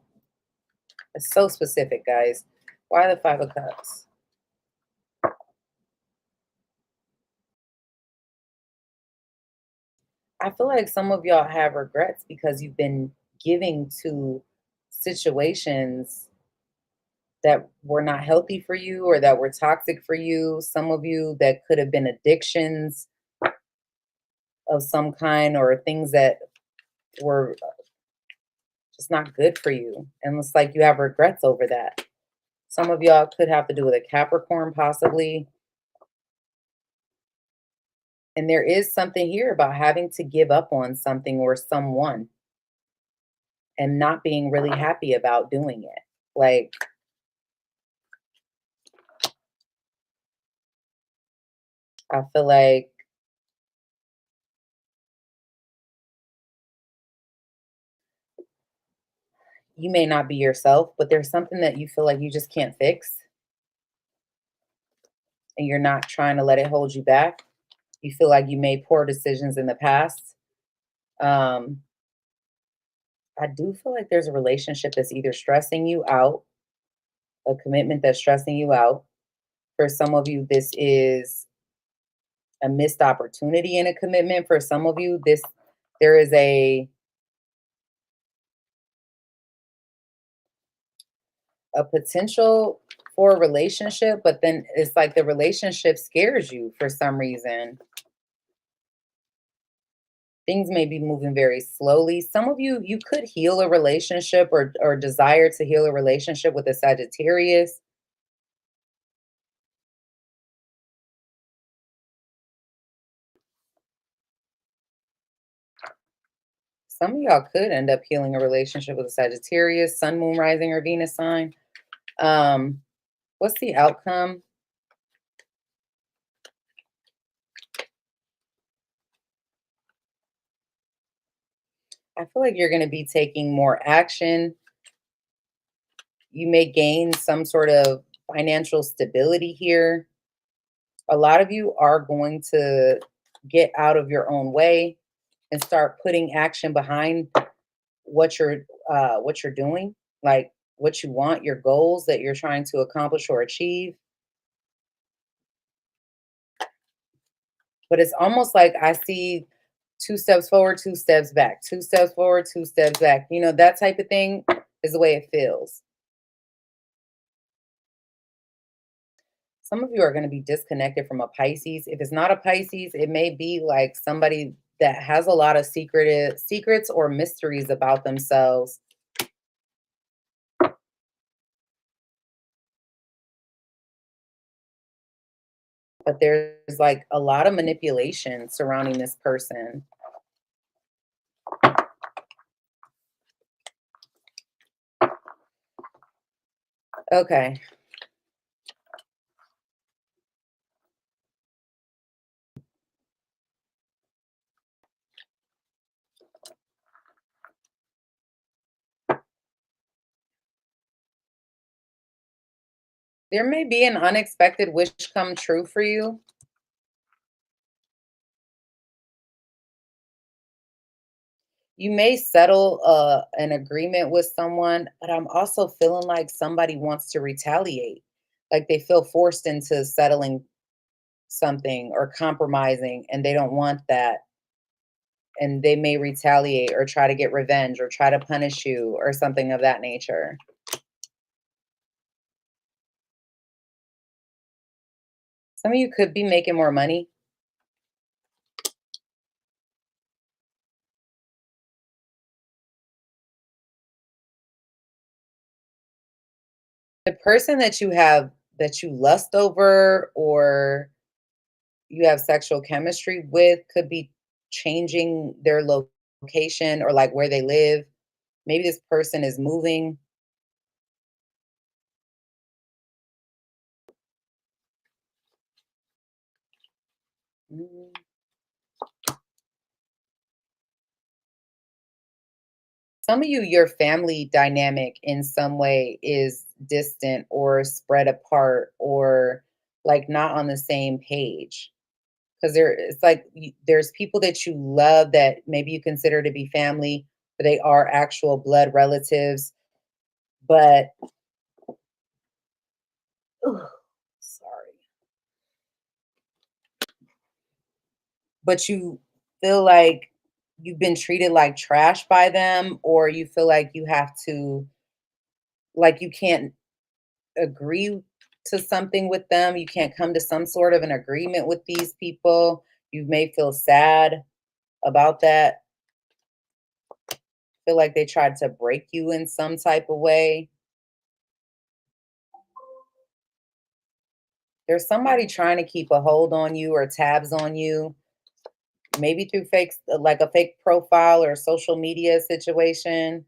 It's so specific, guys. Why the Five of Cups? I feel like some of y'all have regrets because you've been giving to situations that were not healthy for you or that were toxic for you. Some of you that could have been addictions of some kind or things that were just not good for you. And it's like you have regrets over that. Some of y'all could have to do with a Capricorn, possibly. And there is something here about having to give up on something or someone and not being really happy about doing it. Like, I feel like you may not be yourself, but there's something that you feel like you just can't fix. And you're not trying to let it hold you back. You feel like you made poor decisions in the past. Um, I do feel like there's a relationship that's either stressing you out, a commitment that's stressing you out. For some of you, this is a missed opportunity in a commitment. For some of you, there is a potential for a relationship, but then it's like the relationship scares you for some reason. Things may be moving very slowly. Some of you, you could heal a relationship or desire to heal a relationship with a Sagittarius. Some of y'all could end up healing a relationship with a Sagittarius, Sun, Moon, Rising, or Venus sign. What's the outcome? I feel like you're going to be taking more action. You may gain some sort of financial stability here. A lot of you are going to get out of your own way and start putting action behind what you're doing, like what you want, your goals that you're trying to accomplish or achieve. But it's almost like I see 2 steps forward, 2 steps back, 2 steps forward, 2 steps back. You know, that type of thing is the way it feels. Some of you are going to be disconnected from a Pisces. If it's not a Pisces, it may be like somebody that has a lot of secrets or mysteries about themselves. But there's like a lot of manipulation surrounding this person. Okay. There may be an unexpected wish come true for you. You may settle an agreement with someone, but I'm also feeling like somebody wants to retaliate. Like they feel forced into settling something or compromising, and they don't want that. And they may retaliate or try to get revenge or try to punish you or something of that nature. Some of you could be making more money. The person that you lust over or you have sexual chemistry with could be changing their location or like where they live. Maybe this person is moving. Mm. Some of you, your family dynamic in some way is distant or spread apart or like not on the same page. Because it's like there's people that you love that maybe you consider to be family, but they are actual blood relatives. But ugh, sorry, but you feel like you've been treated like trash by them, or you feel like you have to, like you can't agree to something with them. You can't come to some sort of an agreement with these people. You may feel sad about that. Feel like they tried to break you in some type of way. There's somebody trying to keep a hold on you or tabs on you, maybe through fake, like a fake profile or social media situation.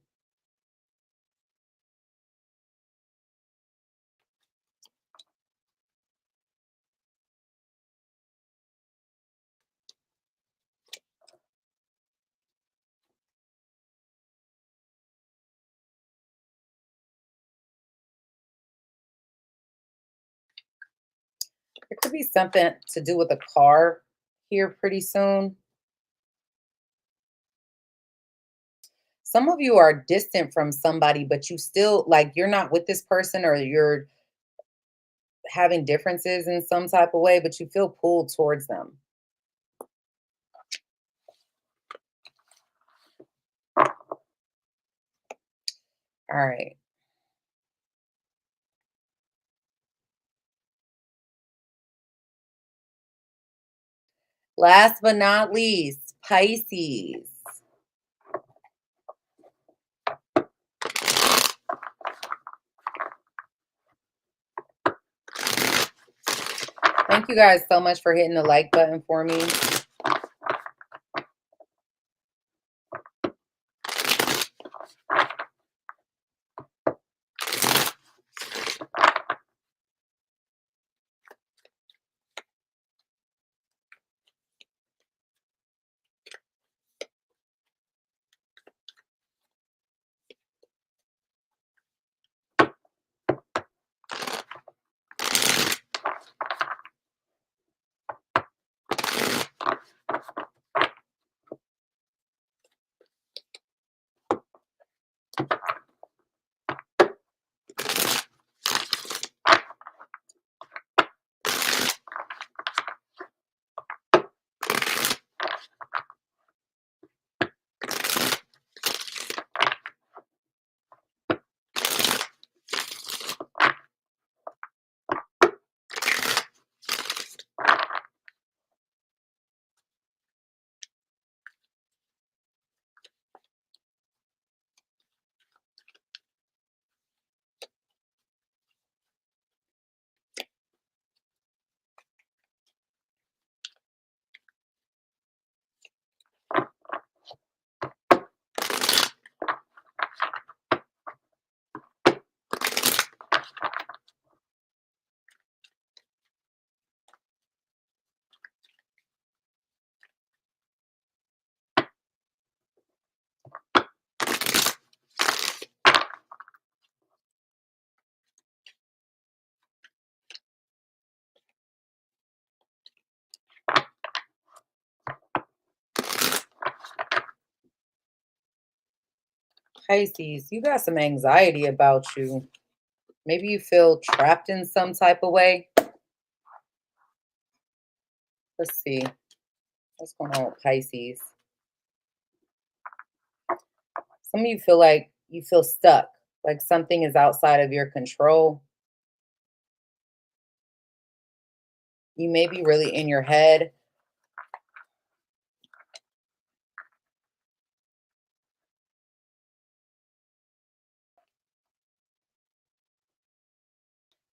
There could be something to do with a car here pretty soon. Some of you are distant from somebody, but you still like you're not with this person or you're having differences in some type of way, but you feel pulled towards them. All right. Last but not least, Pisces. Thank you guys so much for hitting the like button for me. Pisces, you got some anxiety about you. Maybe you feel trapped in some type of way. Let's see. What's going on with Pisces? Some of you feel like you feel stuck, like something is outside of your control. You may be really in your head.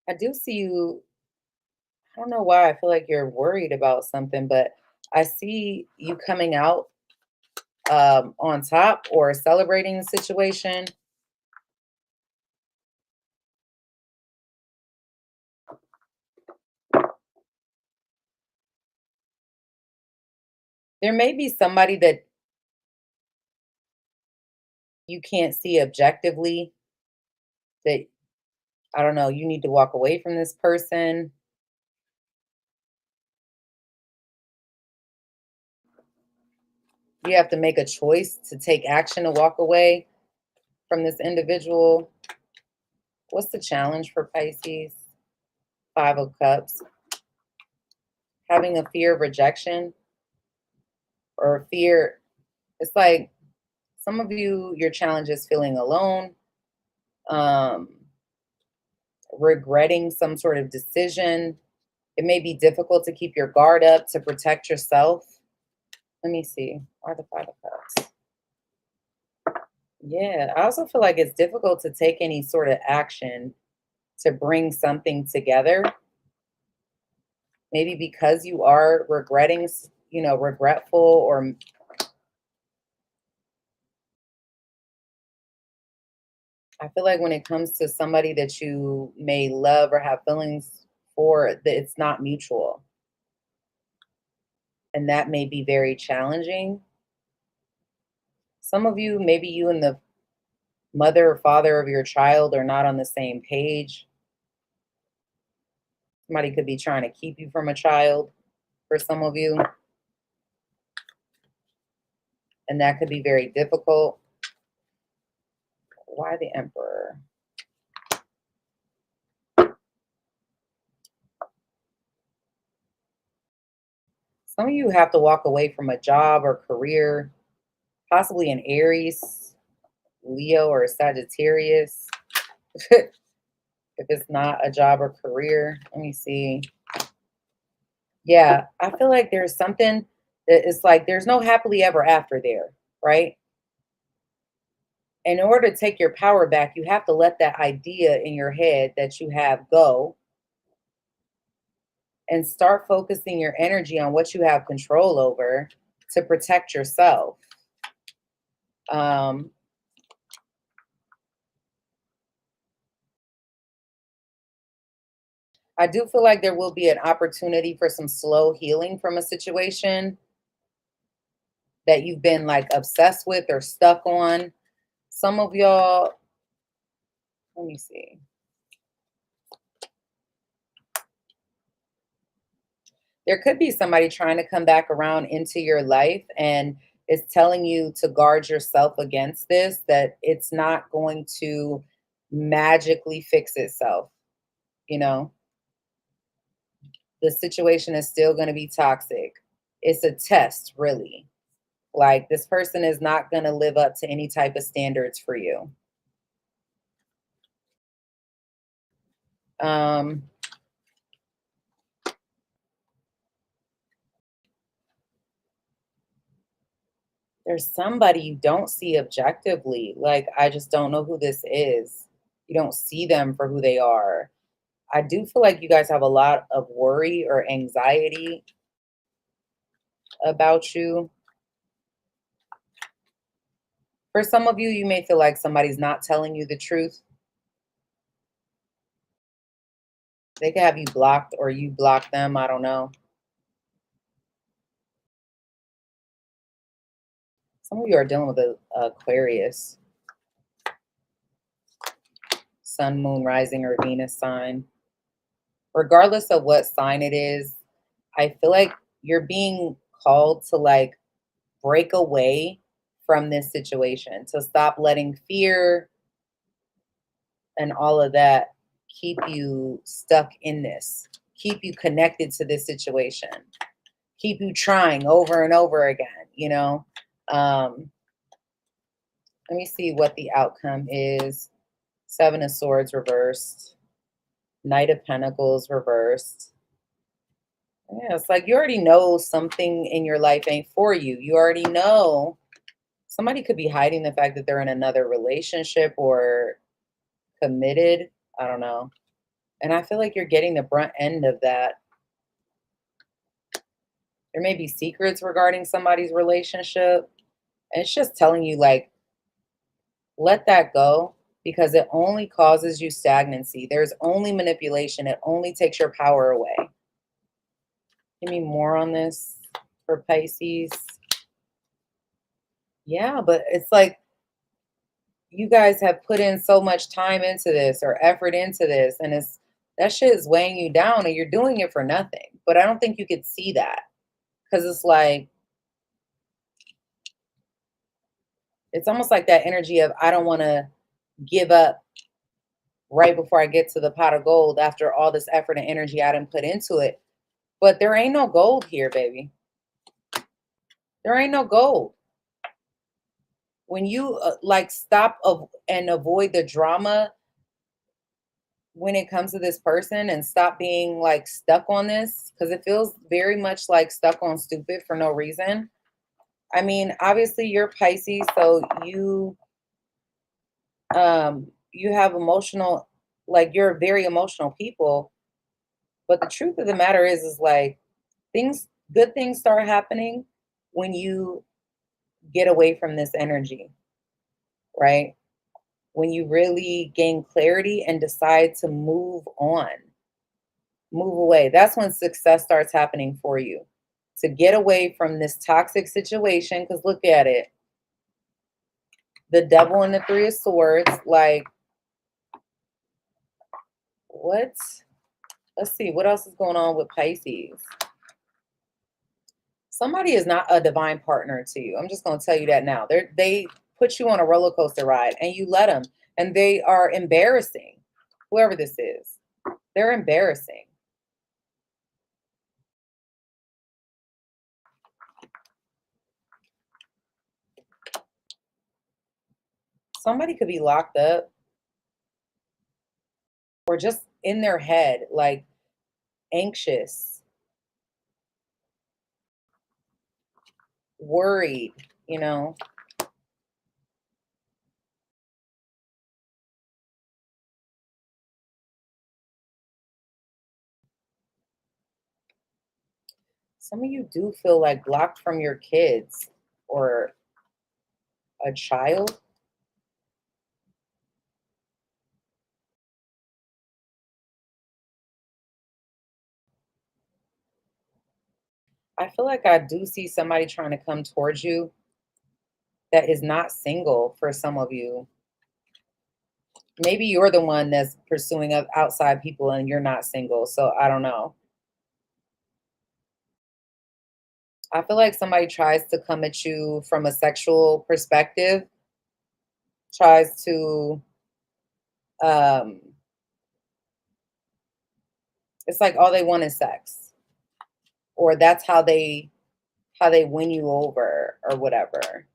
I do see you. I don't know why I feel like you're worried about something, but I see you coming out on top or celebrating the situation. There may be somebody that you can't see objectively that, I don't know, you need to walk away from this person. You have to make a choice to take action to walk away from this individual. What's the challenge for Pisces? 5 of Cups. Having a fear of rejection or fear. It's like some of you, your challenge is feeling alone, um, regretting some sort of decision. It may be difficult to keep your guard up to protect yourself. Let me see. Why the 5 of Cups? Yeah, I also feel like it's difficult to take any sort of action to bring something together. Maybe because you are regretting, regretful, or I feel like when it comes to somebody that you may love or have feelings for, that it's not mutual. And that may be very challenging. Some of you, maybe you and the mother or father of your child are not on the same page. Somebody could be trying to keep you from a child for some of you. And that could be very difficult. Why the Emperor? Some of you have to walk away from a job or career, possibly an Aries, Leo, or Sagittarius. If it's not a job or career, let me see. Yeah, I feel like there's something that is like there's no happily ever after there, right? In order to take your power back, you have to let that idea in your head that you have go and start focusing your energy on what you have control over to protect yourself. Um, I do feel like there will be an opportunity for some slow healing from a situation that you've been like obsessed with or stuck on. Some of y'all, let me see. There could be somebody trying to come back around into your life and is telling you to guard yourself against this, that it's not going to magically fix itself. You know, the situation is still going to be toxic. It's a test, really. Like this person is not going to live up to any type of standards for you. Um, there's somebody you don't see objectively. Like, I just don't know who this is. You don't see them for who they are. I do feel like you guys have a lot of worry or anxiety about you. For some of you, you may feel like somebody's not telling you the truth. They could have you blocked or you block them. I don't know. Some of you are dealing with a Aquarius, Sun, Moon, Rising, or Venus sign. Regardless of what sign it is, I feel like you're being called to like break away from this situation, to stop letting fear and all of that keep you stuck in this, keep you connected to this situation, keep you trying over and over again, you know. Let me see what the outcome is. Seven of Swords reversed. Knight of Pentacles reversed. Yeah, it's like you already know something in your life ain't for you. You already know. Somebody could be hiding the fact that they're in another relationship or committed. I don't know. And I feel like you're getting the brunt end of that. There may be secrets regarding somebody's relationship. And it's just telling you, like, let that go, because it only causes you stagnancy. There's only manipulation. It only takes your power away. Give me more on this for Pisces. Yeah, but it's like you guys have put in so much time into this or effort into this, and that shit is weighing you down and you're doing it for nothing. But I don't think you could see that, because it's like, it's almost like that energy of, I don't want to give up right before I get to the pot of gold after all this effort and energy I didn't put into it. But there ain't no gold here, baby. There ain't no gold. When you like stop and avoid the drama when it comes to this person, and stop being like stuck on this, because it feels very much like stuck on stupid for no reason. I mean, obviously you're Pisces, so you have emotional, like, you're very emotional people. But the truth of the matter is like, good things start happening when you get away from this energy, right? When you really gain clarity and decide to move on, move away. That's when success starts happening for you. To get away from this toxic situation, because look at it. The Devil and the Three of Swords, like, what? Let's see, what else is going on with Pisces? Somebody is not a divine partner to you. I'm just going to tell you that now. They put you on a roller coaster ride and you let them. And they are embarrassing. Whoever this is, they're embarrassing. Somebody could be locked up or just in their head, like anxious, worried, you know. Some of you do feel like blocked from your kids or a child. I feel like I do see somebody trying to come towards you that is not single for some of you. Maybe you're the one that's pursuing outside people and you're not single. So I don't know. I feel like somebody tries to come at you from a sexual perspective, tries to, um, it's like all they want is sex, or that's how they win you over or whatever.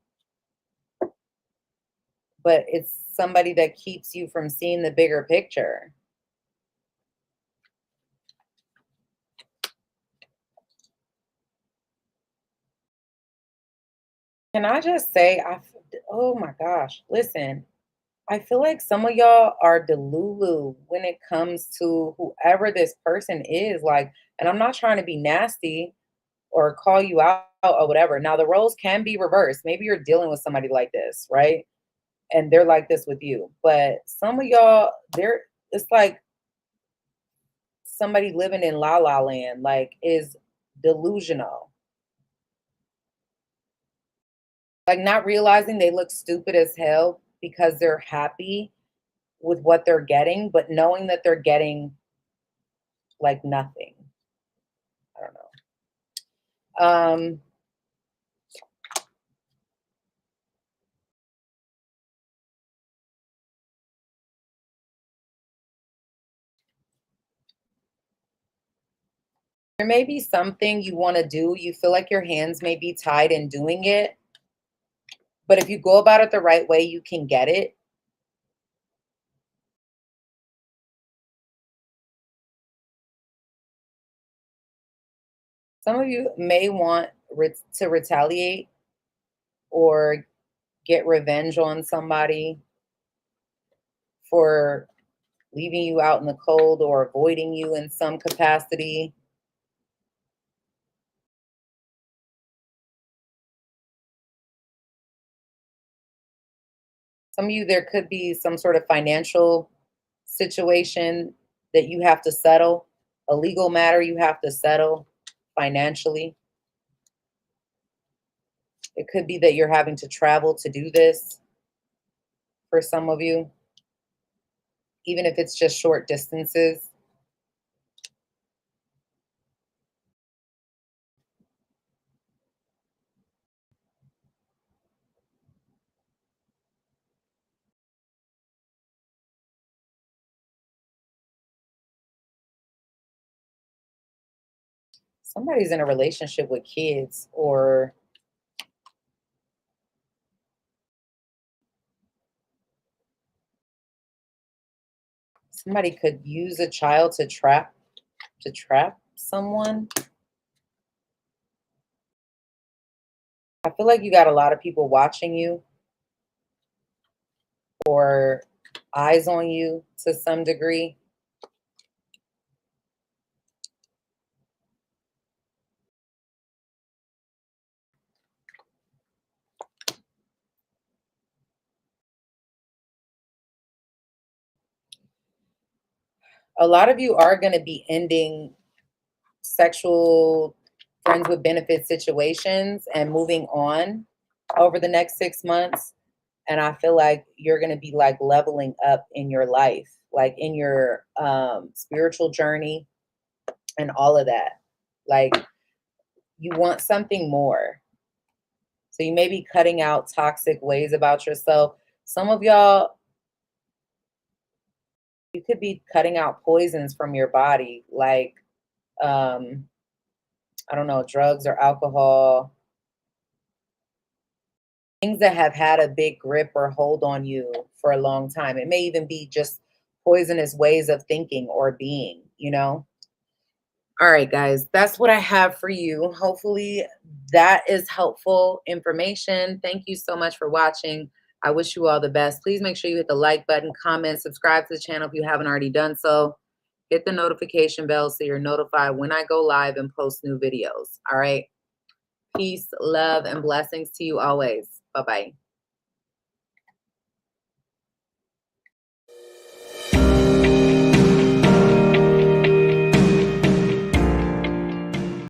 But it's somebody that keeps you from seeing the bigger picture. Can I just say, oh my gosh, listen, I feel like some of y'all are delulu when it comes to whoever this person is. Like, and I'm not trying to be nasty or call you out or whatever. Now, the roles can be reversed. Maybe you're dealing with somebody like this, right? And they're like this with you. But some of y'all, it's like somebody living in la la land, like, is delusional. Like, not realizing they look stupid as hell because they're happy with what they're getting, but knowing that they're getting like nothing. I don't know. There may be something you want to do. You feel like your hands may be tied in doing it. But if you go about it the right way, you can get it. Some of you may want to retaliate or get revenge on somebody for leaving you out in the cold or avoiding you in some capacity. Some of you, there could be some sort of financial situation that you have to settle, a legal matter you have to settle financially. It could be that you're having to travel to do this for some of you, even if it's just short distances. Somebody's in a relationship with kids, or somebody could use a child to trap someone. I feel like you got a lot of people watching you or eyes on you to some degree. A lot of you are going to be ending sexual friends with benefit situations and moving on over the next 6 months. And I feel like you're going to be like leveling up in your life, like in your spiritual journey and all of that. Like, you want something more. So you may be cutting out toxic ways about yourself. Some of y'all, you could be cutting out poisons from your body, like, I don't know, drugs or alcohol, things that have had a big grip or hold on you for a long time. It may even be just poisonous ways of thinking or being, you know? All right, guys, that's what I have for you. Hopefully that is helpful information. Thank you so much for watching. I wish you all the best. Please make sure you hit the like button, comment, subscribe to the channel if you haven't already done so. Hit the notification bell so you're notified when I go live and post new videos. All right. Peace, love, and blessings to you always. Bye-bye.